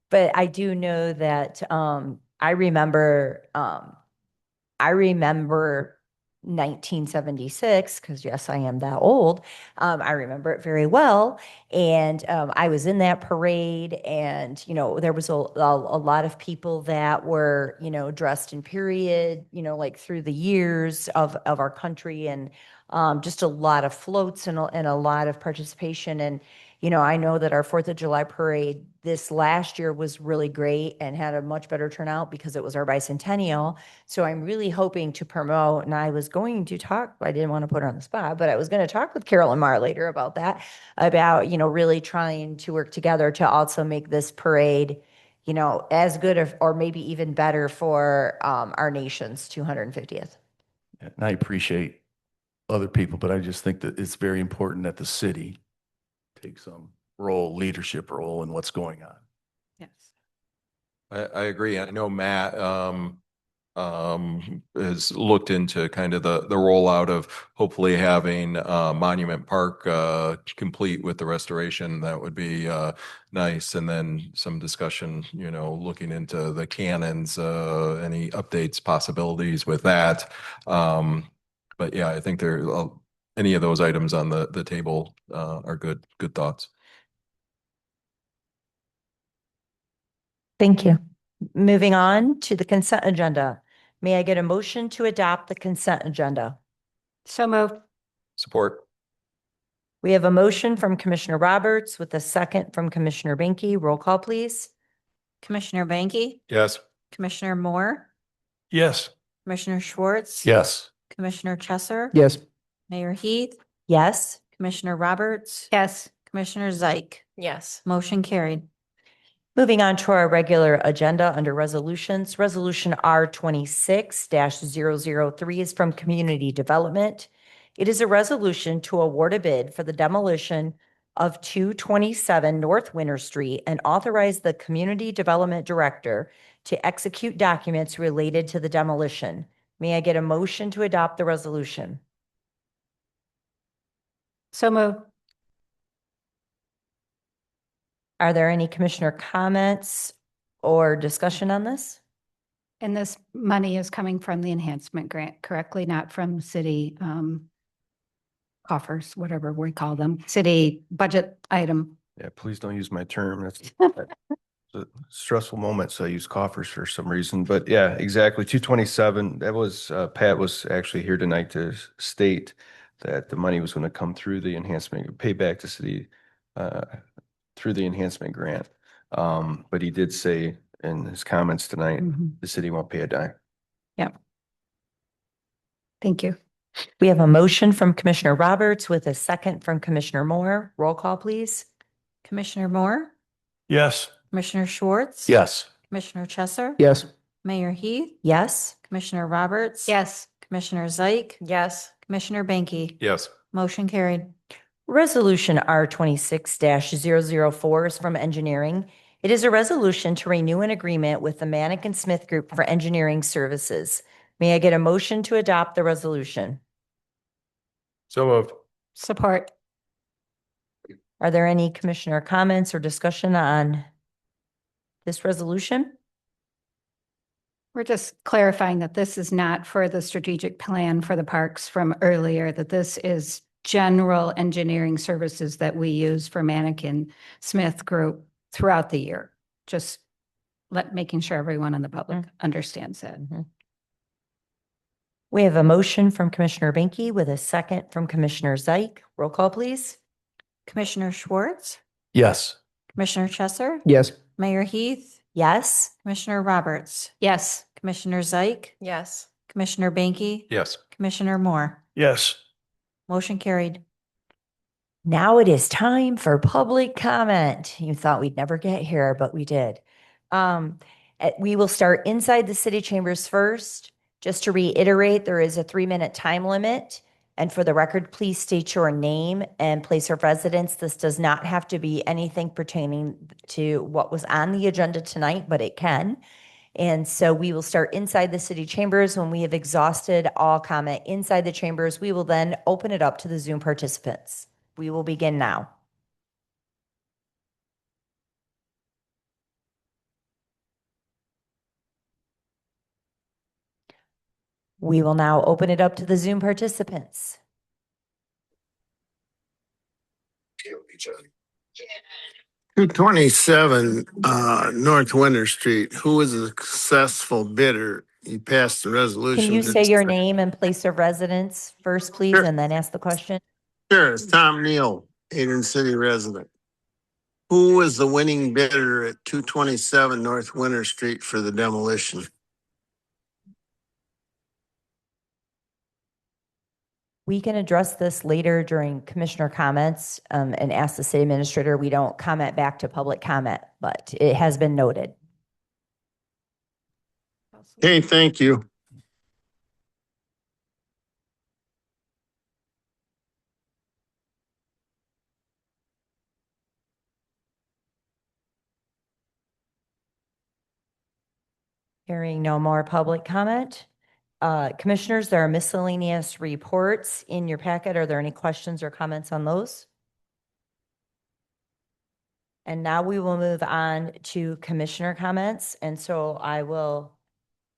But I do know that I remember 1976, because yes, I am that old. I remember it very well. And I was in that parade, and, there was a lot of people that were, dressed in period, like through the years of our country, and just a lot of floats and a lot of participation. And, I know that our 4th of July parade this last year was really great and had a much better turnout because it was our bicentennial. So I'm really hoping to promote, and I was going to talk, I didn't want to put her on the spot, but I was going to talk with Carolyn Marr later about that, about, really trying to work together to also make this parade, as good or maybe even better for our nation's 250th. And I appreciate other people, but I just think that it's very important that the city take some leadership role in what's going on. Yes. I agree. I know Matt has looked into kind of the rollout of hopefully having Monument Park complete with the restoration. That would be nice. And then some discussion, looking into the cannons, any updates, possibilities with that. But yeah, I think any of those items on the table are good thoughts. Thank you. Moving on to the consent agenda. May I get a motion to adopt the consent agenda? So moved. Support. We have a motion from Commissioner Roberts with a second from Commissioner Banky. Roll call, please. Commissioner Banky, Yes. Commissioner Moore, Yes. Commissioner Schwartz. Yes. Commissioner Chesser? Yes. Mayor Heath? Yes. Commissioner Roberts? Yes. Commissioner Zeik? Yes. Motion carried. Moving on to our regular agenda under resolutions. Resolution R 26-003 is from Community Development. It is a resolution to award a bid for the demolition of 227 North Winter Street and authorize the Community Development Director to execute documents related to the demolition. May I get a motion to adopt the resolution? So moved. Are there any commissioner comments or discussion on this? And this money is coming from the enhancement grant, correctly, not from city coffers, whatever we call them, city budget item. Yeah, please don't use my term. That's a stressful moment, so I use coffers for some reason. But yeah, exactly. 227. That was Pat was actually here tonight to state that the money was going to come through the enhancement, pay back to city through the enhancement grant. But he did say in his comments tonight, the city won't pay a dime. Yep. Thank you. We have a motion from Commissioner Roberts with a second from Commissioner Moore. Roll call, please. Commissioner Moore? Yes. Commissioner Schwartz? Yes. Commissioner Chesser? Yes. Mayor Heath? Yes. Commissioner Roberts? Yes. Commissioner Zeik? Yes. Commissioner Banky? Yes. Motion carried. Resolution R 26-004 is from Engineering. It is a resolution to renew an agreement with the Manick and Smith Group for engineering services. May I get a motion to adopt the resolution? So moved. Support. Are there any commissioner comments or discussion on this resolution? We're just clarifying that this is not for the strategic plan for the parks from earlier, that this is general engineering services that we use for Manick and Smith Group throughout the year. Just making sure everyone in the public understands that. We have a motion from Commissioner Banky with a second from Commissioner Zeik. Roll call, please. Commissioner Schwartz? Yes. Commissioner Chesser? Yes. Mayor Heath? Yes. Commissioner Roberts? Yes. Commissioner Zeik? Yes. Commissioner Banky? Yes. Commissioner Moore? Yes. Motion carried. Now it is time for public comment. You thought we'd never get here, but we did. We will start inside the city chambers first. Just to reiterate, there is a 3-minute time limit. And for the record, please state your name and place of residence. This does not have to be anything pertaining to what was on the agenda tonight, but it can. And so we will start inside the city chambers. When we have exhausted all comment inside the chambers, we will then open it up to the Zoom participants. We will begin now. We will now open it up to the Zoom participants. 227 North Winter Street. Who was a successful bidder? You passed the resolution. Can you say your name and place of residence first, please, Sure. and then ask the question? Sure, it's Tom Neal, Adrian City resident. Who was the winning bidder at 227 North Winter Street for the demolition? We can address this later during commissioner comments and ask the city administrator. We don't comment back to public comment, but it has been noted. Hey, thank you. Hearing no more public comment. Commissioners, there are miscellaneous reports in your packet. Are there any questions or comments on those? And now we will move on to commissioner comments. And so I will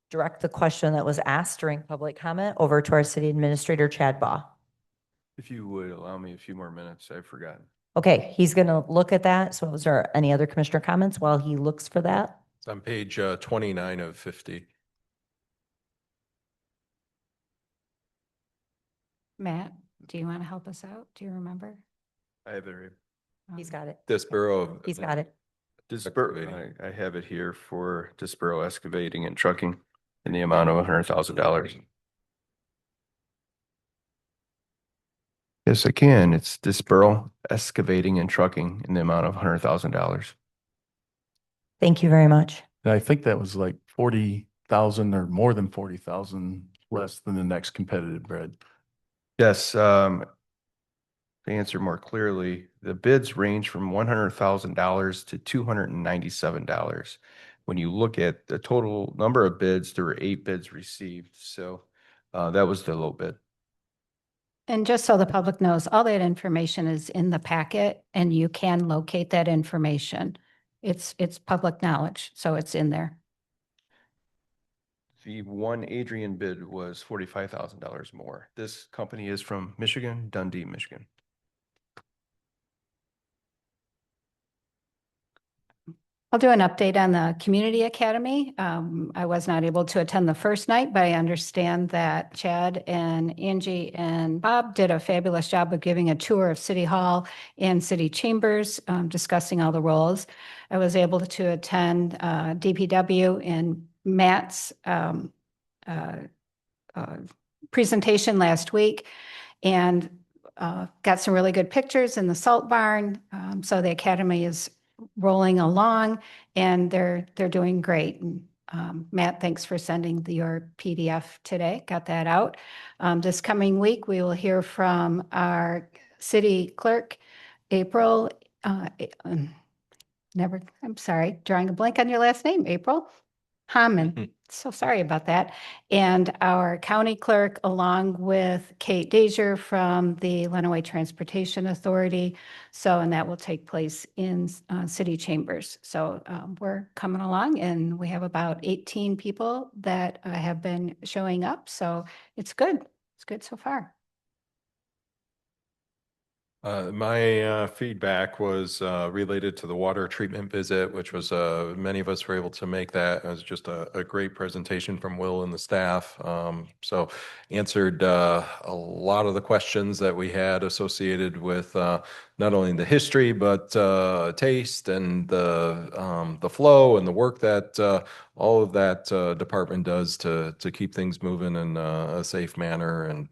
direct the question that was asked during public comment over to our city administrator, Chad Baugh. If you would allow me a few more minutes, I've forgotten. Okay, he's going to look at that. So is there any other commissioner comments while he looks for that? It's on page 29 of 50. Matt, do you want to help us out? Do you remember? I have it. He's got it. Disborough. He's got it. I have it here for Disborough excavating and trucking in the amount of $100,000. Yes, I can. It's Dispearl Excavating and Trucking in the amount of $100,000. Thank you very much. And I think that was like 40,000 or more than 40,000 less than the next competitive bid. Yes, to answer more clearly, the bids range from $100,000 to $297. When you look at the total number of bids, there were 8 bids received. So that was the low bid. And just so the public knows, all that information is in the packet and you can locate that information. It's public knowledge, so it's in there. The one Adrian bid was $45,000 more. This company is from Michigan, Dundee, Michigan. I'll do an update on the Community Academy. I was not able to attend the first night, but I understand that Chad and Angie and Bob did a fabulous job of giving a tour of City Hall and City Chambers, discussing all the roles. I was able to attend DPW and Matt's presentation last week and got some really good pictures in the salt barn. So the Academy is rolling along and they're doing great. And, Matt, thanks for sending your PDF today. Got that out. This coming week, we will hear from our city clerk, April. I'm sorry, drawing a blank on your last name, April Hammond. So sorry about that. And our county clerk, along with Kate Dezier from the Lenawee Transportation Authority. So, and that will take place in city chambers. So we're coming along and we have about 18 people that have been showing up. So it's good. It's good so far. My feedback was related to the water treatment visit, which was many of us were able to make that. It was just a great presentation from Will and the staff. So answered a lot of the questions that we had associated with not only the history, but taste and the flow and the work that all of that department does to keep things moving in a safe manner, and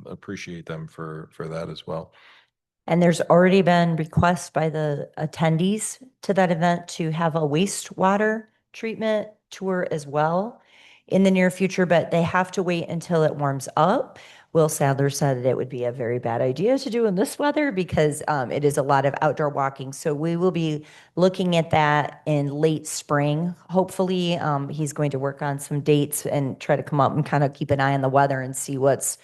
appreciate them for that as well. And there's already been requests by the attendees to that event to have a wastewater treatment tour as well in the near future, but they have to wait until it warms up. Will Sadler said that it would be a very bad idea to do in this weather because it is a lot of outdoor walking. So we will be looking at that in late spring. Hopefully, he's going to work on some dates and try to come up and kind of keep an eye on the weather and see what's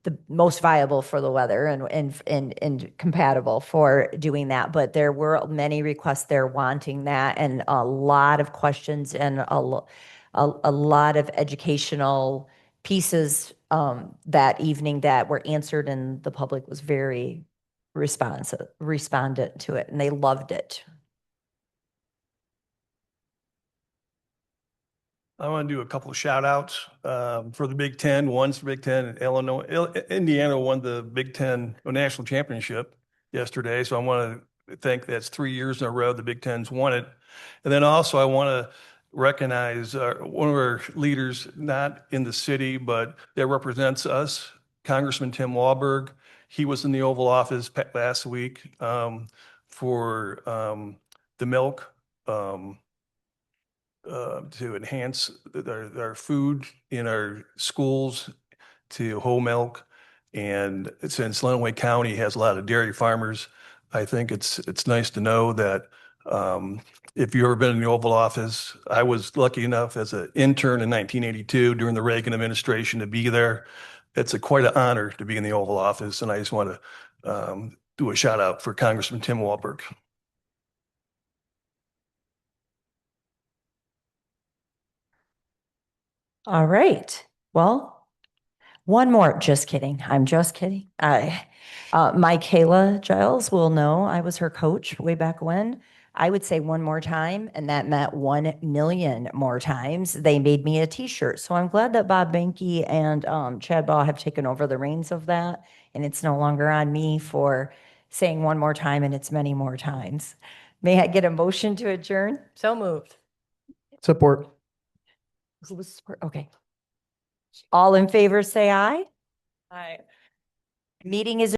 the most viable for the weather and compatible for doing that. But there were many requests there wanting that, and a lot of questions and a lot of educational pieces that evening that were answered, and the public was very responded to it, and they loved it. I want to do a couple of shout outs for the Big Ten. One's the Big Ten, and Indiana won the Big Ten national championship yesterday. So I want to thank, that's 3 years in a row the Big Ten's won it. And then also I want to recognize one of our leaders, not in the city, but that represents us, Congressman Tim Walberg. He was in the Oval Office last week for the milk. To enhance our food in our schools, to whole milk. And since Lenawee County has a lot of dairy farmers, I think it's nice to know that if you've ever been in the Oval Office, I was lucky enough as an intern in 1982 during the Reagan administration to be there. It's quite an honor to be in the Oval Office, and I just want to do a shout out for Congressman Tim Walberg. All right. Well, one more. Just kidding. I'm just kidding. Michaela Giles will know I was her coach way back when. I would say one more time, and that meant 1 million more times. They made me a t-shirt. So I'm glad that Bob Banky and Chad Ball have taken over the reins of that. And it's no longer on me for saying one more time, and it's many more times. May I get a motion to adjourn? So moved. Support. Who was support? Okay. All in favor, say aye. Aye. Meeting is